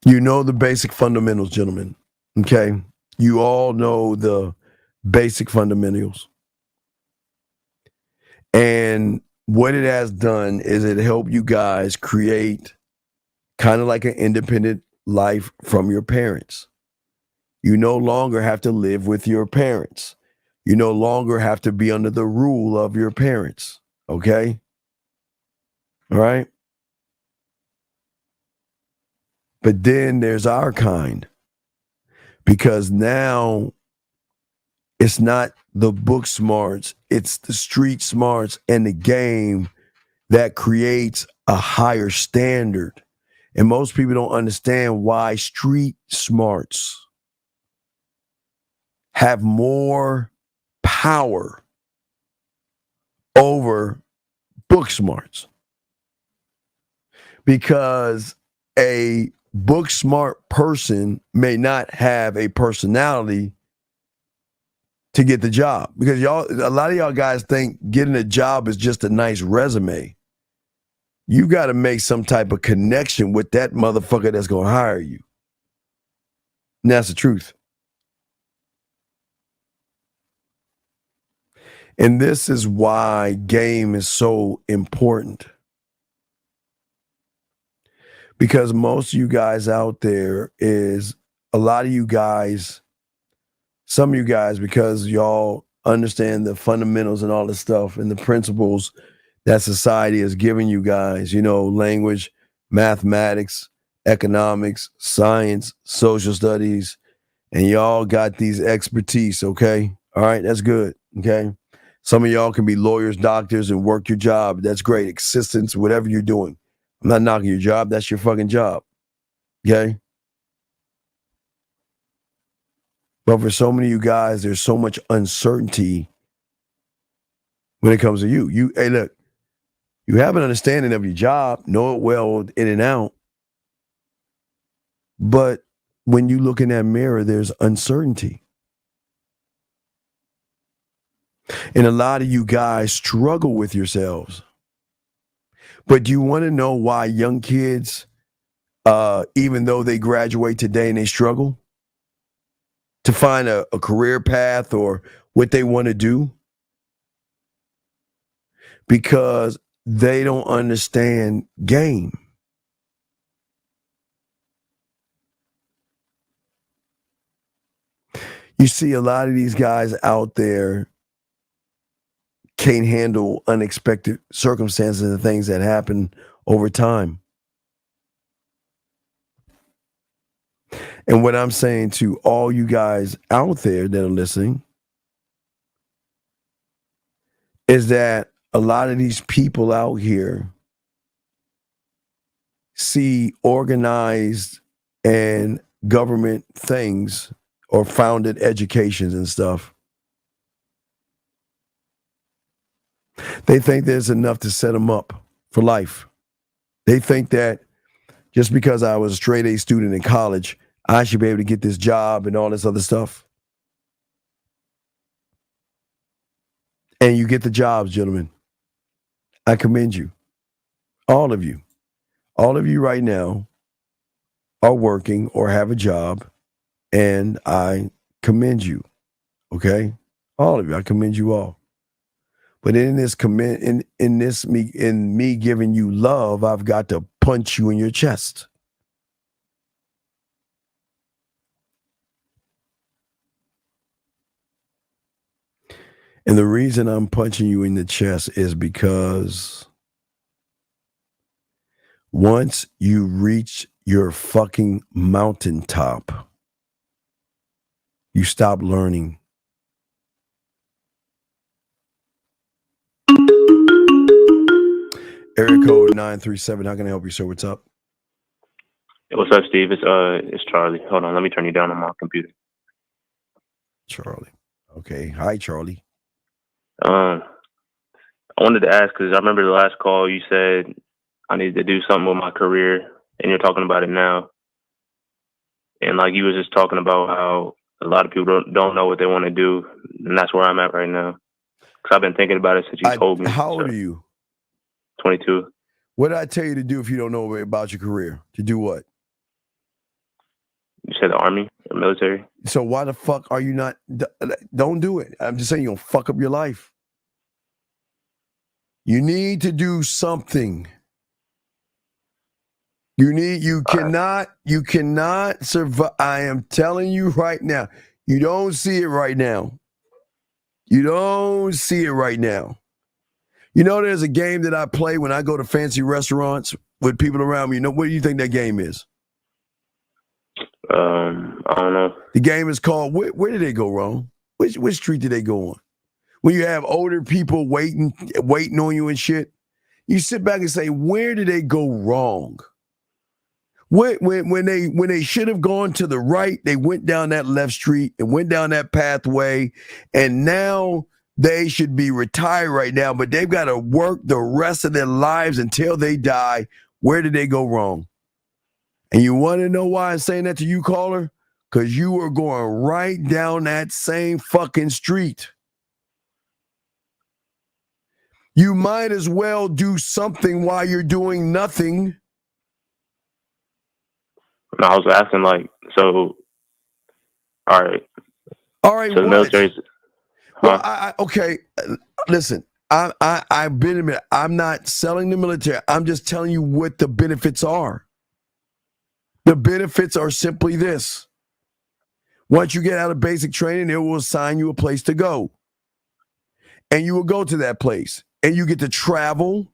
S17: You know the basic fundamentals, gentlemen. Okay? You all know the basic fundamentals. And what it has done is it helped you guys create kind of like an independent life from your parents. You no longer have to live with your parents. You no longer have to be under the rule of your parents. Okay? All right? But then there's our kind. Because now it's not the book smarts, it's the street smarts and the game that creates a higher standard. And most people don't understand why street smarts have more power over book smarts. Because a book smart person may not have a personality to get the job. Because a lot of y'all guys think getting a job is just a nice resume. You got to make some type of connection with that motherfucker that's going to hire you. And that's the truth. And this is why game is so important. Because most of you guys out there is a lot of you guys, some of you guys, because y'all understand the fundamentals and all this stuff and the principles that society is giving you guys, you know, language, mathematics, economics, science, social studies, and y'all got these expertise, okay? All right, that's good, okay? Some of y'all can be lawyers, doctors, and work your job. That's great. Assistants, whatever you're doing. I'm not knocking your job. That's your fucking job. Okay? But for so many of you guys, there's so much uncertainty when it comes to you. Hey, look, you have an understanding of your job, know it well in and out. But when you look in that mirror, there's uncertainty. And a lot of you guys struggle with yourselves. But do you want to know why young kids, even though they graduate today and they struggle to find a career path or what they want to do? Because they don't understand game. You see a lot of these guys out there can't handle unexpected circumstances and things that happen over time. And what I'm saying to all you guys out there that are listening is that a lot of these people out here see organized and government things or founded educations and stuff. They think there's enough to set them up for life. They think that just because I was a straight A student in college, I should be able to get this job and all this other stuff. And you get the jobs, gentlemen. I commend you. All of you. All of you right now are working or have a job, and I commend you. Okay? All of you. I commend you all. But in me giving you love, I've got to punch you in your chest. And the reason I'm punching you in the chest is because once you reach your fucking mountaintop, you stop learning. Area code 937. How can I help you, sir? What's up?
S2: Hey, what's up, Steve? It's Charlie. Hold on, let me turn you down on my computer.
S17: Charlie. Okay. Hi, Charlie.
S2: I wanted to ask because I remember the last call you said I needed to do something with my career, and you're talking about it now. And like you was just talking about how a lot of people don't know what they want to do, and that's where I'm at right now. Because I've been thinking about it since you told me.
S17: How old are you?
S2: 22.
S17: What did I tell you to do if you don't know about your career? To do what?
S2: You said the Army or military.
S17: So why the fuck are you not? Don't do it. I'm just saying you're going to fuck up your life. You need to do something. You cannot survive. I am telling you right now. You don't see it right now. You don't see it right now. You know, there's a game that I play when I go to fancy restaurants with people around me. You know, what do you think that game is?
S2: I don't know.
S17: The game is called, where did they go wrong? Which street did they go on? When you have older people waiting on you and shit, you sit back and say, where did they go wrong? When they should have gone to the right, they went down that left street and went down that pathway, and now they should be retired right now, but they've got to work the rest of their lives until they die. Where did they go wrong? And you want to know why I'm saying that to you, caller? Because you are going right down that same fucking street. You might as well do something while you're doing nothing.
S2: I was asking, like, so, all right. So the military's...
S17: Well, okay. Listen, I've been in it. I'm not selling the military. I'm just telling you what the benefits are. The benefits are simply this. Once you get out of basic training, it will assign you a place to go. And you will go to that place. And you get to travel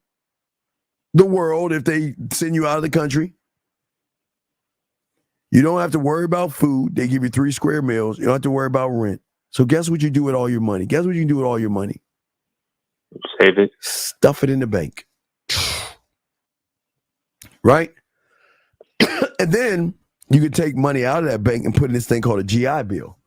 S17: the world if they send you out of the country. You don't have to worry about food. They give you 3 square meals. You don't have to worry about rent. So guess what you do with all your money? Guess what you can do with all your money?
S2: Save it.
S17: Stuff it in the bank. Right? And then you can take money out of that bank and put in this thing called a GI Bill.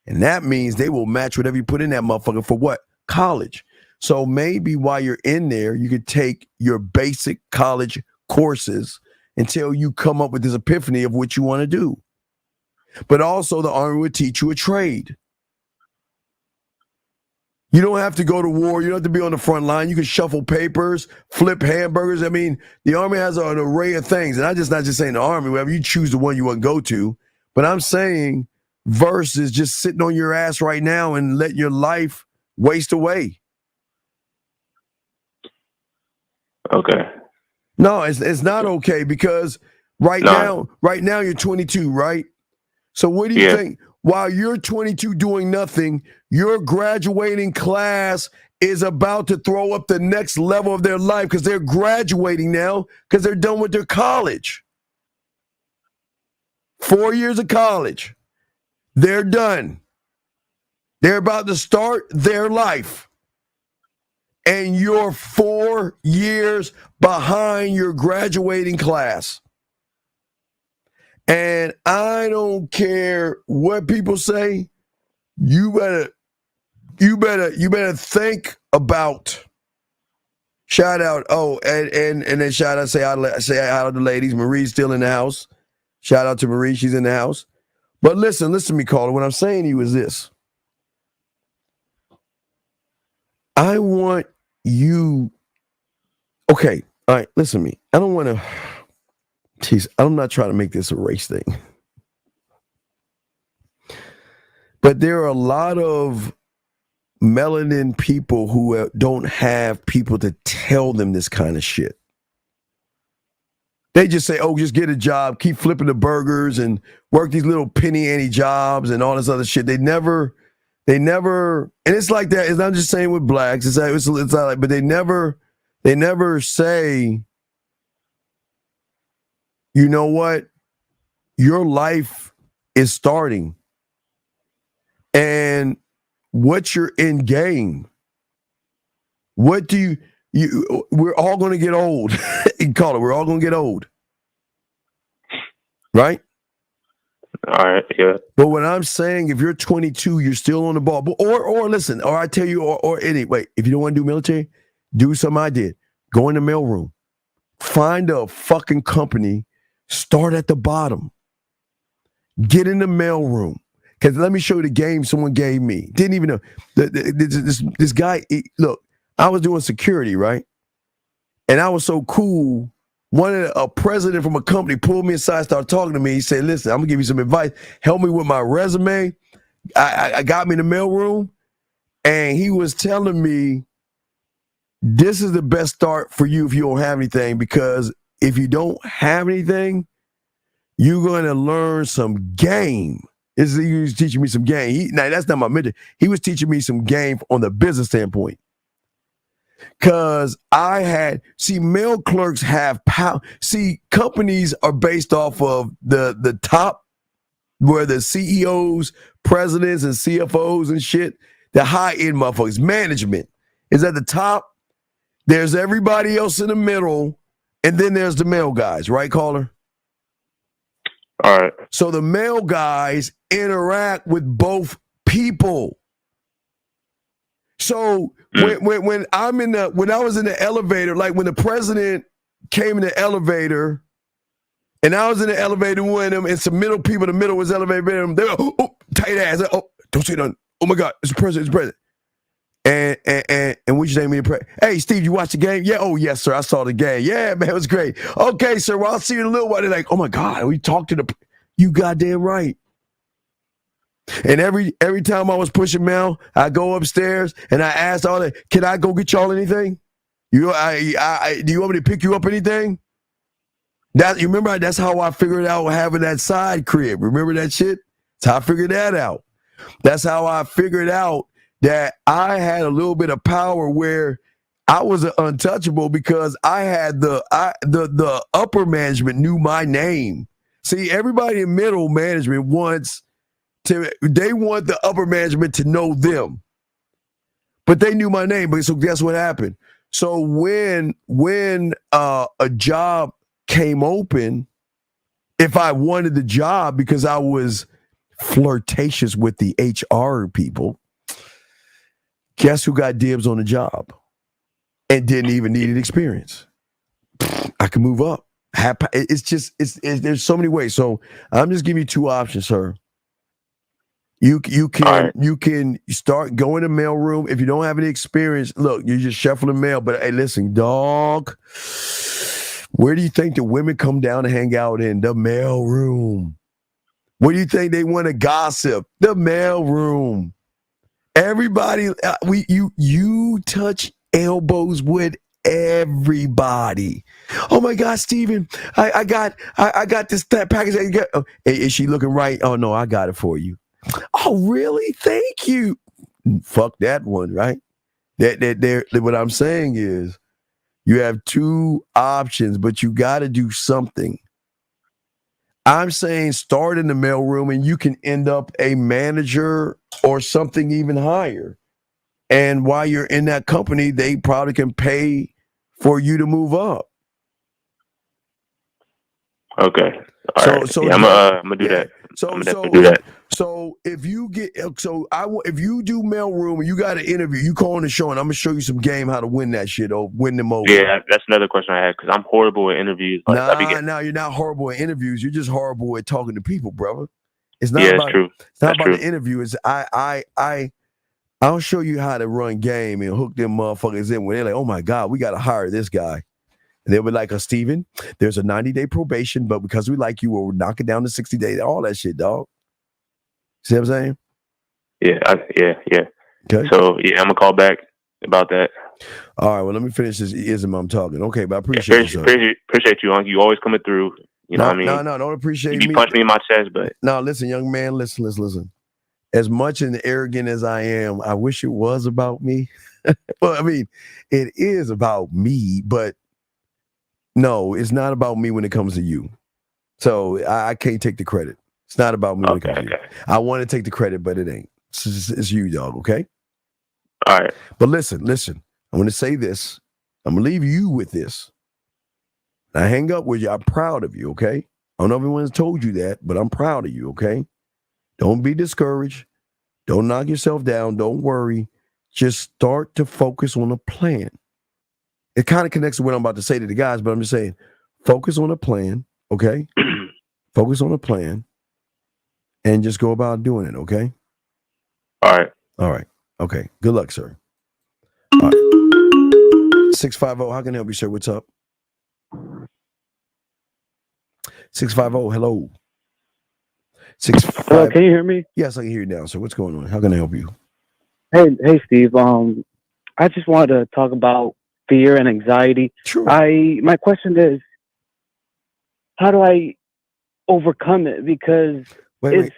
S17: And that means they will match whatever you put in that motherfucker for what? College. So maybe while you're in there, you could take your basic college courses until you come up with this epiphany of what you want to do. But also the Army would teach you a trade. You don't have to go to war. You don't have to be on the front line. You can shuffle papers, flip hamburgers. I mean, the Army has an array of things. And I'm just not just saying the Army, whatever, you choose the one you want to go to. But I'm saying versus just sitting on your ass right now and letting your life waste away.
S2: Okay.
S17: No, it's not okay because right now you're 22, right? So what do you think? While you're 22 doing nothing, your graduating class is about to throw up the next level of their life because they're graduating now because they're done with their college. 4 years of college. They're done. They're about to start their life. And you're 4 years behind your graduating class. And I don't care what people say. You better think about. Shout out. Oh, and then shout out. Say out to the ladies. Marie's still in the house. Shout out to Marie. She's in the house. But listen to me, caller. What I'm saying to you is this. I want you. Okay. All right. Listen to me. I don't want to. Jeez, I'm not trying to make this a race thing. But there are a lot of melanin people who don't have people to tell them this kind of shit. They just say, oh, just get a job, keep flipping the burgers and work these little penny ante jobs and all this other shit. They never, and it's like that. It's not just saying with blacks. It's not like, but they never say, you know what? Your life is starting. And what's your end game? What do you we're all going to get old. Call it, we're all going to get old. Right?
S2: All right, yeah.
S17: But what I'm saying, if you're 22, you're still on the ball. Or listen, or I tell you, or anyway, if you don't want to do military, do something I did. Go in the mailroom. Find a fucking company. Start at the bottom. Get in the mailroom. Because let me show you the game someone gave me. Didn't even know. This guy, look, I was doing security, right? And I was so cool. A president from a company pulled me aside, started talking to me. He said, listen, I'm going to give you some advice. Help me with my resume. I got me in the mailroom. And he was telling me, this is the best start for you if you don't have anything, because if you don't have anything, you're going to learn some game. He was teaching me some game. Now, that's not my mentor. He was teaching me some game on the business standpoint. Because mail clerks have power. See, companies are based off of the top, where the CEOs, presidents, and CFOs and shit, the high-end motherfuckers, management is at the top. There's everybody else in the middle, and then there's the mail guys, right, caller?
S2: All right.
S17: So the mail guys interact with both people. So when I was in the elevator, like when the president came in the elevator, and I was in the elevator with him, and some middle people in the middle was elevating, they go, oh, tight ass, oh, don't say nothing. Oh my God, it's the president, it's the president. And what you say me to pray? Hey, Steve, you watch the game? Yeah. Oh, yes, sir. I saw the game. Yeah, man, it was great. Okay, sir. Well, I'll see you in a little while. They're like, oh my God, we talked to you goddamn right. And every time I was pushing mail, I go upstairs and I asked all that, can I go get y'all anything? Do you want me to pick you up anything? You remember, that's how I figured out having that side crib. Remember that shit? That's how I figured that out. That's how I figured out that I had a little bit of power where I was untouchable, because I had the upper management knew my name. See, everybody in middle management want the upper management to know them. But they knew my name. But so guess what happened? So when a job came open, if I wanted the job because I was flirtatious with the HR people, guess who got dibs on the job and didn't even need an experience? I can move up. There's so many ways. So I'm just giving you two options, sir. You can start going to mailroom. If you don't have any experience, look, you're just shuffling mail. But hey, listen, dog, where do you think the women come down to hang out in? The mailroom. Where do you think they want to gossip? The mailroom. Everybody, you touch elbows with everybody. Oh my God, Steven, I got this package. Is she looking right? Oh no, I got it for you. Oh really? Thank you. Fuck that one, right? What I'm saying is, you have two options, but you got to do something. I'm saying start in the mailroom, and you can end up a manager or something even higher. And while you're in that company, they probably can pay for you to move up.
S2: Okay. All right.
S17: So
S2: I'm gonna do that. I'm gonna do that.
S17: So if you if you do mailroom and you got an interview, you call in the show and I'm gonna show you some game how to win that shit or win them over.
S2: Yeah, that's another question I had because I'm horrible at interviews. Like,
S17: No, you're not horrible at interviews. You're just horrible at talking to people, brother. It's not
S2: Yeah,
S17: about
S2: it's true.
S17: It's not
S2: That's
S17: about
S2: true.
S17: the interview. It's I'll show you how to run game and hook them motherfuckers in when they're like, oh my God, we gotta hire this guy. And they'll be like, Steven, there's a 90-day probation, but because we like you, we'll knock it down to 60 days. All that shit, dog. See what I'm saying?
S2: Yeah.
S17: Okay.
S2: So yeah, I'm gonna call back about that.
S17: All right, well, let me finish this ism I'm talking. Okay, but I appreciate you, sir.
S2: Appreciate you, Unc. You always coming through. You know what I mean?
S17: No, don't appreciate
S2: you
S17: me.
S2: punch me in my chest, but
S17: no, listen, young man, listen. As much and arrogant as I am, I wish it was about me. Well, I mean, it is about me, but no, it's not about me when it comes to you. So I can't take the credit. It's not about me when it comes to you. I want to take the credit, but it ain't. It's you, dog, okay?
S2: All right.
S17: But listen. I'm going to say this. I'm going to leave you with this. I hang up with you. I'm proud of you, okay? I don't know if everyone's told you that, but I'm proud of you, okay? Don't be discouraged. Don't knock yourself down. Don't worry. Just start to focus on a plan. It kind of connects to what I'm about to say to the guys, but I'm just saying, focus on a plan, okay? Focus on a plan and just go about doing it, okay?
S2: All
S17: right. Okay. Good luck, sir. All right. 650, how can I help you, sir? What's up? 650, hello. 650.
S1: Hello, can you hear me?
S17: Yes, I can hear you now, sir. What's going on? How can I help you?
S1: Hey, Steve. I just wanted to talk about fear and anxiety.
S17: Sure.
S1: My question is, how do I overcome it? Because
S17: wait,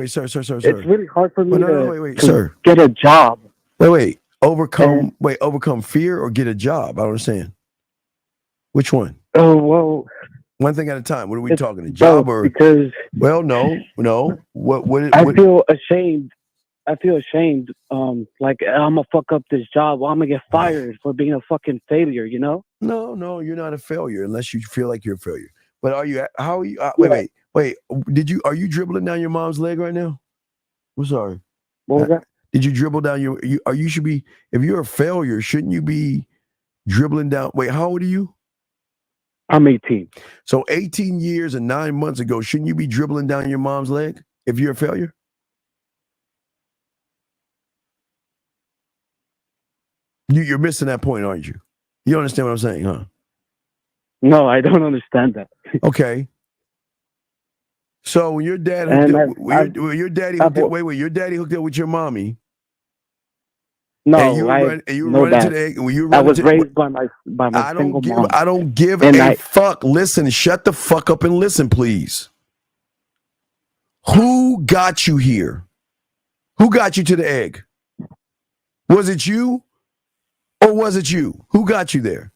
S17: sir.
S1: It's really hard for me
S17: to
S1: sir. Get a job.
S17: Wait. Overcome fear or get a job? I don't understand. Which one?
S1: Oh, well.
S17: One thing at a time. What are we talking? A job or?
S1: Because.
S17: Well, no. What
S1: I feel ashamed. Like I'm gonna fuck up this job. Well, I'm gonna get fired for being a fucking failure. You know?
S17: No, you're not a failure unless you feel like you're a failure. But are you? How are you? Wait. Are you dribbling down your mom's leg right now? I'm sorry.
S1: What was that?
S17: Did you dribble down you should be, if you're a failure, shouldn't you be dribbling down? Wait, how old are you?
S1: I'm 18.
S17: So 18 years and 9 months ago, shouldn't you be dribbling down your mom's leg if you're a failure? You're missing that point, aren't you? You don't understand what I'm saying, huh?
S1: No, I don't understand that.
S17: Okay. So when your dad your daddy hooked up with your mommy.
S1: No,
S17: and you run into the egg. I
S1: was raised by my single mom.
S17: I don't give a fuck. Listen, shut the fuck up and listen, please. Who got you here? Who got you to the egg? Was it you? Or was it you? Who got you there?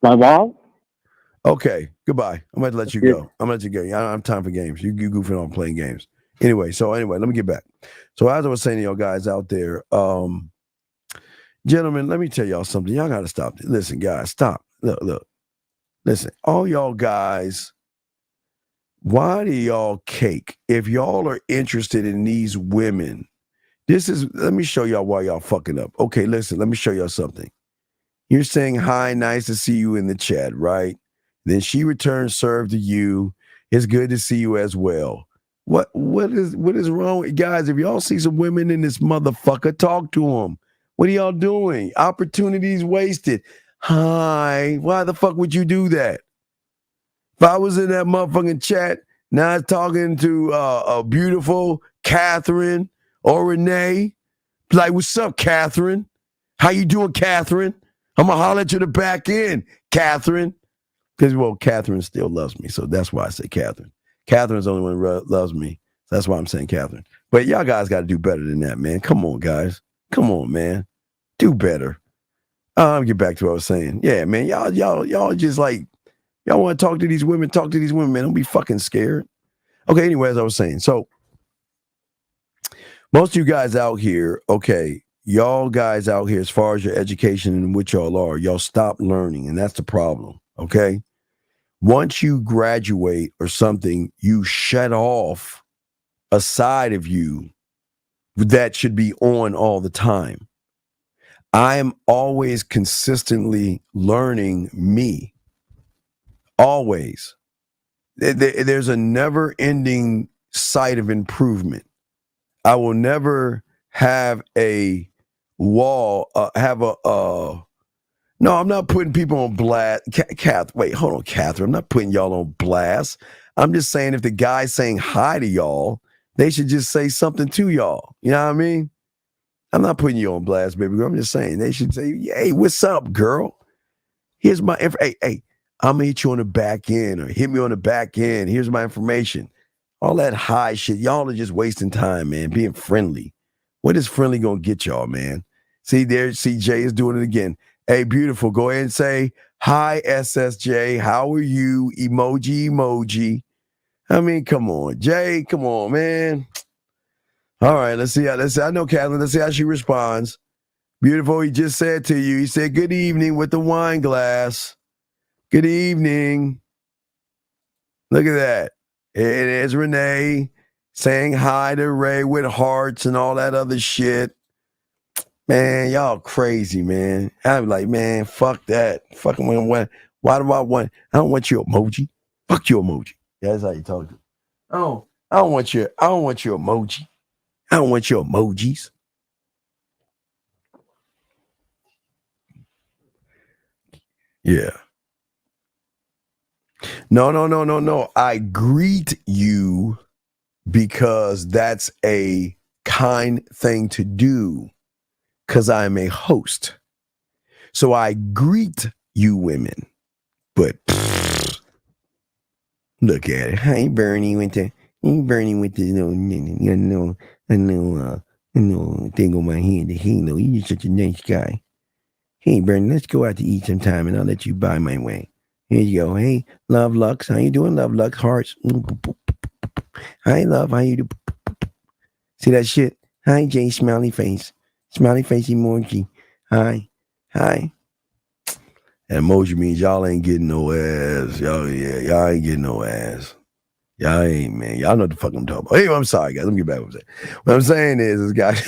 S1: My mom?
S17: Okay, goodbye. I'm going to let you go. I'm going to let you go. I don't have time for games. You goofing on playing games. Anyway, let me get back. So as I was saying to y'all guys out there, gentlemen, let me tell y'all something. Y'all got to stop. Listen, guys, stop. Look. Listen, all y'all guys, why do y'all cake? If y'all are interested in these women, let me show y'all why y'all fucking up. Okay, listen, let me show y'all something. You're saying, hi, nice to see you in the chat, right? Then she returns serve to you. It's good to see you as well. What is wrong with guys? If y'all see some women in this motherfucker, talk to them. What are y'all doing? Opportunities wasted. Hi, why the fuck would you do that? If I was in that motherfucking chat, now I'm talking to a beautiful Catherine or Renee, like, what's up, Catherine? How you doing, Catherine? I'm gonna holler at you the back end, Catherine. Because, well, Catherine still loves me, so that's why I say Catherine. Catherine's the only one who loves me. So that's why I'm saying Catherine. But y'all guys got to do better than that, man. Come on, guys. Come on, man. Do better. I'll get back to what I was saying. Yeah, man. Y'all just like, y'all want to talk to these women, man. Don't be fucking scared. Okay, anyway, as I was saying. So, most of you guys out here, okay, y'all guys out here, as far as your education and what y'all are, y'all stop learning, and that's the problem, okay? Once you graduate or something, you shut off a side of you that should be on all the time. I am always consistently learning me. Always. There's a never-ending site of improvement. I will never have a wall, no, I'm not putting people on blast. Wait, hold on, Catherine. I'm not putting y'all on blast. I'm just saying if the guy's saying hi to y'all, they should just say something to y'all. You know what I mean? I'm not putting you on blast, baby girl. I'm just saying they should say, hey, what's up, girl? Here's my hey, I'm gonna hit you on the back end or hit me on the back end. Here's my information. All that high shit. Y'all are just wasting time, man, being friendly. What is friendly gonna get y'all, man? See, Jay is doing it again. Hey, beautiful. Go ahead and say, hi, SSJ. How are you? Emoji. I mean, come on. Jay, come on, man. All right, let's see. I know Kathleen. Let's see how she responds. Beautiful. He just said to you, he said, good evening with the wine glass. Good evening. Look at that. It is Renee saying hi to Ray with hearts and all that other shit. Man, y'all crazy, man. I'm like, man, fuck that. Fucking why do I want? I don't want your emoji. Fuck your emoji. Yeah, that's how you talk to. I don't want your emoji. I don't want your emojis. Yeah. No. I greet you because that's a kind thing to do. Because I'm a host. So I greet you women. But look at it. Hey, Bernie with the little thing on my head. You're such a nice guy. Hey, Bernie, let's go out to eat sometime and I'll let you buy my way. Here you go. Hey, Love Lux. How you doing, Love Lux? Hearts. Hi, Love. How you do? See that shit? Hi, Jay. Smiley face. Smiley face emoji. Hi. That emoji means y'all ain't getting no ass. Y'all ain't getting no ass. Y'all ain't, man. Y'all know what the fuck I'm talking about. Anyway, I'm sorry, guys. Let me get back to what I'm saying. What I'm saying is guys,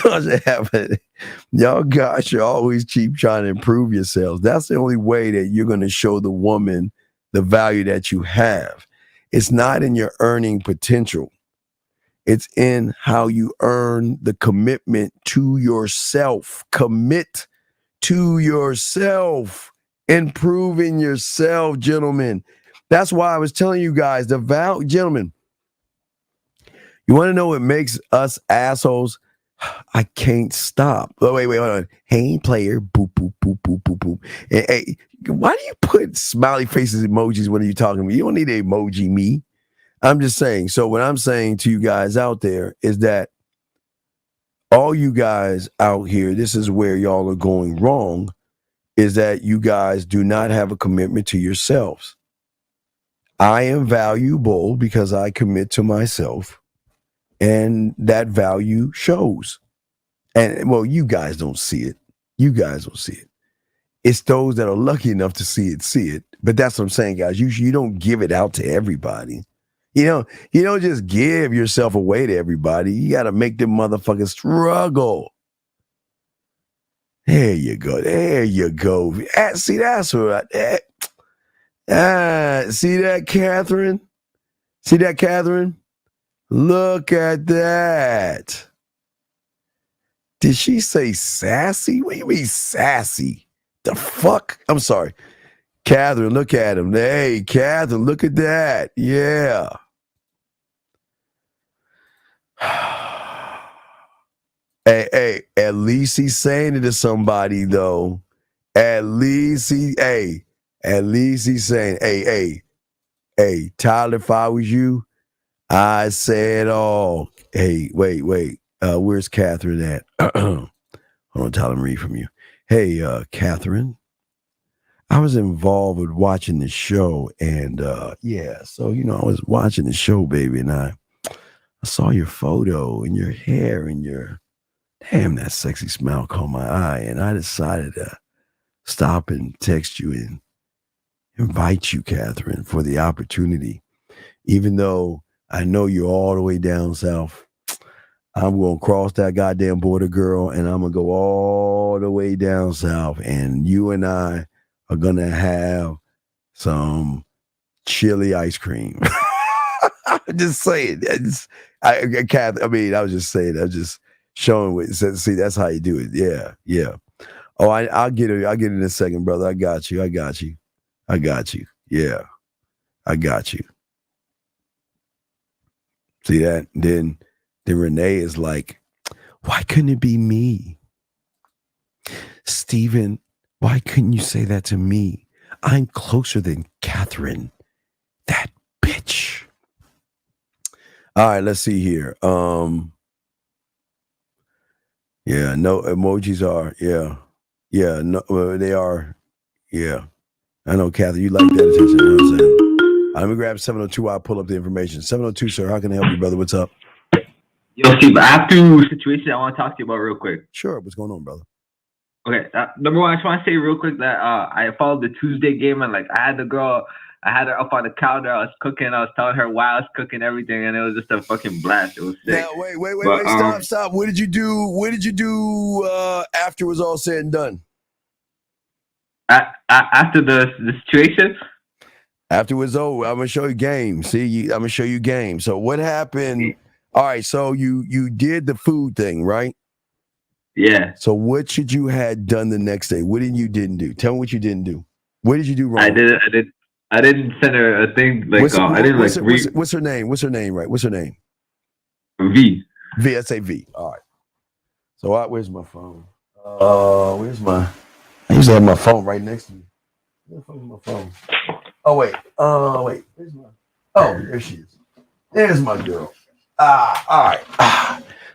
S17: y'all guys should always keep trying to improve yourselves. That's the only way that you're going to show the woman the value that you have. It's not in your earning potential. It's in how you earn the commitment to yourself. Commit to yourself. Improving yourself, gentlemen. That's why I was telling you guys, gentlemen, you want to know what makes us assholes? I can't stop. Oh, wait, hold on. Hey, player. Boop, boop, boop, boop, boop, boop. Hey, why do you put smiley faces emojis when you're talking to me? You don't need an emoji me. I'm just saying. So what I'm saying to you guys out there is that all you guys out here, this is where y'all are going wrong, is that you guys do not have a commitment to yourselves. I am valuable because I commit to myself, and that value shows. And, well, you guys don't see it. It's those that are lucky enough to see it. But that's what I'm saying, guys. You don't give it out to everybody. You don't just give yourself away to everybody. You got to make them motherfuckers struggle. There you go. See, that's what see that, Catherine? Look at that. Did she say sassy? What do you mean sassy? The fuck? I'm sorry. Catherine, look at him. Hey, Catherine, look at that. Yeah. Hey, at least he's saying it to somebody, though. At least he's saying, hey, Tyler, if I was you, I say it all. Hey, wait. Where's Catherine at? Hold on, Tyler, read from you. Hey, Catherine, I was involved with watching the show, and so I was watching the show, baby, and I saw your photo and your hair and that sexy smile caught my eye, and I decided to stop and text you and invite you, Catherine, for the opportunity. Even though I know you're all the way down south, I'm going to cross that goddamn border, girl, and I'm going to go all the way down south, and you and I are going to have some chili ice cream. I'm just saying. I was just saying. I'm just showing what it says. See, that's how you do it. Yeah. Oh, I'll get it. I'll get it in a second, brother. I got you. Yeah, I got you. See that? Then Renee is like, why couldn't it be me? Steven, why couldn't you say that to me? I'm closer than Catherine. That bitch. All right, let's see here. Yeah, no emojis are, no, they are, yeah. I know, Catherine, you like that attention, you know what I'm saying? Let me grab 702, I'll pull up the information. 702, sir, how can I help you, brother? What's up?
S3: Yo, Steve, I have two situations I want to talk to you about real quick.
S17: Sure, what's going on, brother?
S3: Okay, number one, I just want to say real quick that I followed the Tuesday game, and I had her up on the counter, I was cooking, I was telling her why I was cooking everything, and it was just a fucking blast. It was sick.
S17: Now, wait, stop. What did you do after it was all said and done?
S3: After the situation?
S17: After it was over, I'm going to show you game. I'm going to show you game. So what happened? All right, so you did the food thing, right?
S3: Yeah.
S17: So what should you had done the next day? What didn't do? Tell me what you didn't do. What did you do wrong?
S3: I didn't send her a thing.
S17: What's her name? What's her name? Right? What's her name?
S3: V.
S17: I say V. All right. So where's my phone? I usually have my phone right next to me. Where's my phone? Oh wait. Where's my? Oh, there she is. There's my girl. All right.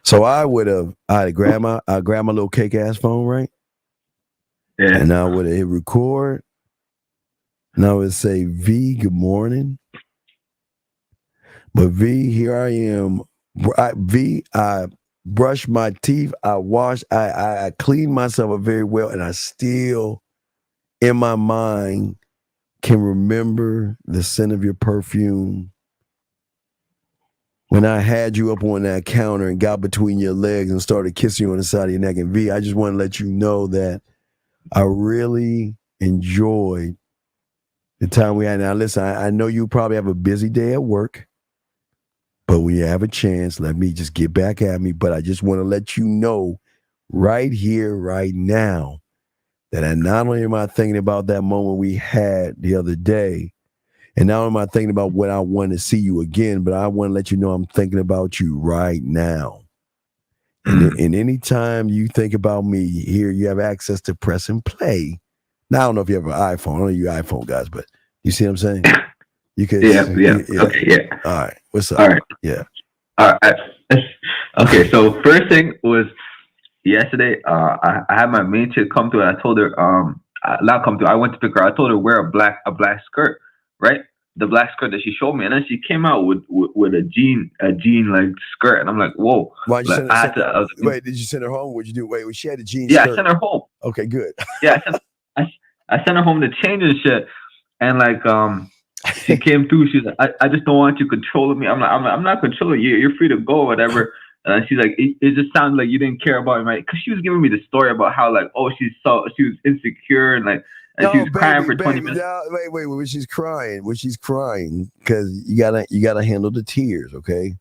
S17: So I had grabbed my little cake ass phone, right?
S3: Yeah.
S17: And I would have hit record. And I would say, V, good morning. But V, here I am. I brushed my teeth. I washed. I cleaned myself up very well. And I still, in my mind, can remember the scent of your perfume. When I had you up on that counter and got between your legs and started kissing you on the side of your neck. And V, I just want to let you know that I really enjoyed the time we had. Now, listen, I know you probably have a busy day at work, but when you have a chance, let me just get back at me. But I just want to let you know right here, right now, that I not only am I thinking about that moment we had the other day, and now am I thinking about what I want to see you again, but I want to let you know I'm thinking about you right now. And anytime you think about me, here you have access to press and play. Now, I don't know if you have an iPhone. I don't know you iPhone guys, but you see what I'm saying? You could.
S3: Yeah. Okay, yeah.
S17: All right. What's up?
S3: All right.
S17: Yeah.
S3: All right. Okay, so first thing was yesterday, I had my main chick come to, and I told her, I went to pick her. I told her wear a black skirt, right? The black skirt that she showed me, and then she came out with a jean like skirt, and I'm like, whoa.
S17: Why'd you wait, did you send her home? What'd you do? Wait, she had a jean
S3: skirt?
S17: Yeah,
S3: I sent her home.
S17: Okay, good.
S3: Yeah, I sent her home to change and shit, and she came through. She's like, I just don't want you controlling me. I'm not controlling you. You're free to go or whatever. And she's like, it just sounds like you didn't care about me, right? Because she was giving me the story about how she was insecure and she was crying for 20 minutes.
S17: No, wait, when she's crying, because you gotta handle the tears, okay?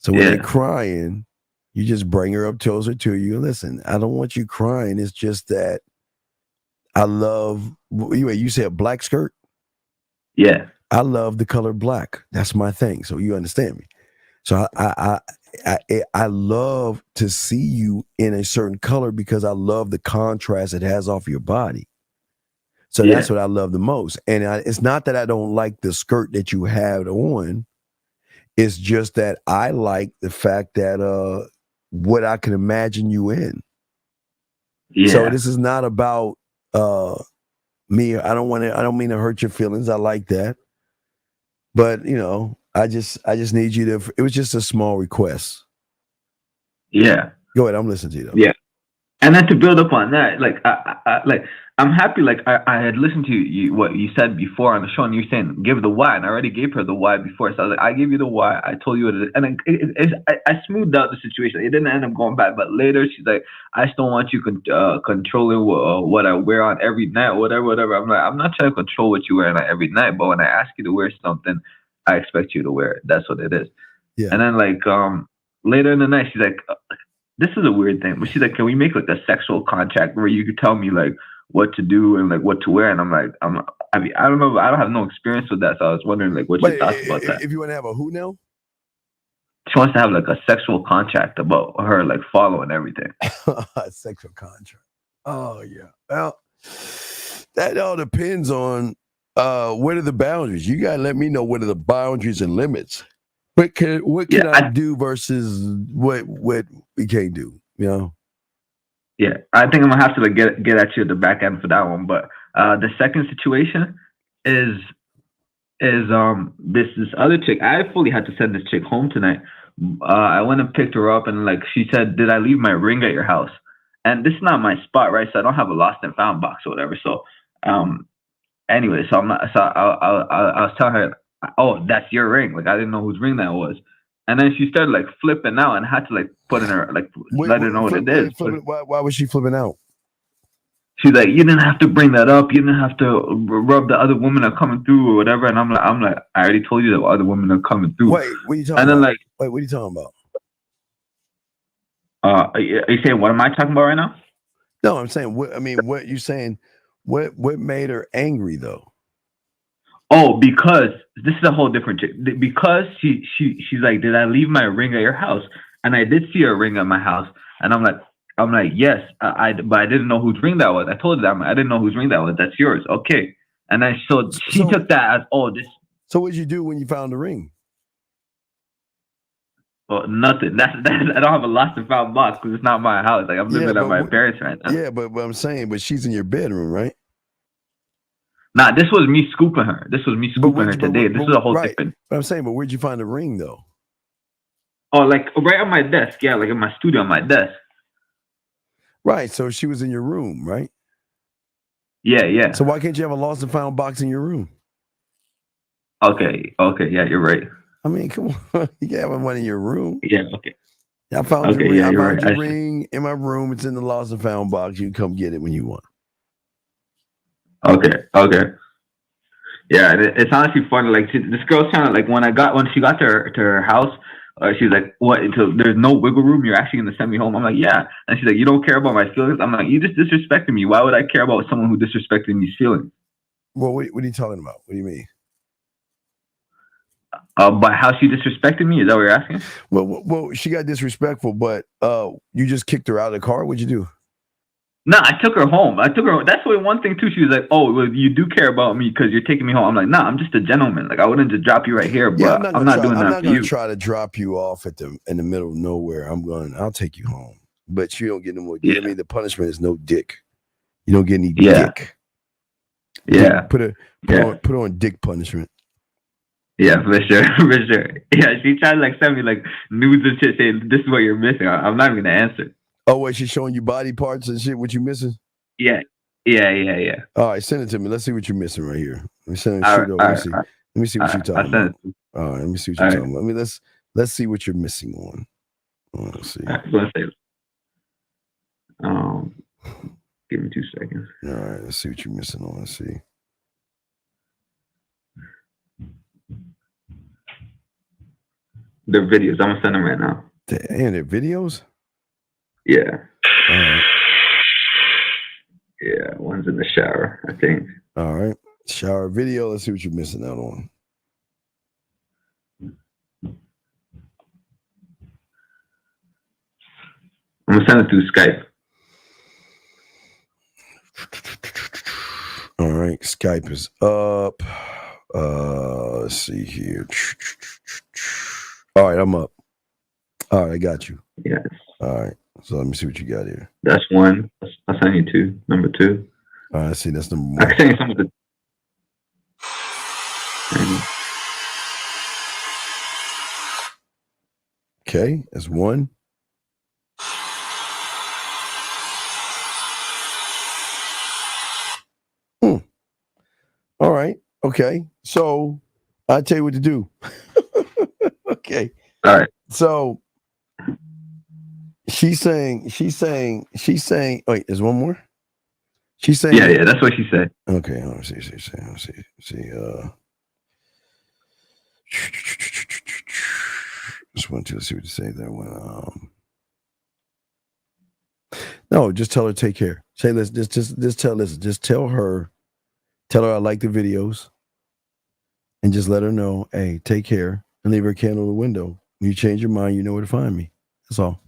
S17: So when they're crying, you just bring her up closer to you. Listen, I don't want you crying. It's just that I love. You say a black skirt?
S3: Yeah.
S17: I love the color black. That's my thing. So you understand me. So I love to see you in a certain color because I love the contrast it has off your body. So that's what I love the most. And it's not that I don't like the skirt that you have on. It's just that I like the fact that what I can imagine you in. Yeah. So this is not about me. I don't mean to hurt your feelings. I like that. But I just need you to. It was just a small request.
S3: Yeah.
S17: Go ahead. I'm listening to you though.
S3: Yeah. And then to build up on that, I'm happy. Like I had listened to you what you said before on the show, and you were saying give the why, and I already gave her the why before. So I was like, I gave you the why. I told you what it is, and then I smoothed out the situation. It didn't end up going bad, but later she's like, I just don't want you controlling what I wear on every night, whatever. I'm like, I'm not trying to control what you wear on every night, but when I ask you to wear something, I expect you to wear it. That's what it is. Yeah. And then later in the night, she's like, this is a weird thing, but she's like, can we make like a sexual contract where you could tell me like what to do and like what to wear? And I'm like, I don't know, I don't have no experience with that, so I was wondering like what your thoughts about that.
S17: If you want to have a who now?
S3: She wants to have like a sexual contract about her like following everything.
S17: Sexual contract. Oh yeah. Well, that all depends on what are the boundaries. You gotta let me know what are the boundaries and limits. What can I do versus what we can't do?
S3: Yeah, I think I'm gonna have to like get at you at the back end for that one. But the second situation is this other chick. I fully had to send this chick home tonight. I went and picked her up, and like she said, "Did I leave my ring at your house?" And this is not my spot, right? So I don't have a lost and found box or whatever. So anyway, so I'm not. So I was telling her, oh, that's your ring. Like I didn't know whose ring that was. And then she started like flipping out and had to like put in her like let her know what it is.
S17: Why was she flipping out?
S3: She's like, you didn't have to bring that up. You didn't have to rub the other women are coming through or whatever. And I'm like, I already told you that other women are coming through.
S17: Wait, what are you talking about? Wait, what are you talking
S3: about? Are you saying what am I talking about right now?
S17: No, I'm saying what you saying? What made her angry though?
S3: Oh, because this is a whole different chick. Because she's like, did I leave my ring at your house? And I did see a ring at my house, and I'm like, yes, but I didn't know whose ring that was. I told her that I didn't know whose ring that was. That's yours, okay? And then she took that as this.
S17: So what did you do when you found the ring?
S3: Well, nothing. That's I don't have a lost and found box because it's not my house. Like I'm living at my parents right now.
S17: Yeah, but I'm saying, but she's in your bedroom, right?
S3: Nah, this was me scooping her. This was me scooping her today. This is a whole different.
S17: But I'm saying, but where'd you find the ring though?
S3: Oh, like right on my desk. Yeah, like in my studio on my desk.
S17: Right. So she was in your room, right?
S3: Yeah.
S17: So why can't you have a lost and found box in your room?
S3: Okay. Yeah, you're right.
S17: I mean, come on. You can have one in your room.
S3: Yeah, okay.
S17: I found your ring. Yeah, I found your ring in my room. It's in the lost and found box. You can come get it when you want.
S3: Okay. Yeah, it's honestly funny. Like this girl's trying to like when she got to her house, she's like, "What? So there's no wiggle room? You're actually gonna send me home?" I'm like, "Yeah." And she's like, "You don't care about my feelings?" I'm like, "You just disrespected me. Why would I care about someone who disrespected me's feelings?"
S17: Well, what are you talking about? What do you mean?
S3: By how she disrespected me? Is that what you're asking?
S17: Well, she got disrespectful, but you just kicked her out of the car. What'd you do?
S3: No, I took her home. That's the one thing too. She was like, "Oh, well, you do care about me because you're taking me home." I'm like, "Nah, I'm just a gentleman. Like, I wouldn't just drop you right here, but yeah, I'm not doing that for you." I'm not gonna
S17: try to drop you off in the middle of nowhere. I'll take you home, but you don't get no more. Yeah. I mean, the punishment is no dick. You don't get any dick.
S3: Yeah.
S17: Put on dick punishment.
S3: Yeah, for sure. Yeah, she tried to like send me like nudes and shit saying this is what you're missing. I'm not even gonna answer.
S17: Oh, wait, she's showing you body parts and shit. What you missing?
S3: Yeah.
S17: All right, send it to me. Let's see what you're missing right here. Let me send it. Let me see what you're talking about. All right, let me see what you're talking about. I mean, let's see what you're missing on. Let's see.
S3: Give me 2 seconds.
S17: All right, let's see what you're missing on. Let's see.
S3: Their videos. I'm gonna send them right now.
S17: Damn, their videos?
S3: Yeah. Yeah, one's in the shower, I think.
S17: All right. Shower video. Let's see what you're missing out on.
S3: I'm gonna send it through Skype.
S17: All right, Skype is up. Let's see here. All right, I'm up. All right, I got you.
S3: Yes.
S17: All right. So let me see what you got here.
S3: That's one. I'll send you two. Number two.
S17: All right, I see. That's number
S3: I
S17: one.
S3: can send you some of the.
S17: Okay, that's one. All right. Okay. So I'll tell you what to do. Okay.
S3: All right.
S17: So she's saying, wait, there's one more? She's saying,
S3: Yeah, that's what she said.
S17: Okay. Let's see. Just want to see what you say there. No, just tell her take care. Say, listen, just tell her I like the videos, and just let her know, hey, take care, and leave her a candle in the window. When you change your mind, you know where to find me. That's all.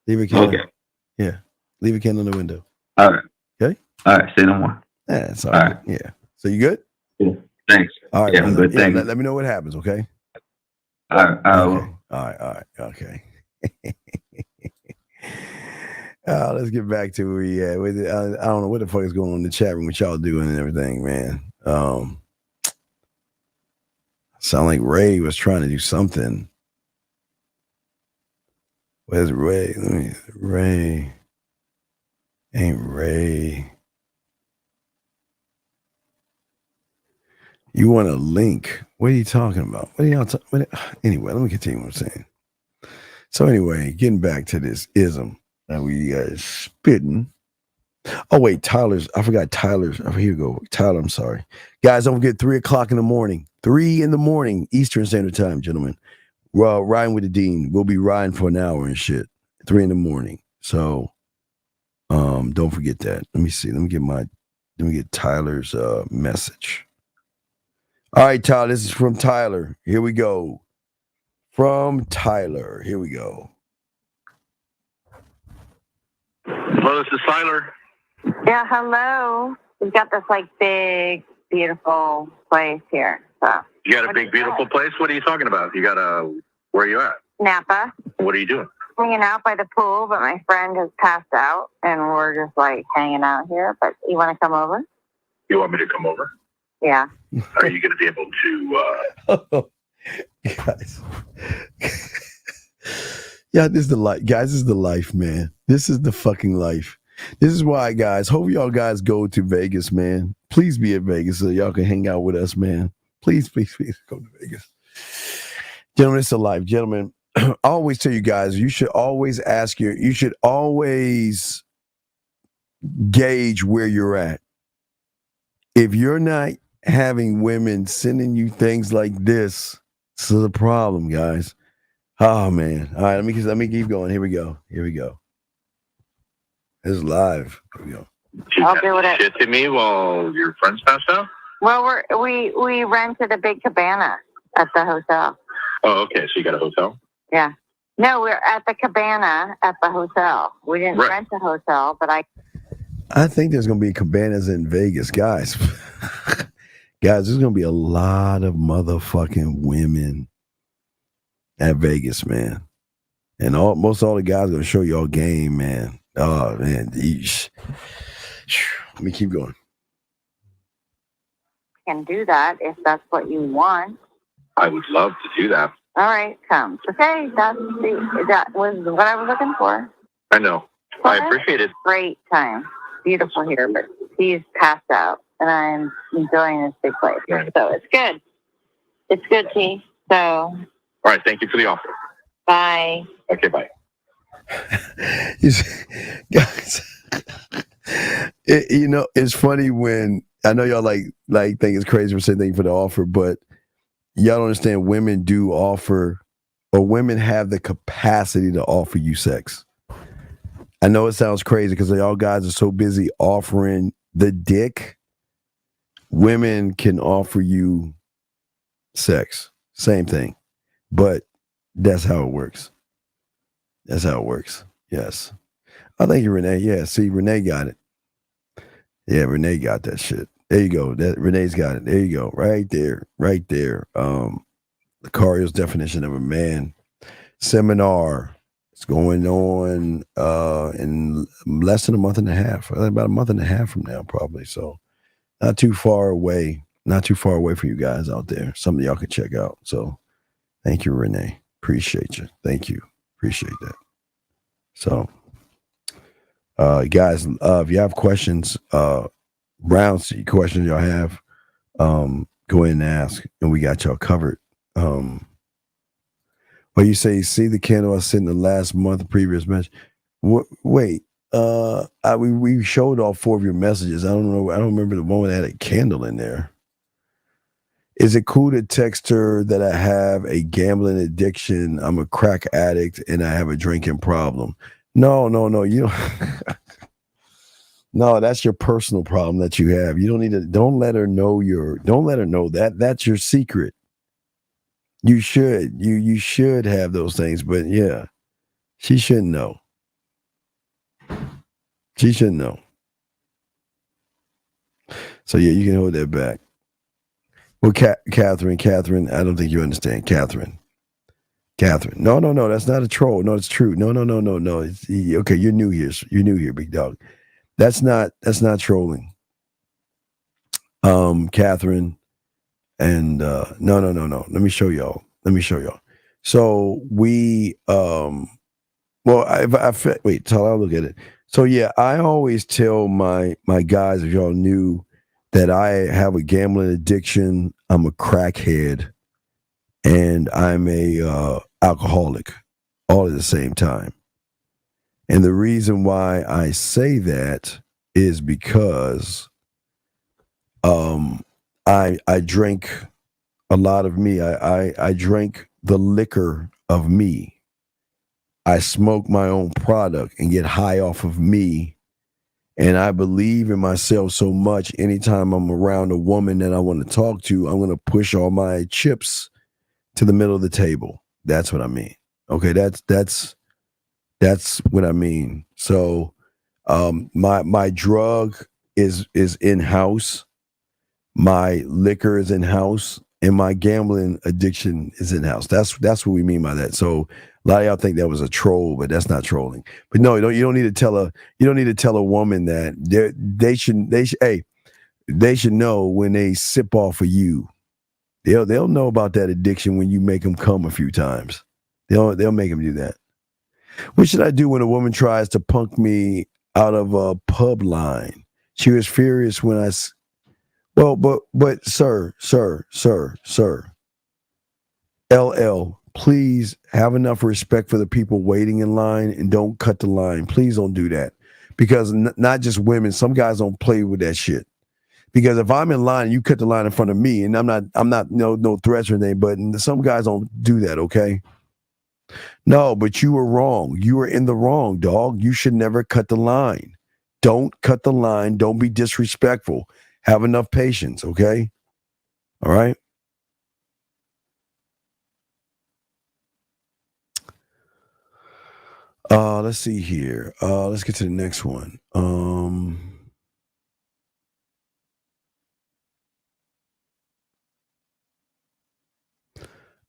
S17: Leave a candle.
S3: Okay.
S17: Yeah, leave a candle in the window.
S3: All right.
S17: Okay.
S3: All right. Say no more.
S17: Yeah, that's all
S3: All
S17: right.
S3: right.
S17: Yeah. So you good?
S3: Yeah. Thanks.
S17: All right.
S3: Yeah, I'm good. Thanks.
S17: Let me know what happens. Okay.
S3: All right.
S17: Okay. All right. Okay. Let's get back to where we at. I don't know what the fuck is going on in the chat room, what y'all doing and everything, man. Sound like Ray was trying to do something. Where's Ray? Ray. Ain't Ray. You want a link? What are you talking about? What are y'all talking? Anyway, let me continue what I'm saying. So anyway, getting back to this ism that we spitting. Oh wait, I forgot Tyler's. Oh, here we go. Tyler, I'm sorry. Guys, don't forget 3 o'clock in the morning. 3 in the morning, Eastern Standard Time, gentlemen. Riding with the Dean. We'll be riding for an hour and shit. 3 in the morning. So don't forget that. Let me see. Let me get Tyler's message. All right, Tyler. This is from Tyler. Here we go. From Tyler. Here we go.
S4: Hello, this is Tyler.
S22: Yeah, hello. We've got this like big, beautiful place here. So
S4: You got a big, beautiful place? What are you talking about? You got where are you at?
S22: Napa,
S4: What are you doing?
S22: hanging out by the pool, but my friend has passed out, and we're just like hanging out here. But you want to come over?
S4: You want me to come over?
S22: Yeah.
S4: Are you going to be able to?
S17: Guys. Yeah, this is the life. Guys, this is the life, man. This is the fucking life. This is why, guys, hope y'all guys go to Vegas, man. Please be at Vegas so y'all can hang out with us, man. Please, please, please go to Vegas. Gentlemen, it's a life. Gentlemen, I always tell you guys, you should always gauge where you're at. If you're not having women sending you things like this is a problem, guys. Oh man. All right, let me keep going. Here we go. It's live. Here we go.
S22: I'll do it.
S4: Shit to me while your friends passed out?
S22: Well, we rented a big cabana at the hotel.
S4: Oh, okay. So you got a hotel?
S22: Yeah. No, we're at the cabana at the hotel. We didn't
S4: Right.
S22: rent a hotel, but
S17: I think there's gonna be cabanas in Vegas, guys. Guys, there's gonna be a lot of motherfucking women at Vegas, man. And most all the guys are gonna show y'all game, man. Oh man, yeesh. Let me keep going.
S22: can do that if that's what you want.
S4: I would love to do that.
S22: All right, come. Okay, that was what I was looking for.
S4: I know. I appreciate it.
S22: Great time. Beautiful here, but he's passed out, and I'm enjoying this big place. So it's good. It's good, T. So.
S4: All right. Thank you for the offer.
S22: Bye.
S4: Okay, bye.
S17: Guys, it's funny when I know y'all like think it's crazy for saying thank you for the offer, but y'all don't understand women do offer or women have the capacity to offer you sex. I know it sounds crazy because y'all guys are so busy offering the dick. Women can offer you sex. Same thing. But that's how it works. That's how it works. Yes. Oh, thank you, Renee. Yeah, see, Renee got it. Yeah, Renee got that shit. There you go. Renee's got it. There you go. Right there. Right there. Lucario's definition of a man seminar. It's going on in less than a month and a half. About a month and a half from now, probably. So not too far away. Not too far away for you guys out there. Something y'all can check out. So thank you, Renee. Appreciate you. Thank you. Appreciate that. So guys, if you have questions, rounds, questions y'all have, go ahead and ask, and we got y'all covered. Well, you say, see the candle I sent in the last month of previous message. Wait, we showed all 4 of your messages. I don't know. I don't remember the one that had a candle in there. Is it cool to text her that I have a gambling addiction, I'm a crack addict, and I have a drinking problem? No. You don't. No, that's your personal problem that you have. You don't need to. Don't let her know that. That's your secret. You should. You should have those things, but yeah, she shouldn't know. She shouldn't know. So yeah, you can hold that back. Well, Catherine, I don't think you understand, Catherine. No, that's not a troll. No, it's true. No. Okay, you're new here. You're new here, big dog. That's not trolling. Catherine, and no. Let me show y'all. So we wait, Tyler, I'll look at it. So yeah, I always tell my guys, if y'all knew, that I have a gambling addiction, I'm a crackhead, and I'm a alcoholic all at the same time. And the reason why I say that is because I drink a lot of me. I drink the liquor of me. I smoke my own product and get high off of me. And I believe in myself so much. Anytime I'm around a woman that I want to talk to, I'm going to push all my chips to the middle of the table. That's what I mean. Okay, that's what I mean. So my drug is in-house, my liquor is in-house, and my gambling addiction is in-house. That's what we mean by that. So a lot of y'all think that was a troll, but that's not trolling. But no, you don't need to tell a woman that they should know when they sip off of you. They'll know about that addiction when you make them come a few times. They'll make them do that. What should I do when a woman tries to punk me out of a pub line? She was furious when I. Well, but sir, LL, please have enough respect for the people waiting in line and don't cut the line. Please don't do that, because not just women. Some guys don't play with that shit. Because if I'm in line, you cut the line in front of me, and I'm not no threats or anything. But some guys don't do that. Okay. No, but you were wrong. You were in the wrong, dog. You should never cut the line. Don't cut the line. Don't be disrespectful. Have enough patience, okay? All right? Let's see here. Let's get to the next one.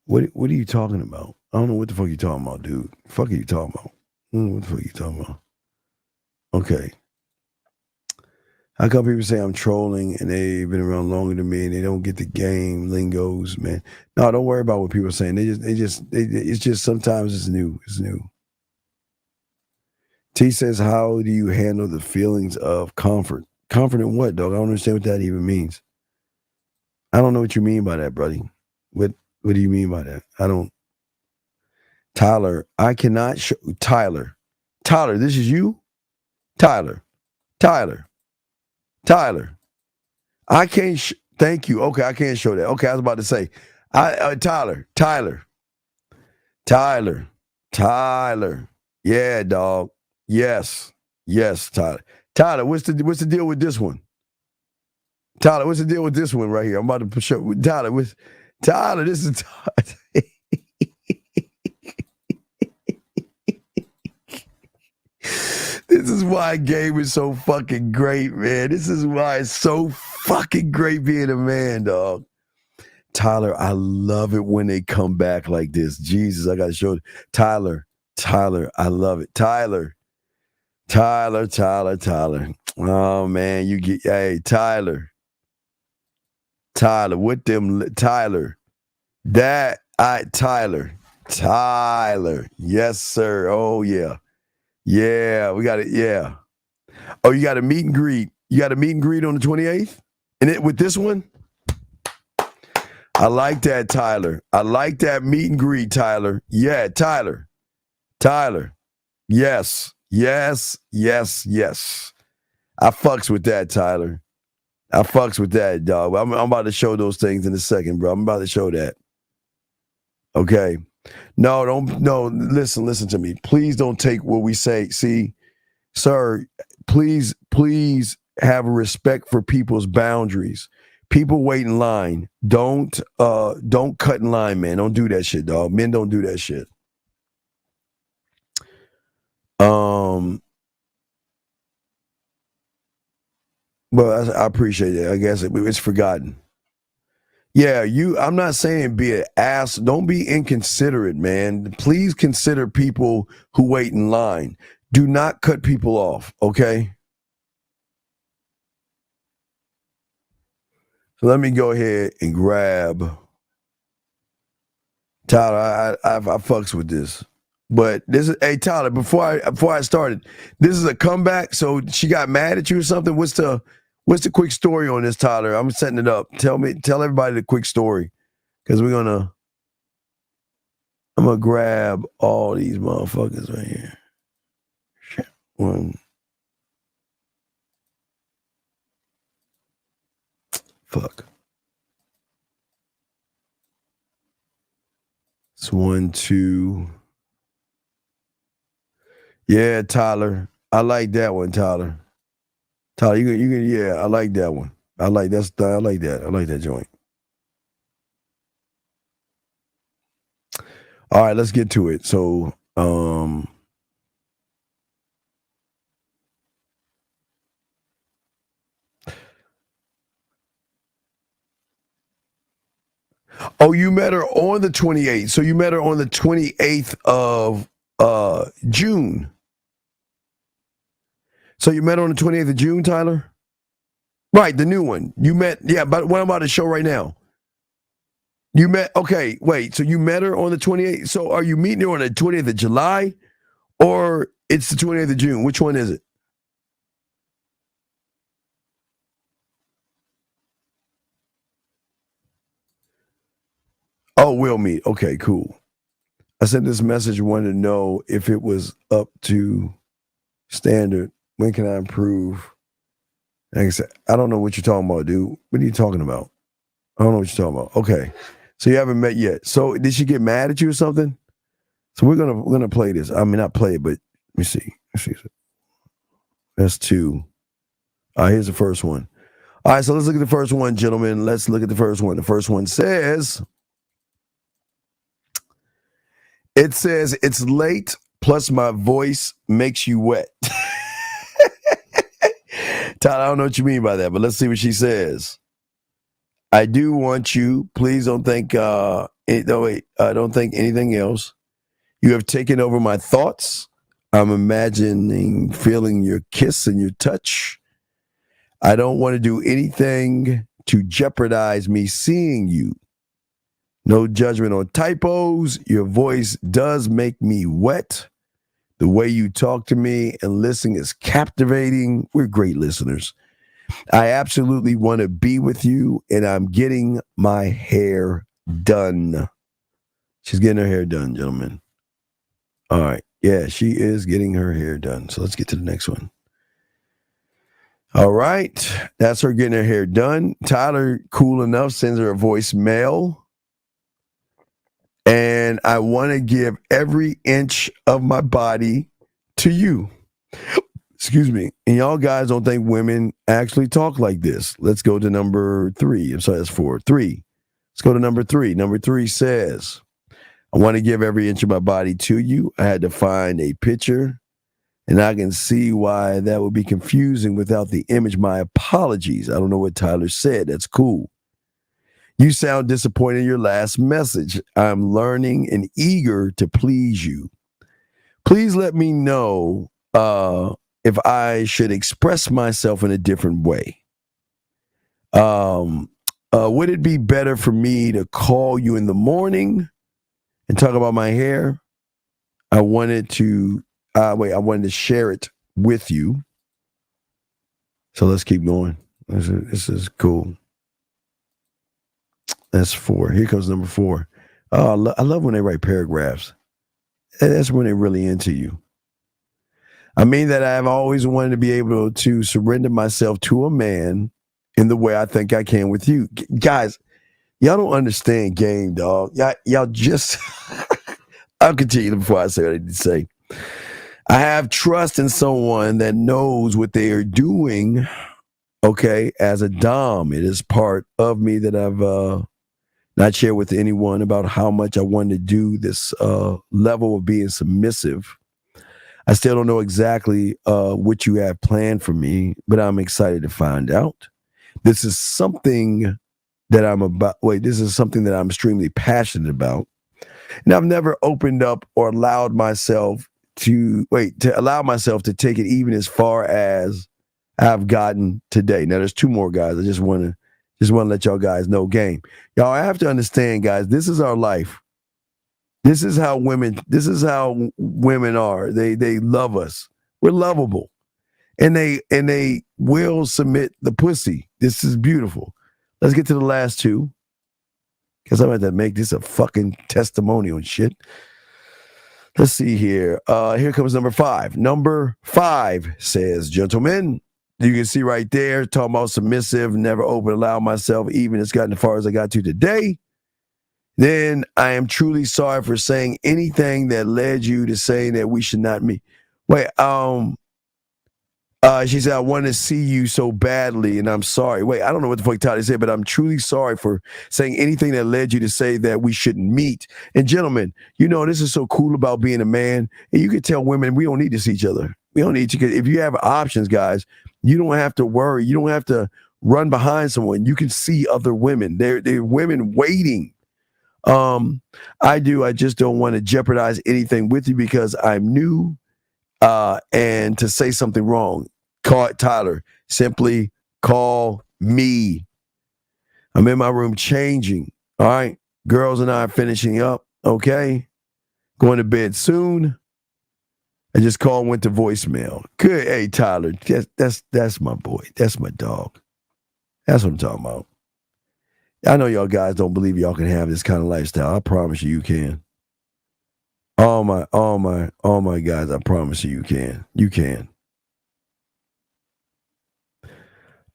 S17: What are you talking about? I don't know what the fuck you talking about, dude. Fuck are you talking about? What the fuck you talking about? Okay. How come people say I'm trolling and they've been around longer than me and they don't get the game lingos, man? No, don't worry about what people are saying. It's just sometimes it's new. It's new. T says, how do you handle the feelings of comfort? Comfort in what, dog? I don't understand what that even means. I don't know what you mean by that, buddy. What do you mean by that? I don't. Tyler, I cannot show. Tyler, this is you? Tyler. I can't. Thank you. Okay, I can't show that. Okay, I was about to say, Tyler. Tyler. Yeah, dog. Yes, Tyler. Tyler, what's the deal with this one? Tyler, what's the deal with this one right here? I'm about to show Tyler. Tyler, this is This is why game is so fucking great, man. This is why it's so fucking great being a man, dog. Tyler, I love it when they come back like this. Jesus, I gotta show it. Tyler, I love it. Tyler. Oh man, hey, Tyler, with them, Tyler. Tyler. Yes, sir. Oh yeah. Yeah, we got it. Yeah. Oh, you got a meet and greet. You got a meet and greet on the 28th? And with this one? I like that, Tyler. I like that meet and greet, Tyler. Yeah, Tyler. Yes. I fucks with that, Tyler. I fucks with that, dog. I'm about to show those things in a second, bro. I'm about to show that. Okay. No, listen to me. Please don't take what we say. See, sir, please have respect for people's boundaries. People wait in line. Don't cut in line, man. Don't do that shit, dog. Men don't do that shit. But I appreciate it. I guess it's forgotten. Yeah, I'm not saying be an ass. Don't be inconsiderate, man. Please consider people who wait in line. Do not cut people off, okay? So let me go ahead and grab Tyler. I fucks with this. But this is, hey Tyler, before I started, this is a comeback. So she got mad at you or something? What's the quick story on this, Tyler? I'm setting it up. Tell everybody the quick story. Because I'm gonna grab all these motherfuckers right here. Shit. One. Fuck. It's 1, 2. Yeah, Tyler. I like that one, Tyler. Tyler, you can yeah, I like that one. I like that. I like that joint. All right, let's get to it. So, oh, you met her on the 28th. So you met her on the 28th of June. So you met her on the 28th of June, Tyler? Right, the new one. You met, yeah, but what I'm about to show right now. You met, okay, wait, so you met her on the 28th. So are you meeting her on the 28th of July or it's the 28th of June? Which one is it? Oh, we'll meet. Okay, cool. I sent this message, wanted to know if it was up to standard. When can I improve? Like I said, I don't know what you're talking about, dude. What are you talking about? I don't know what you're talking about. Okay. So you haven't met yet. So did she get mad at you or something? So we're gonna play this. I mean, not play it, but let me see. That's 2. Here's the first one. All right, so let's look at the first one, gentlemen. Let's look at the first one. The first one says, it's late, plus my voice makes you wet. Tyler, I don't know what you mean by that, but let's see what she says. I do want you. Please don't think don't think anything else. You have taken over my thoughts. I'm imagining feeling your kiss and your touch. I don't want to do anything to jeopardize me seeing you. No judgment on typos. Your voice does make me wet. The way you talk to me and listen is captivating. We're great listeners. I absolutely want to be with you, and I'm getting my hair done. She's getting her hair done, gentlemen. All right. Yeah, she is getting her hair done. So let's get to the next one. All right. That's her getting her hair done. Tyler, cool enough, sends her a voicemail. And I want to give every inch of my body to you. Excuse me. And y'all guys don't think women actually talk like this. Let's go to number 3. I'm sorry, that's 4. 3. Let's go to number 3. Number 3 says, I want to give every inch of my body to you. I had to find a picture, and I can see why that would be confusing without the image. My apologies. I don't know what Tyler said. That's cool. You sound disappointed in your last message. I'm learning and eager to please you. Please let me know if I should express myself in a different way. Would it be better for me to call you in the morning and talk about my hair? I wanted to share it with you. So let's keep going. This is cool. That's 4. Here comes number 4. Oh, I love when they write paragraphs. That's when they're really into you. I mean that I've always wanted to be able to surrender myself to a man in the way I think I can with you. Guys, y'all don't understand game, dog. Y'all just... I'll continue before I say what I need to say. I have trust in someone that knows what they are doing, okay, as a dom. It is part of me that I've not shared with anyone about how much I want to do this level of being submissive. I still don't know exactly what you have planned for me, but I'm excited to find out. This is something that this is something that I'm extremely passionate about. And I've never opened up or allowed myself to take it even as far as I've gotten today. Now there's 2 more guys. I just want to let y'all guys know game. Y'all have to understand, guys, this is our life. This is how women are. They love us. We're lovable. And they will submit the pussy. This is beautiful. Let's get to the last 2. Because I'm going to make this a fucking testimonial and shit. Let's see here. Here comes number 5. Number 5 says, gentlemen, you can see right there, talking about submissive, never allow myself, even it's gotten as far as I got to today. Then I am truly sorry for saying anything that led you to saying that we should not meet. Wait, she said, I want to see you so badly, and I'm sorry. Wait, I don't know what the fuck Tyler said, but I'm truly sorry for saying anything that led you to say that we shouldn't meet. And gentlemen, this is so cool about being a man. And you can tell women we don't need to see each other. We don't need to. If you have options, guys, you don't have to worry. You don't have to run behind someone. You can see other women. They're women waiting. I just don't want to jeopardize anything with you because I'm new. And to say something wrong, call Tyler. Simply call me. I'm in my room changing. All right. Girls and I are finishing up. Okay. Going to bed soon. I just called and went to voicemail. Good. Hey, Tyler. That's my boy. That's my dog. That's what I'm talking about. I know y'all guys don't believe y'all can have this kind of lifestyle. I promise you can. All my guys, I promise you can. You can.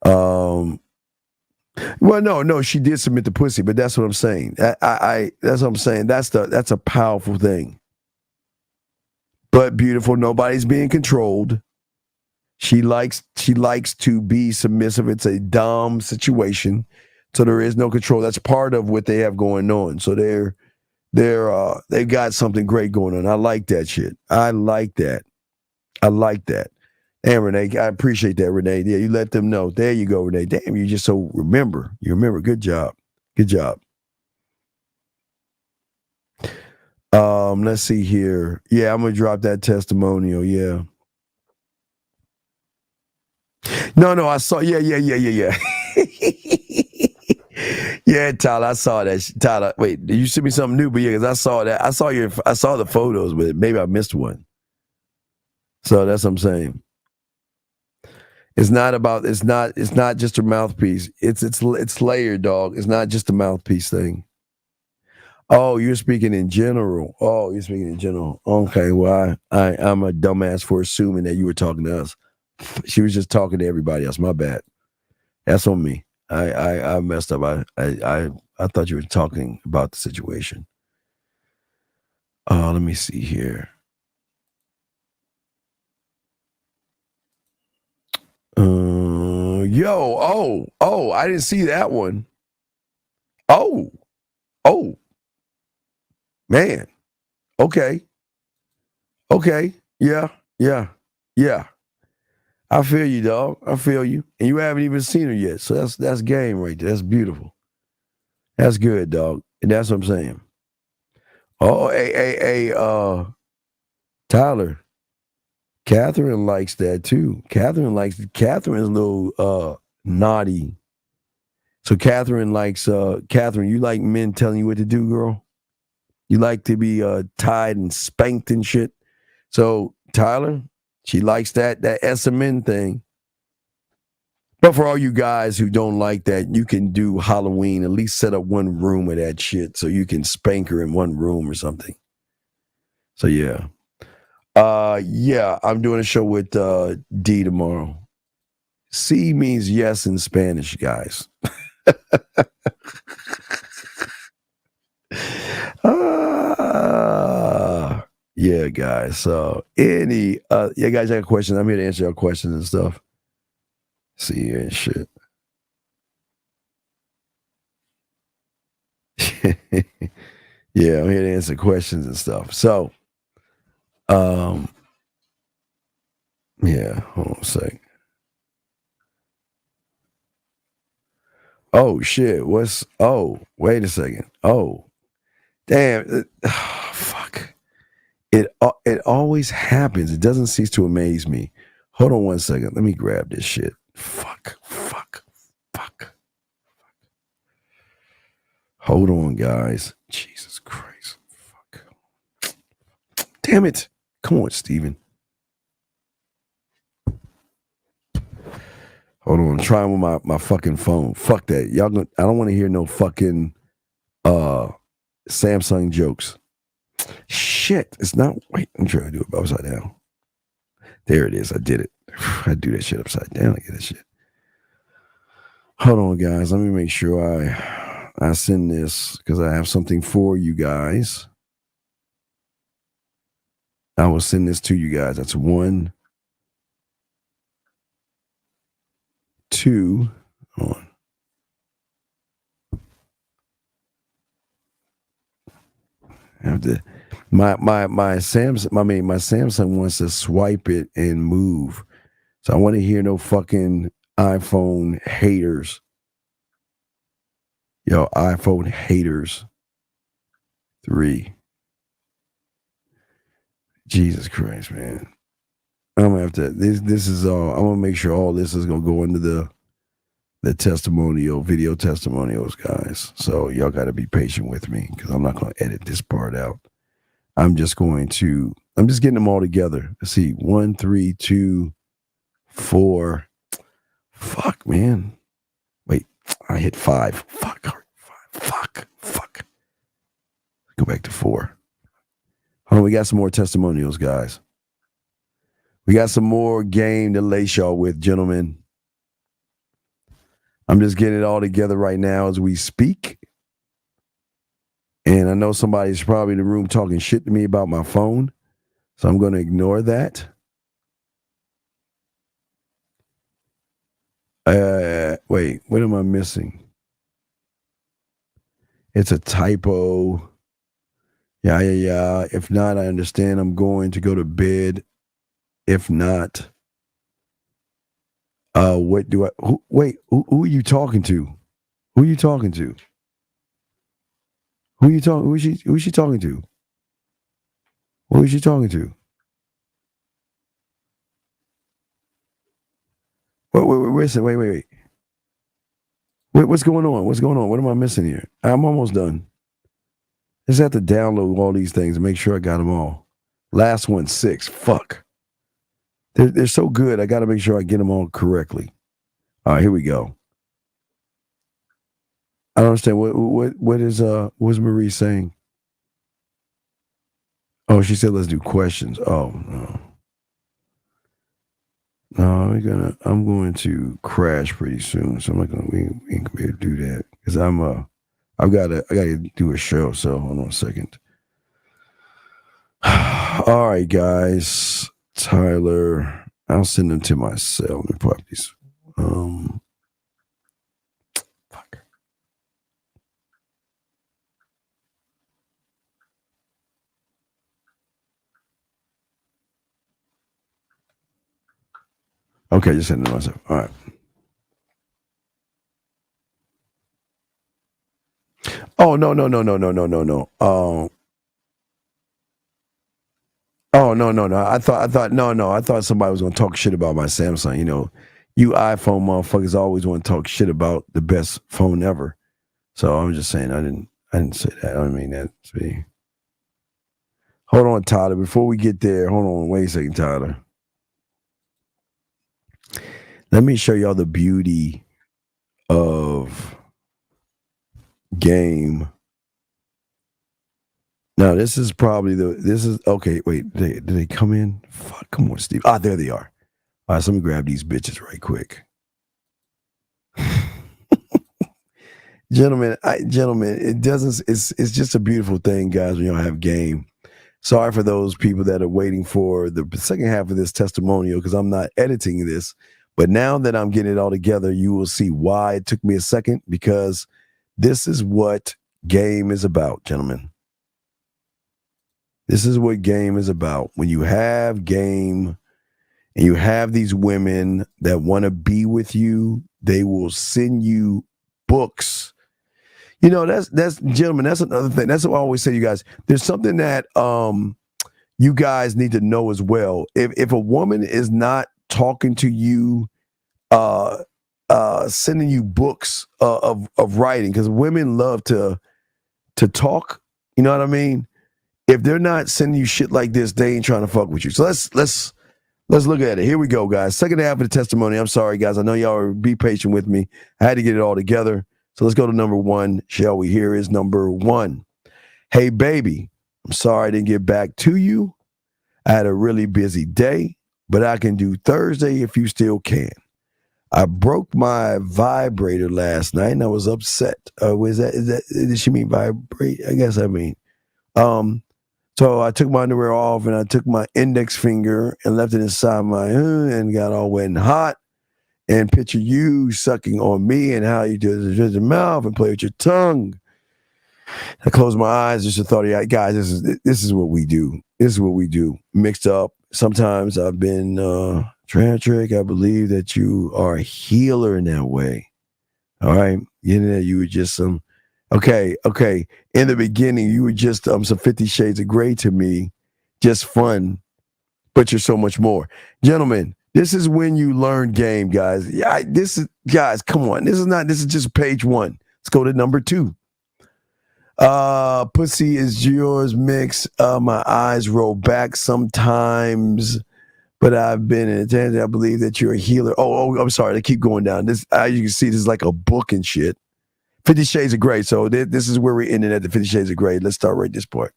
S17: Well, no, she did submit the pussy, but that's what I'm saying. That's what I'm saying. That's a powerful thing. But beautiful, nobody's being controlled. She likes to be submissive. It's a dom situation. So there is no control. That's part of what they have going on. So they got something great going on. I like that shit. I like that. And Renee, I appreciate that, Renee. Yeah, you let them know. There you go, Renee. Damn, you just so remember. You remember. Good job. Let's see here. Yeah, I'm gonna drop that testimonial. Yeah. No, I saw. Yeah. Yeah, Tyler, I saw that. Tyler, wait, did you send me something new? But yeah, because I saw that. I saw the photos, but maybe I missed one. So that's what I'm saying. It's not just a mouthpiece. It's layered, dog. It's not just a mouthpiece thing. Oh, you're speaking in general. Okay, well, I'm a dumbass for assuming that you were talking to us. She was just talking to everybody else. My bad. That's on me. I messed up. I thought you were talking about the situation. Let me see here. I didn't see that one. Oh, man. Okay. Yeah. I feel you, dog. I feel you. And you haven't even seen her yet. So that's game right there. That's beautiful. That's good, dog. And that's what I'm saying. Oh, hey, Tyler. Catherine likes that too. Catherine's a little naughty. So Catherine likes Catherine, you like men telling you what to do, girl? You like to be tied and spanked and shit. So Tyler, she likes that SMN thing. But for all you guys who don't like that, you can do Halloween. At least set up one room of that shit so you can spank her in one room or something. So yeah. I'm doing a show with D tomorrow. C means yes in Spanish, guys. Yeah, guys. So you guys have questions? I'm here to answer your questions and stuff. See you and shit. Yeah, I'm here to answer questions and stuff. So, yeah, hold on a sec. Oh shit! Wait a second. Oh, damn! Fuck! It always happens. It doesn't cease to amaze me. Hold on one second. Let me grab this shit. Fuck. Hold on, guys. Jesus Christ. Fuck. Damn it. Come on, Steven. Hold on. I'm trying with my fucking phone. Fuck that. I don't want to hear no fucking Samsung jokes. Shit. It's not. Wait, I'm trying to do it upside down. There it is. I did it. I do that shit upside down. I get that shit. Hold on, guys. Let me make sure I send this because I have something for you guys. I will send this to you guys. That's 1, 2. Hold on. I have to. My Samsung wants to swipe it and move. So I want to hear no fucking iPhone haters. Yo, iPhone haters. 3. Jesus Christ, man. I'm gonna have to. This is all. I'm gonna make sure all this is gonna go into the video testimonials, guys. So y'all got to be patient with me because I'm not gonna edit this part out. I'm just getting them all together. Let's see. 1, 3, 2, 4. Fuck, man. Wait, I hit 5. Fuck. Go back to 4. Hold on, we got some more testimonials, guys. We got some more game to lace y'all with, gentlemen. I'm just getting it all together right now as we speak. And I know somebody's probably in the room talking shit to me about my phone. So I'm going to ignore that. Wait, what am I missing? It's a typo. Yeah. If not, I understand. I'm going to go to bed. If not, what do I? Who are you talking to? Who are you talking to? Who is she talking to? Who is she talking to? Wait. What's going on? What am I missing here? I'm almost done. I just have to download all these things and make sure I got them all. Last one, 6. Fuck. They're so good. I got to make sure I get them all correctly. All right, here we go. I don't understand. What's Marie saying? Oh, she said let's do questions. Oh no. No, I'm going to crash pretty soon, so I'm not gonna. We ain't gonna be able to do that because I gotta do a show. So hold on a second. All right, guys. Tyler, I'll send them to my cell. Let me pop these. Fuck. Okay, just send them to myself. All right. Oh, no. Oh, no. I thought somebody was gonna talk shit about my Samsung. You know, you iPhone motherfuckers always want to talk shit about the best phone ever. So I'm just saying I didn't say that. I don't mean that to be. Hold on, Tyler. Before we get there, hold on, wait a second, Tyler. Let me show y'all the beauty of game. Now, this is probably okay, wait, did they come in? Fuck, come on, Steve. Ah, there they are. All right, so let me grab these bitches right quick. Gentlemen, it's just a beautiful thing, guys, when y'all have game. Sorry for those people that are waiting for the second half of this testimonial because I'm not editing this. But now that I'm getting it all together, you will see why it took me a second, because this is what game is about, gentlemen. This is what game is about. When you have game and you have these women that want to be with you, they will send you books. You know, that's gentlemen, that's another thing. That's what I always say to you guys. There's something that you guys need to know as well. If a woman is not talking to you, sending you books of writing, because women love to talk, you know what I mean? If they're not sending you shit like this, they ain't trying to fuck with you. So let's look at it. Here we go, guys. Second half of the testimony. I'm sorry, guys. I know y'all are, be patient with me. I had to get it all together. So let's go to number one, shall we? Here is number one. Hey, baby, I'm sorry I didn't get back to you. I had a really busy day, but I can do Thursday if you still can. I broke my vibrator last night and I was upset. Did she mean vibrate? I guess I mean. So I took my underwear off and I took my index finger and left it inside my and got all wet and hot. And picture you sucking on me and how you do it with your mouth and play with your tongue. I closed my eyes, just thought, yeah, guys, this is what we do. This is what we do. Mixed up. Sometimes I've been tantric. I believe that you are a healer in that way. All right. You were just some. Okay. In the beginning, you were just some 50 Shades of Grey to me, just fun, but you're so much more. Gentlemen, this is when you learn game, guys. Yeah, guys, come on. This is just page one. Let's go to number two. Pussy is yours mix. My eyes roll back sometimes, but I've been in attention. I believe that you're a healer. Oh, I'm sorry. They keep going down. This, as you can see, this is like a book and shit. 50 Shades of Grey. So this is where we're ending at the 50 Shades of Grey. Let's start right this part.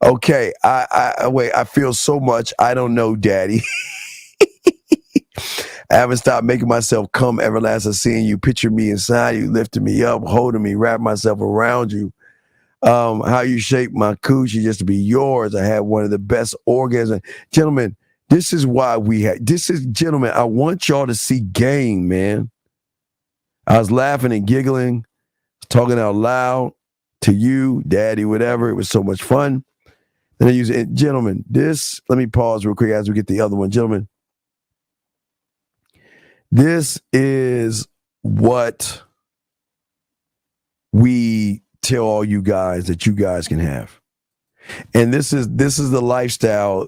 S17: Okay. I feel so much. I don't know, daddy. I haven't stopped making myself come everlasting, seeing you, picture me inside you, lifting me up, holding me, wrap myself around you. How you shape my coochie just to be yours. I had one of the best orgasms. Gentlemen, this is why gentlemen, I want y'all to see game, man. I was laughing and giggling, talking out loud to you, daddy, whatever. It was so much fun. And I use it. Gentlemen, let me pause real quick as we get the other one. Gentlemen, this is what we tell all you guys that you guys can have. And this is the lifestyle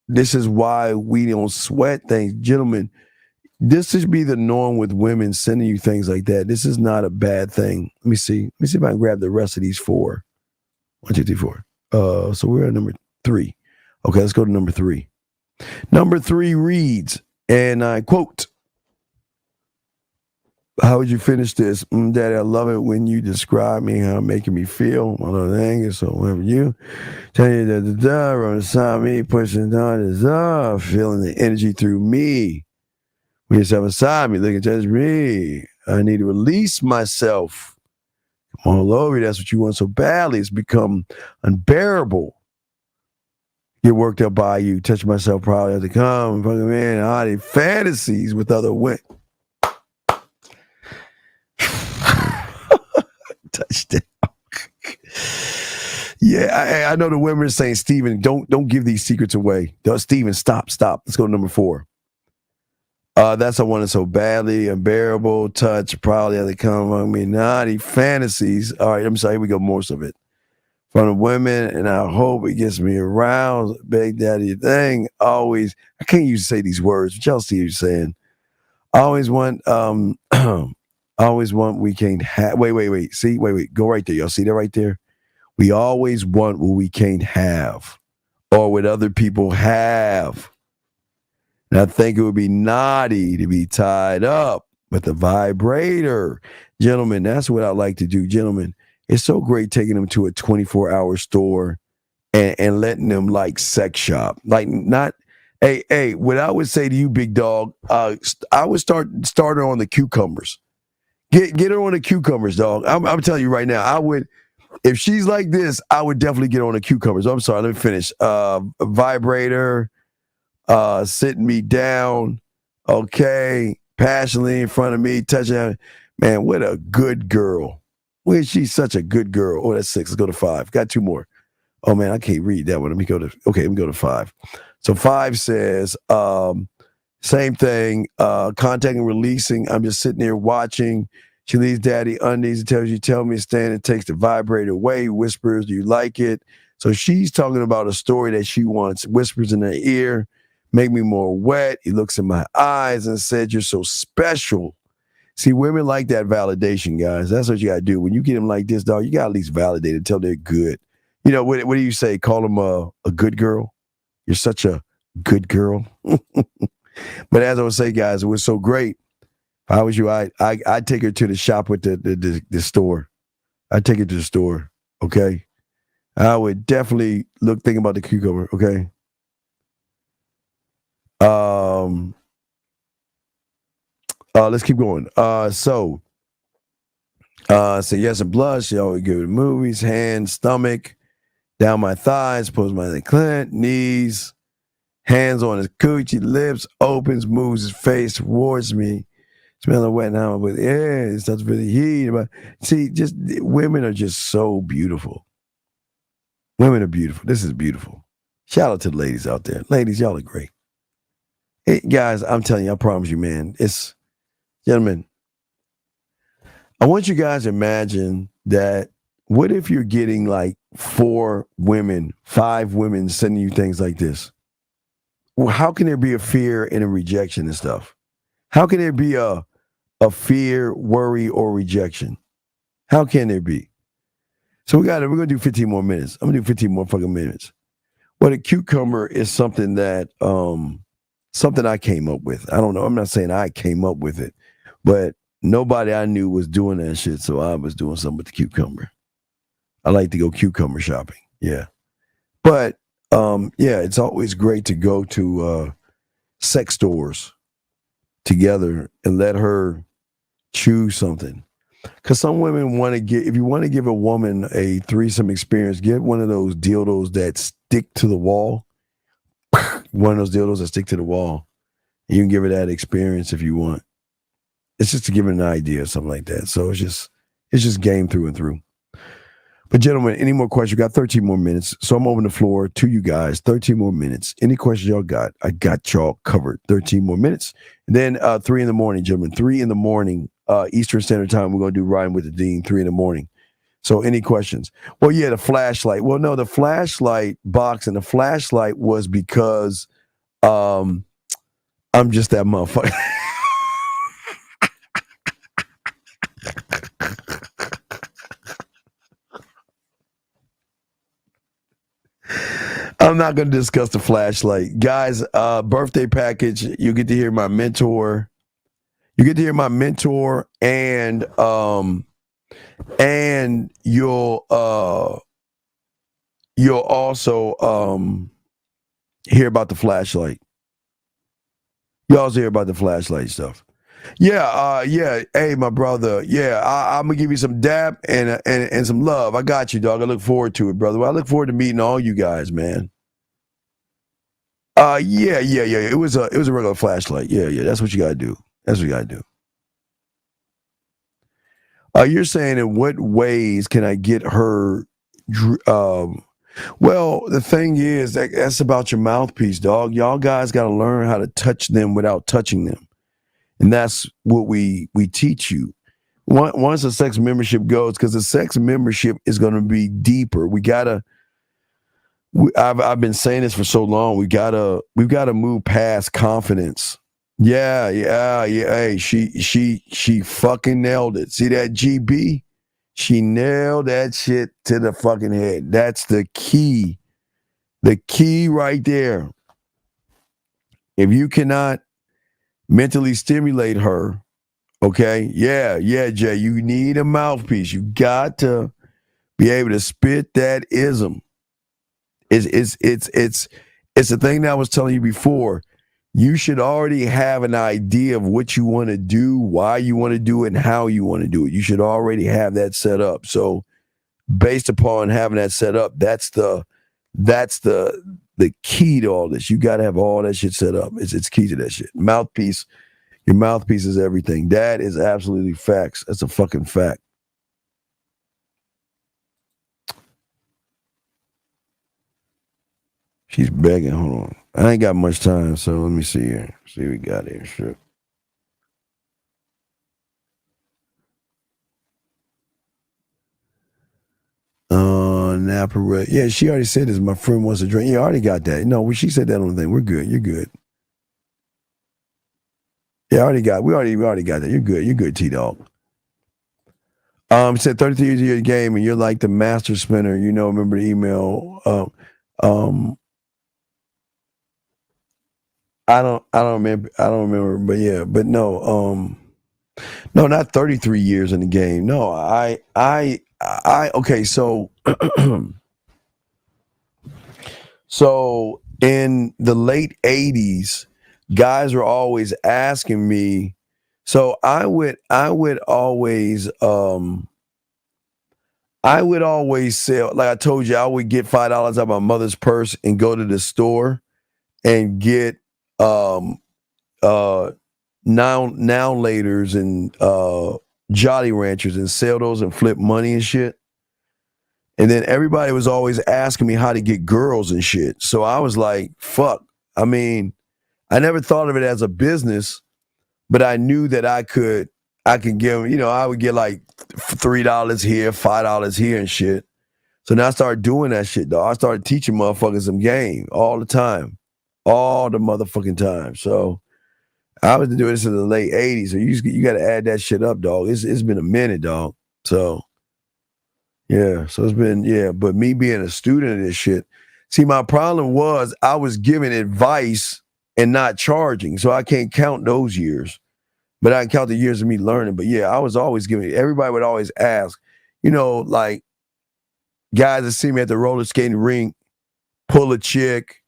S17: this is why we don't sweat things. Gentlemen, this should be the norm with women sending you things like that. This is not a bad thing. Let me see if I can grab the rest of these four. 1, 2, 3, 4. So we're at number 3. Okay, let's go to number 3. Number 3 reads, and I quote, how would you finish this? Daddy, I love it when you describe me, how making me feel. I don't anger, so whatever you tell you that right beside me, pushing down is feeling the energy through me. When yourself inside me, looking at me. I need to release myself. I'm all over you. That's what you want so badly. It's become unbearable. Get worked up by you. Touch myself proudly as I come. Fucking man, oddie fantasies with other women. Touchdown. Yeah, I know the women are saying, Steven, don't give these secrets away. Steven, stop. Let's go to number 4. That's I want it so badly, unbearable, touch, proudly as they come among me, naughty fantasies. All right, I'm sorry, here we go, most of it. From the women, and I hope it gets me aroused. Big daddy thing, always, I can't even say these words, but y'all see what you're saying. I always want, we can't have, wait, see, wait, go right there, y'all see that right there? We always want what we can't have, or what other people have. And I think it would be naughty to be tied up with a vibrator. Gentlemen, that's what I like to do. Gentlemen, it's so great taking them to a 24-hour store and letting them like sex shop. Like not, hey, what I would say to you, big dog, I would start her on the cucumbers. Get her on the cucumbers, dog. I'm telling you right now, I would, if she's like this, I would definitely get on the cucumbers. I'm sorry, let me finish. A vibrator, sitting me down, okay, passionately in front of me, touching. Man, what a good girl. Well, she's such a good girl. Oh, that's 6. Let's go to 5. Got 2 more. Oh man, I can't read that one. Let me go to 5. So 5 says, same thing, contacting, releasing. I'm just sitting there watching. She leaves daddy undies and tells you, tell me to stand and takes the vibrator away, whispers, do you like it? So she's talking about a story that she wants, whispers in her ear, make me more wet. He looks in my eyes and said, you're so special. See, women like that validation, guys. That's what you got to do. When you get them like this, dog, you got to at least validate it until they're good. You know, what do you say? Call them a good girl? You're such a good girl. But as I would say, guys, it was so great. If I was you, I'd take her to the shop with the store. I'd take her to the store, okay? I would definitely think about the cucumber, okay? Let's keep going. So yes, a blush. You always give it movies, hands, stomach, down my thighs, pulls my clenched knees, hands on his coochie, lips, opens, moves his face towards me, smelling wet now, but yeah, it starts really heat. But see, just women are just so beautiful. Women are beautiful. This is beautiful. Shout out to the ladies out there. Ladies, y'all are great. Hey, guys, I'm telling you, I promise you, man, gentlemen, I want you guys to imagine that what if you're getting like 4 women, 5 women sending you things like this? Well, how can there be a fear and a rejection and stuff? How can there be a fear, worry, or rejection? How can there be? So we're gonna do 15 more minutes. I'm gonna do 15 more fucking minutes. Well, a cucumber is something that something I came up with. I don't know. I'm not saying I came up with it, but nobody I knew was doing that shit, so I was doing something with the cucumber. I like to go cucumber shopping. Yeah. But yeah, it's always great to go to sex stores together and let her choose something. Because some women want to get, if you want to give a woman a threesome experience, get one of those dildos that stick to the wall. One of those dildos that stick to the wall. And you can give her that experience if you want. It's just to give her an idea or something like that. So it's just game through and through. But gentlemen, any more questions? We got 13 more minutes. So I'm opening the floor to you guys. 13 more minutes. Any questions y'all got? I got y'all covered. 13 more minutes. And then 3 in the morning, gentlemen. 3 in the morning, Eastern Standard Time. We're going to do Riding with the Dean, 3 in the morning. So any questions? Well, yeah, the flashlight. Well, no, the flashlight box and the flashlight was because I'm just that motherfucker. I'm not going to discuss the flashlight. Guys, birthday package, you get to hear my mentor. You get to hear my mentor and you'll also hear about the flashlight. You also hear about the flashlight stuff. Yeah, yeah. Hey, my brother. Yeah, I'm gonna give you some dap and some love. I got you, dog. I look forward to it, brother. Well, I look forward to meeting all you guys, man. Yeah. It was a regular flashlight. Yeah. That's what you gotta do. You're saying in what ways can I get her? Well, the thing is that's about your mouthpiece, dog. Y'all guys got to learn how to touch them without touching them, and that's what we teach you. Once a sex membership goes, because the sex membership is going to be deeper. I've been saying this for so long. We've got to move past confidence. Yeah. Hey, she fucking nailed it. See that GB? She nailed that shit to the fucking head. That's the key. The key right there. If you cannot mentally stimulate her, okay? Yeah, Jay, you need a mouthpiece. You got to be able to spit that ism. It's the thing that I was telling you before. You should already have an idea of what you want to do, why you want to do it, and how you want to do it. You should already have that set up. So based upon having that set up, that's the key to all this. You got to have all that shit set up. It's key to that shit. Mouthpiece, your mouthpiece is everything. That is absolutely facts. That's a fucking fact. She's begging. Hold on. I ain't got much time, so let me see here. See what we got here. Sure. Napa Red. Yeah, she already said this. My friend wants to drink. Yeah, I already got that. No, when she said that on the thing, we're good. You're good. Yeah, we already got that. You're good. You're good, T-Dog. Said 33 years of your game and you're like the master spinner. Remember the email. I don't remember, but yeah, but no, not 33 years in the game. No, okay, so so in the late 80s, guys were always asking me, so I would always say, like I told you, I would get $5 out of my mother's purse and go to the store and get now laters and Jolly Ranchers and sell those and flip money and shit. And then everybody was always asking me how to get girls and shit. So I was like, fuck. I mean, I never thought of it as a business, but I knew that I could give, I would get like $3 here, $5 here and shit. So then I started doing that shit, though. I started teaching motherfuckers some game all the time. All the motherfucking time. So I was doing this in the late 80s. So you got to add that shit up, dog. It's been a minute, dog. So yeah. So it's been, yeah. But me being a student of this shit, see, my problem was I was giving advice and not charging. So I can't count those years. But I can count the years of me learning. But yeah, I was always giving, everybody would always ask, like guys that see me at the roller skating rink, pull a chick,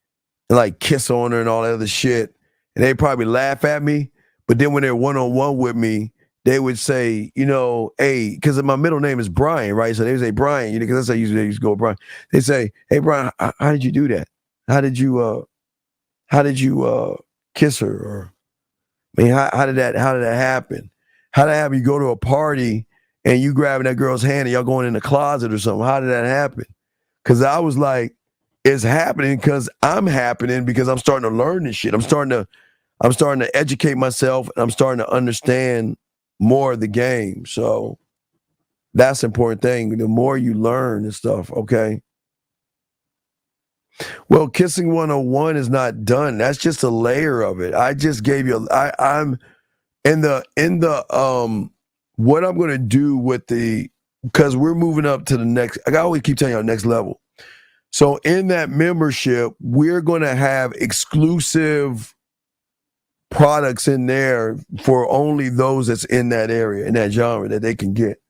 S17: and like kiss on her and all that other shit. And they probably laugh at me. But then when they're one-on-one with me, they would say, hey, because my middle name is Brian, right? So they would say, Brian, because that's how they used to go, Brian. They say, hey, Brian, how did you do that? How did you kiss her? Or I mean, how did that happen? How did that happen? You go to a party and you grabbing that girl's hand and y'all going in the closet or something. How did that happen? Because I was like, it's happening because I'm happening because I'm starting to learn this shit. I'm starting to educate myself and I'm starting to understand more of the game. So that's the important thing. The more you learn and stuff, okay? Well, Kissing 101 is not done. That's just a layer of it. I just gave you I'm in the what I'm gonna do with because we're moving up to the next, I always keep telling you next level. So in that membership, we're going to have exclusive products in there for only those that's in that area, in that genre that they can get.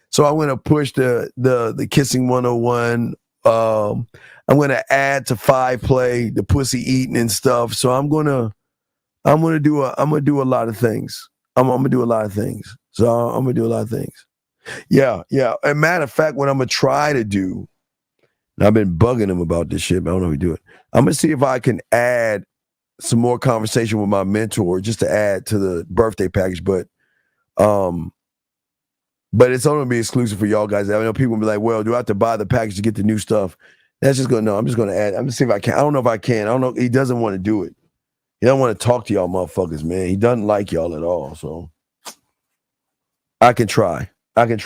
S17: So I'm going to push the Kissing 101. I'm going to add to 5-play, the pussy eating and stuff. So I'm going to do a lot of things. I'm going to do a lot of things. So I'm going to do a lot of things. Yeah. And matter of fact, what I'm going to try to do, and I've been bugging him about this shit, but I don't know if he do it. I'm going to see if I can add some more conversation with my mentor just to add to the birthday package, but it's only gonna be exclusive for y'all guys. I know people will be like, well, do I have to buy the package to get the new stuff? That's just gonna, no, I'm just gonna add. I'm gonna see if I can. I don't know if I can. I don't know. He doesn't want to do it. He don't want to talk to y'all motherfuckers, man. He doesn't like y'all at all. So I can try. I can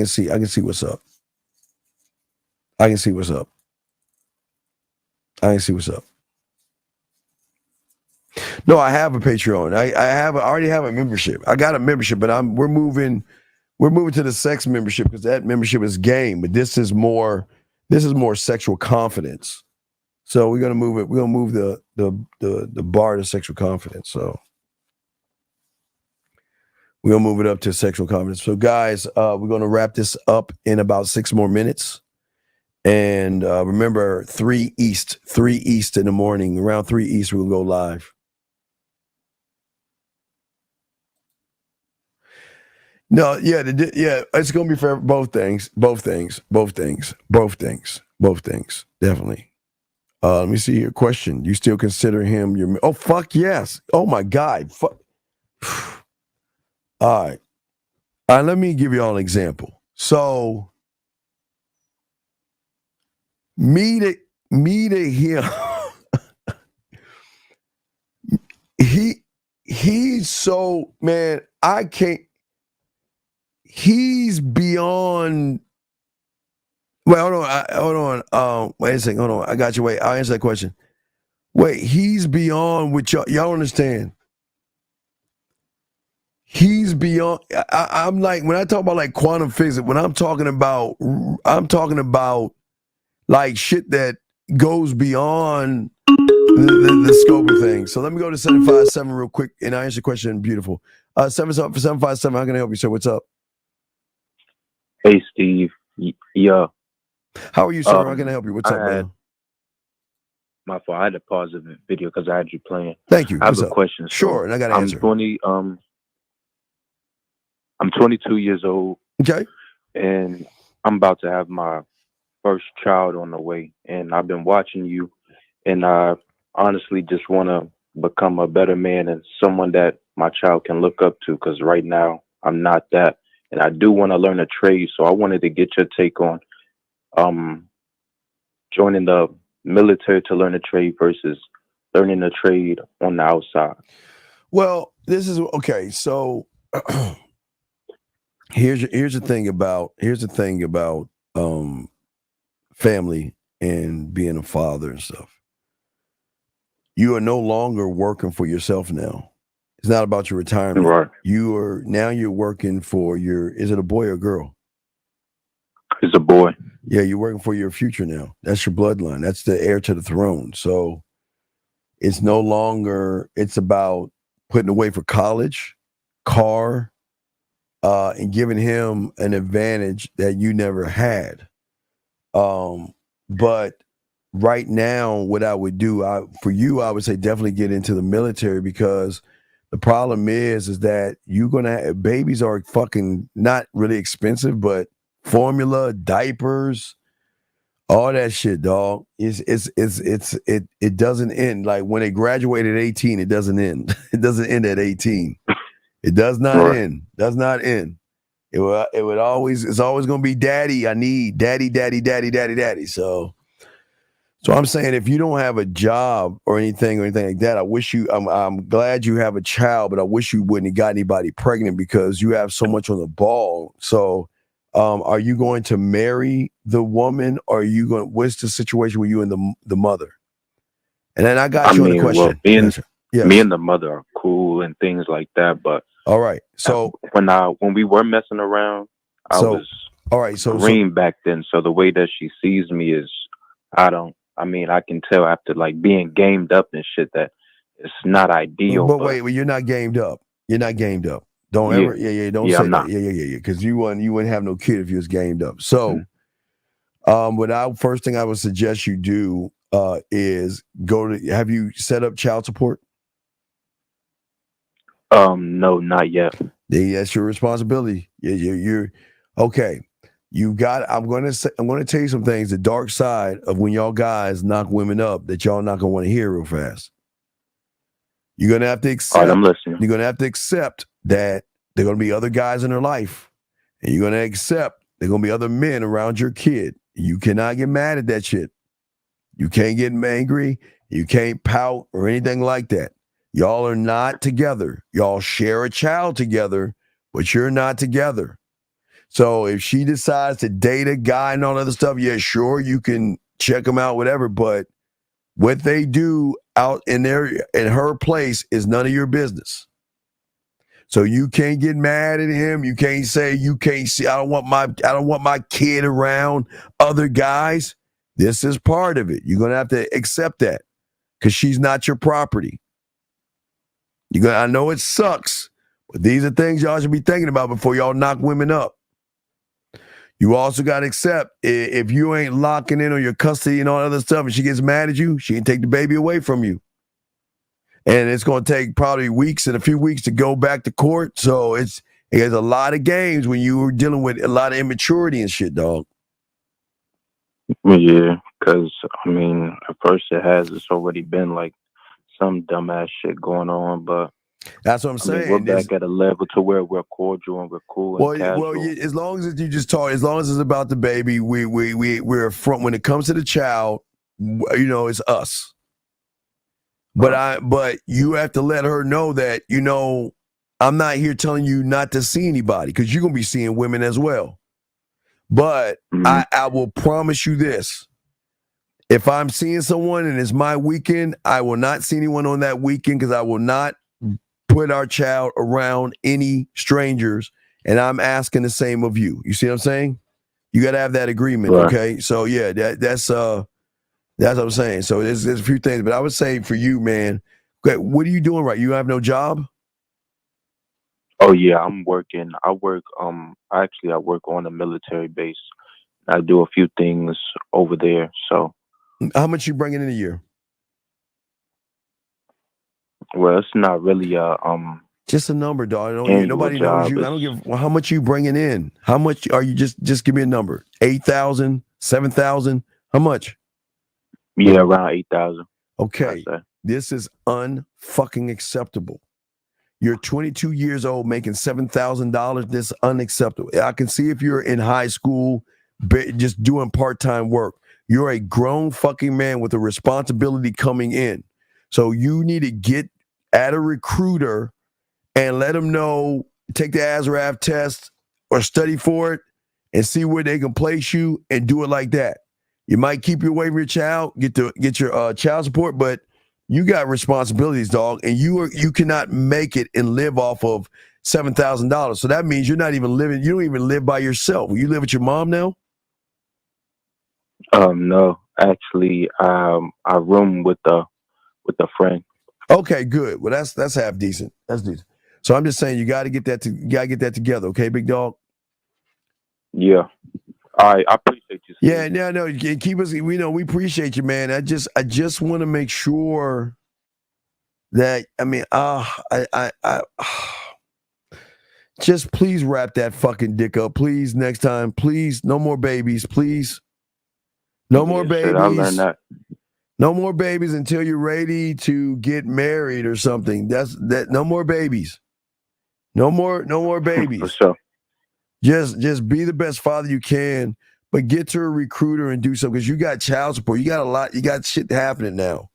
S17: see what's up. I can see what's up. No, I have a Patreon. I already have a membership. I got a membership, but we're moving to the sex membership because that membership is game, but this is more sexual confidence. So we're gonna move it. We're gonna move the bar to sexual confidence. So we're gonna move it up to sexual confidence. So guys, we're gonna wrap this up in about 6 more minutes. And remember, 3 East in the morning. Around 3 East, we'll go live. No, yeah, it's gonna be for both things, definitely. Let me see your question. You still consider him your? Oh, fuck yes. Oh my God. Fuck. All right. Let me give you all an example. So, me to him, he's so, man, I can't. He's beyond. Wait, hold on. Wait a second. Hold on. I got you. Wait, I'll answer that question. Wait, he's beyond what y'all understand. He's beyond. I'm like, when I talk about like quantum physics, when I'm talking about like shit that goes beyond the scope of things. So let me go to 757 real quick and I answer the question. Beautiful. 757. How can I help you, sir? What's up?
S2: Hey, Steve. Yeah.
S17: How are you, sir? How can I help you? What's up, man?
S2: My fault. I had to pause the video because I had you playing.
S17: Thank you.
S2: I have a question.
S17: Sure, and I got to answer.
S2: I'm 22 years old.
S17: Okay.
S2: And I'm about to have my first child on the way. And I've been watching you, and I honestly just want to become a better man and someone that my child can look up to, because right now I'm not that. And I do want to learn a trade, so I wanted to get your take on joining the military to learn a trade versus learning a trade on the outside.
S17: Well, this is okay. So here's the thing about family and being a father and stuff. You are no longer working for yourself now. It's not about your retirement.
S2: Right.
S17: You're working for is it a boy or a girl?
S2: It's a boy.
S17: Yeah, you're working for your future now. That's your bloodline. That's the heir to the throne. So it's no longer, it's about putting away for college, car, and giving him an advantage that you never had. But right now, what I would do, for you, I would say definitely get into the military, because the problem is that babies are fucking not really expensive, but formula, diapers, all that shit, dog. It doesn't end. Like when they graduate at 18, it doesn't end. It doesn't end at 18. It does not end. Does not end. It's always gonna be daddy. I need daddy. So I'm saying, if you don't have a job or anything like that, I'm glad you have a child, but I wish you wouldn't have got anybody pregnant, because you have so much on the ball. So are you going to marry the woman, or what's the situation with you and the mother? And then I got you on the question.
S2: Well, me and the mother are cool and things like that, but
S17: all right. So
S2: when we were messing around, I was green back then. So the way that she sees me is, I can tell after like being gamed up and shit that it's not ideal.
S17: But wait, you're not gamed up. You're not gamed up. Don't ever, don't say
S2: I'm
S17: that.
S2: not.
S17: Yeah. Because you wouldn't have no kid if you was gamed up. So, first thing I would suggest you do is have you set up child support?
S2: No, not yet.
S17: That's your responsibility. You're okay. I'm going to tell you some things, the dark side of when y'all guys knock women up that y'all not going to want to hear real fast. You're going to have to accept.
S2: All right, I'm listening.
S17: You're going to have to accept that there are going to be other guys in her life, and you're going to accept there are going to be other men around your kid. You cannot get mad at that shit. You can't get angry. You can't pout or anything like that. Y'all are not together. Y'all share a child together, but you're not together. So if she decides to date a guy and all that other stuff, yeah, sure, you can check them out, whatever. But what they do out in her place is none of your business. So you can't get mad at him. You can't say you can't see. I don't want my kid around other guys. This is part of it. You're gonna have to accept that because she's not your property. I know it sucks, but these are things y'all should be thinking about before y'all knock women up. You also got to accept if you ain't locking in on your custody and all that other stuff and she gets mad at you, she can take the baby away from you. And it's going to take probably a few weeks to go back to court. So there's a lot of games when you were dealing with a lot of immaturity and shit, dog.
S2: Yeah, because, I mean, at first it's already been like some dumbass shit going on, but
S17: that's what I'm saying.
S2: We're back at a level to where we're cordial and we're cool and casual.
S17: Well, as long as you just talk, as long as it's about the baby, we're front. When it comes to the child, it's us. But you have to let her know that I'm not here telling you not to see anybody because you're gonna be seeing women as well. But I will promise you this: if I'm seeing someone and it's my weekend, I will not see anyone on that weekend because I will not put our child around any strangers, and I'm asking the same of you. You see what I'm saying? You got to have that agreement, right. Okay? So yeah, that's what I'm saying. So there's a few things, but I would say for you, man, okay, what are you doing right? You have no job?
S2: Oh yeah, I'm working. I work on a military base. I do a few things over there. So
S17: how much you bringing in a year?
S2: Well, it's not really
S17: just a number, dog. Nobody knows you. I don't give. Well, how much you bringing in? How much are you? Just give me a number. 8,000, 7,000. How much?
S2: Yeah, around 8,000.
S17: Okay, this is unfucking acceptable. You're 22 years old making $7,000. This is unacceptable. I can see if you're in high school, just doing part-time work. You're a grown fucking man with a responsibility coming in. So you need to get at a recruiter and let them know, take the ASRAF test or study for it and see where they can place you and do it like that. You might keep you away from your child, get your child support, but you got responsibilities, dog, and you cannot make it and live off of $7,000. So that means you're not even living. You don't even live by yourself. You live with your mom now?
S2: No, actually, I room with a friend.
S17: Okay, good. Well, that's half decent. That's decent. So I'm just saying you got to get that together, okay, big dog?
S2: Yeah. All right, I appreciate you.
S17: Yeah, no, keep us. We appreciate you, man. I just want to make sure that I just please wrap that fucking dick up, please. Next time, please. No more babies, please. No more babies.
S2: I learned that.
S17: No more babies until you're ready to get married or something. That's that. No more babies. No more babies.
S2: For sure.
S17: Just be the best father you can, but get to a recruiter and do something because you got child support. You got a lot. You got shit happening now,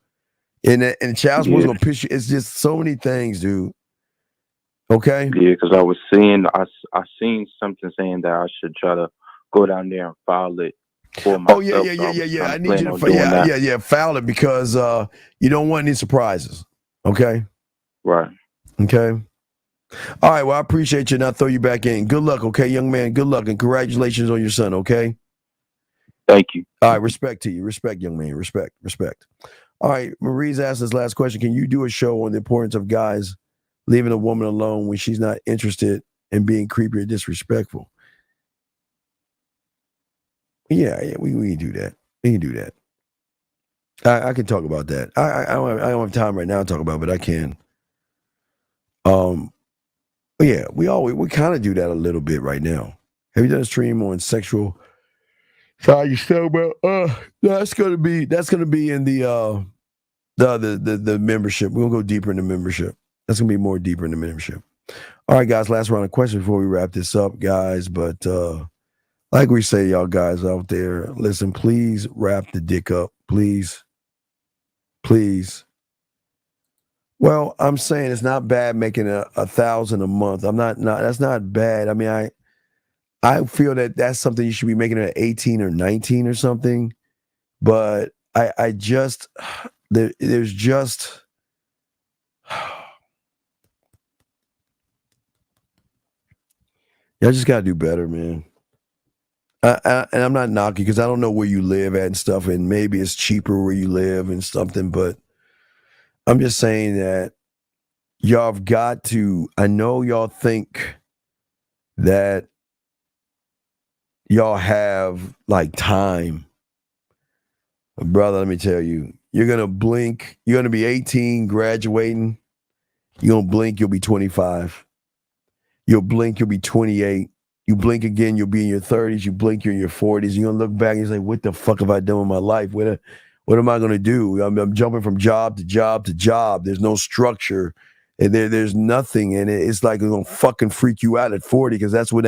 S17: and child support's gonna piss you. It's just so many things, dude. Okay.
S2: Yeah, because I was seeing, I seen something saying that I should try to go down there and file it for myself.
S17: Oh yeah. I need you to file it because you don't want any surprises. Okay.
S2: Right.
S17: Okay. All right, well, I appreciate you and I'll throw you back in. Good luck, okay, young man? Good luck and congratulations on your son, okay?
S2: Thank you.
S17: All right, respect to you. Respect, young man. Respect. All right, Marie's asked this last question. Can you do a show on the importance of guys leaving a woman alone when she's not interested in being creepy or disrespectful? Yeah, we can do that. We can do that. I can talk about that. I don't have time right now to talk about it, but I can. Yeah, we kind of do that a little bit right now. Have you done a stream on sexual? How you still about? That's gonna be in the membership. We're gonna go deeper in the membership. That's gonna be more deeper in the membership. All right, guys. Last round of questions before we wrap this up, guys. But like we say, y'all guys out there, listen. Please wrap the dick up, please. Well, I'm saying it's not bad making $1,000 a month. That's not bad. I mean, I feel that that's something you should be making at 18 or 19 or something. But I just there's just y'all just gotta do better, man. And I'm not knocking because I don't know where you live at and stuff, and maybe it's cheaper where you live and something, but I'm just saying that y'all have got to, I know y'all think that y'all have like time. But brother, let me tell you, you're going to blink. You're going to be 18, graduating. You're going to blink, you'll be 25. You'll blink, you'll be 28. You blink again, you'll be in your 30s. You blink, you're in your 40s. You're going to look back and say, what the fuck have I done with my life? What am I going to do? I'm jumping from job to job to job. There's no structure. And there's nothing. And it's like it's going to fucking freak you out at 40 because that's when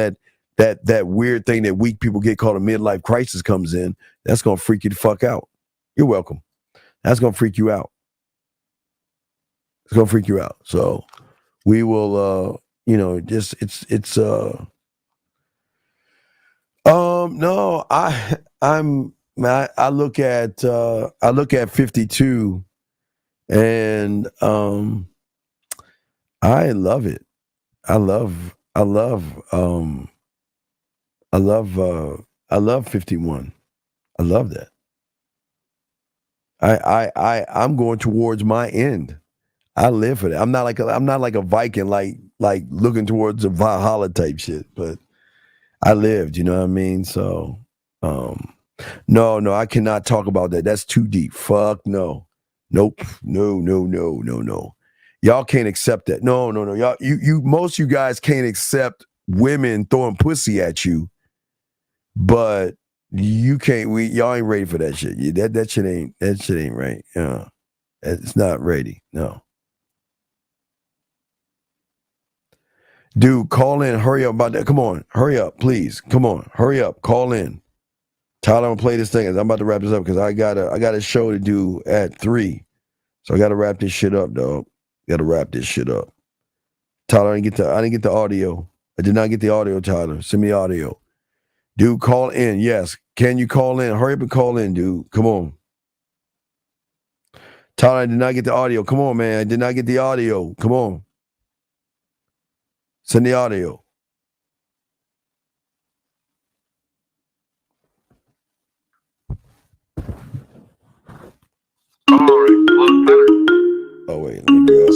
S17: that weird thing that weak people get called a midlife crisis comes in. That's going to freak you the fuck out. You're welcome. That's going to freak you out. It's going to freak you out. So we will, no, I look at 52 and I love it. I love 51. I love that. I'm going towards my end. I live for that. I'm not like a Viking, like looking towards a Valhalla type shit, but I lived, you know what I mean? So, no, I cannot talk about that. That's too deep. Fuck no. Nope. No. Y'all can't accept that. No. Y'all, most of you guys can't accept women throwing pussy at you, but you can't. Y'all ain't ready for that shit. That shit ain't right. It's not ready. No. Dude, call in. Hurry up about that. Come on. Hurry up, please. Come on. Hurry up. Call in. Tyler, I'm gonna play this thing. I'm about to wrap this up because I got a show to do at 3. So I gotta wrap this shit up, dog. Gotta wrap this shit up. Tyler, I didn't get the audio. I did not get the audio, Tyler. Send me audio. Dude, call in. Yes. Can you call in? Hurry up and call in, dude. Come on. Tyler, I did not get the audio. Come on, man. I did not get the audio. Come on. Send the audio. Oh, wait. Let me go.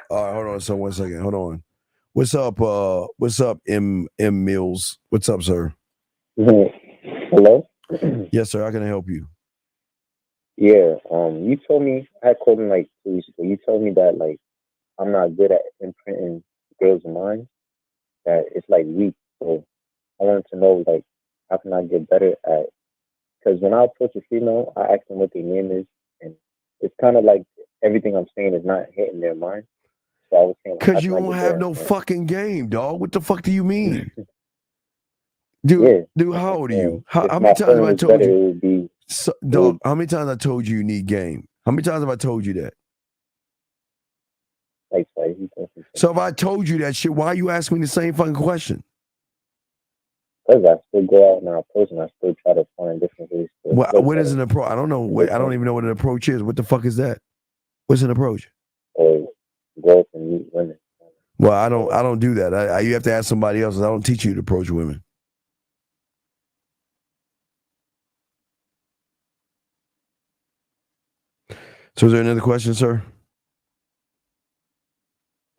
S17: All right, hold on. So 1 second. Hold on. What's up, M Mills? What's up, sir?
S5: Hello?
S17: Yes, sir. How can I help you?
S5: Yeah. You told me, I called him like 2 weeks ago. You told me that like I'm not good at imprinting girls' minds, that it's like weak. So I wanted to know like how can I get better at, because when I approach a female, I ask them what their name is, and it's kind of like everything I'm saying is not hitting their mind. So I was saying,
S17: because you don't have no fucking game, dog. What the fuck do you mean? Dude, how old are you? How many times have I told you? Dog, how many times I told you need game? How many times have I told you that? So if I told you that shit, why are you asking me the same fucking question?
S5: Because I still go out and I approach and I still try to find different ways.
S17: What is an approach? I don't know. I don't even know what an approach is. What the fuck is that? What's an approach?
S5: Or go up and meet women.
S17: Well, I don't do that. You have to ask somebody else. I don't teach you to approach women. So is there another question, sir?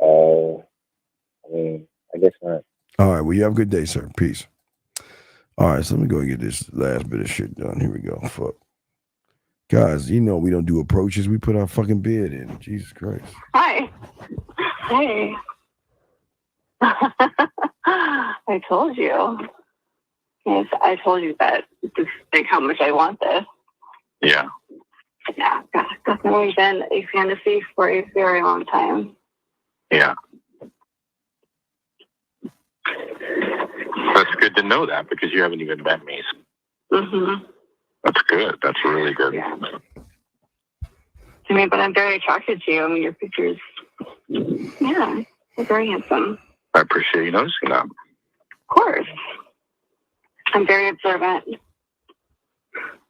S5: I mean, I guess not.
S17: All right. Well, you have a good day, sir. Peace. All right. So let me go and get this last bit of shit done. Here we go. Fuck. Guys, you know we don't do approaches. We put our fucking bid in. Jesus Christ.
S22: Hi. Hey. I told you. Yes, I told you that. Just like how much I want this.
S4: Yeah.
S22: Yeah, that's definitely been a fantasy for a very long time.
S4: Yeah. That's good to know that because you haven't even met me.
S22: Mm-hmm.
S4: That's good. That's really good.
S22: Yeah. I mean, but I'm very attracted to you. I mean, your pictures, yeah, you're very handsome.
S4: I appreciate you noticing that.
S22: Of course. I'm very observant.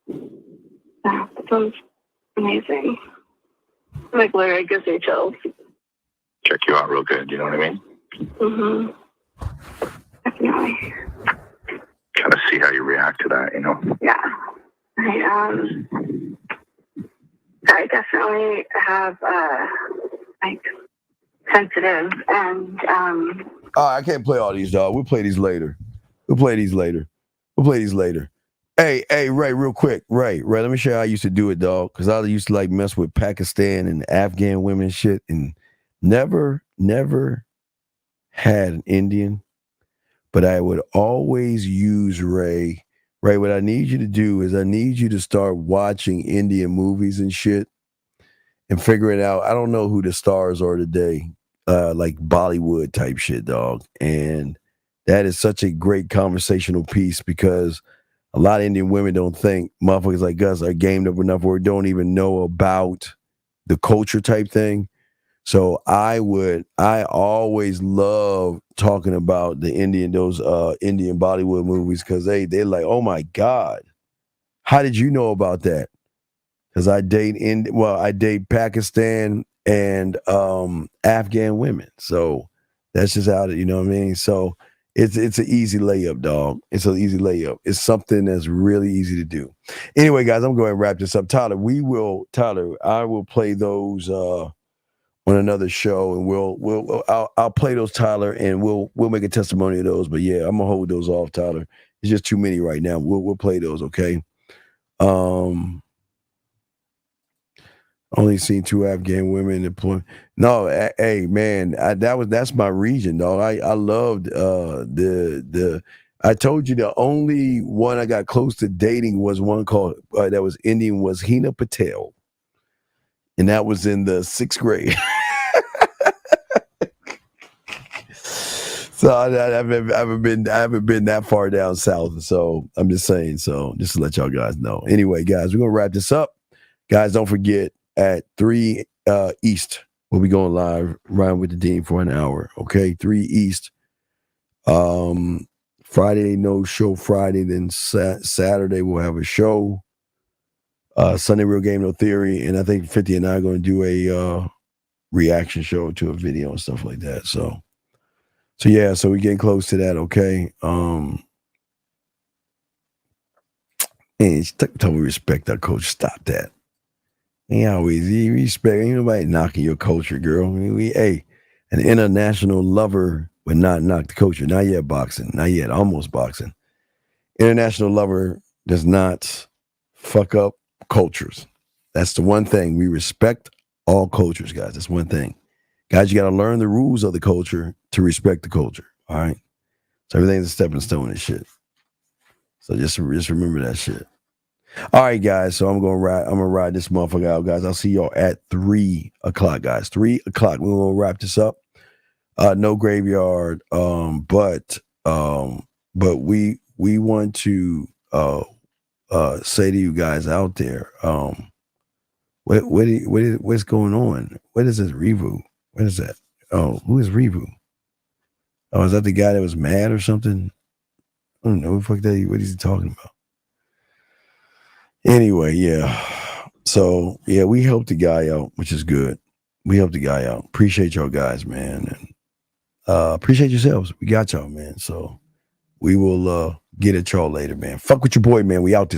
S22: Yeah, that sounds amazing. Like, literally gives me chills.
S4: Check you out real good, you know what I mean?
S22: Mm-hmm. Definitely.
S4: Kind of see how you react to that, you know?
S22: Yeah. I definitely have, like, sensitive and,
S17: I can't play all these, dog. We'll play these later. Hey, Ray, real quick. Ray, let me show you how I used to do it, dog. Because I used to, like, mess with Pakistan and Afghan women and shit. And never had an Indian. But I would always use Ray. Ray, what I need you to do is I need you to start watching Indian movies and shit and figuring out, I don't know who the stars are today, like Bollywood type shit, dog. And that is such a great conversational piece because a lot of Indian women don't think motherfuckers like us are gamed up enough or don't even know about the culture type thing. So I always love talking about those Indian Bollywood movies because they're like, oh my God, how did you know about that? Because I date Pakistan and Afghan women. So that's just how you know what I mean? So it's an easy layup, dog. It's an easy layup. It's something that's really easy to do. Anyway, guys, I'm going to wrap this up. Tyler, I will play those on another show, and I'll play those, Tyler, and we'll make a testimony of those. But yeah, I'm gonna hold those off, Tyler. It's just too many right now. We'll play those, okay? Only seen 2 Afghan women deploy. No, hey man, that's my region, dog. I loved I told you the only one I got close to dating was one called that was Indian, was Hina Patel, and that was in the 6th grade. So I haven't been that far down south. So I'm just saying. So just to let y'all guys know. Anyway, guys, we're gonna wrap this up. Guys, don't forget at 3 East, we'll be going live, Ryan with the Dean for an hour. Okay, 3 East. Friday, no show Friday. Then Saturday we'll have a show. Sunday, Real Game, No Theory, and I think 50 and I are going to do a reaction show to a video and stuff like that. So yeah, so we're getting close to that, okay? And totally respect our coach. Stop that. Ain't always respect. Ain't nobody knocking your culture, girl. I mean, an international lover would not knock the culture. Not yet boxing. Not yet. Almost boxing. International lover does not fuck up cultures. That's the one thing. We respect all cultures, guys. That's one thing. Guys, you got to learn the rules of the culture to respect the culture. All right. So everything's a stepping stone and shit. So just remember that shit. All right, guys. So I'm gonna ride this motherfucker out, guys. I'll see y'all at 3 o'clock, guys. 3 o'clock. We're gonna wrap this up. No graveyard. But we want to say to you guys out there, what's going on? What is this Revu? What is that? Oh, who is Revu? Oh, is that the guy that was mad or something? I don't know. What is he talking about? Anyway, yeah. So, yeah, we helped the guy out, which is good. We helped the guy out. Appreciate y'all guys, man. And appreciate yourselves. We got y'all, man. So we will get at y'all later, man. Fuck with your boy, man. We out this.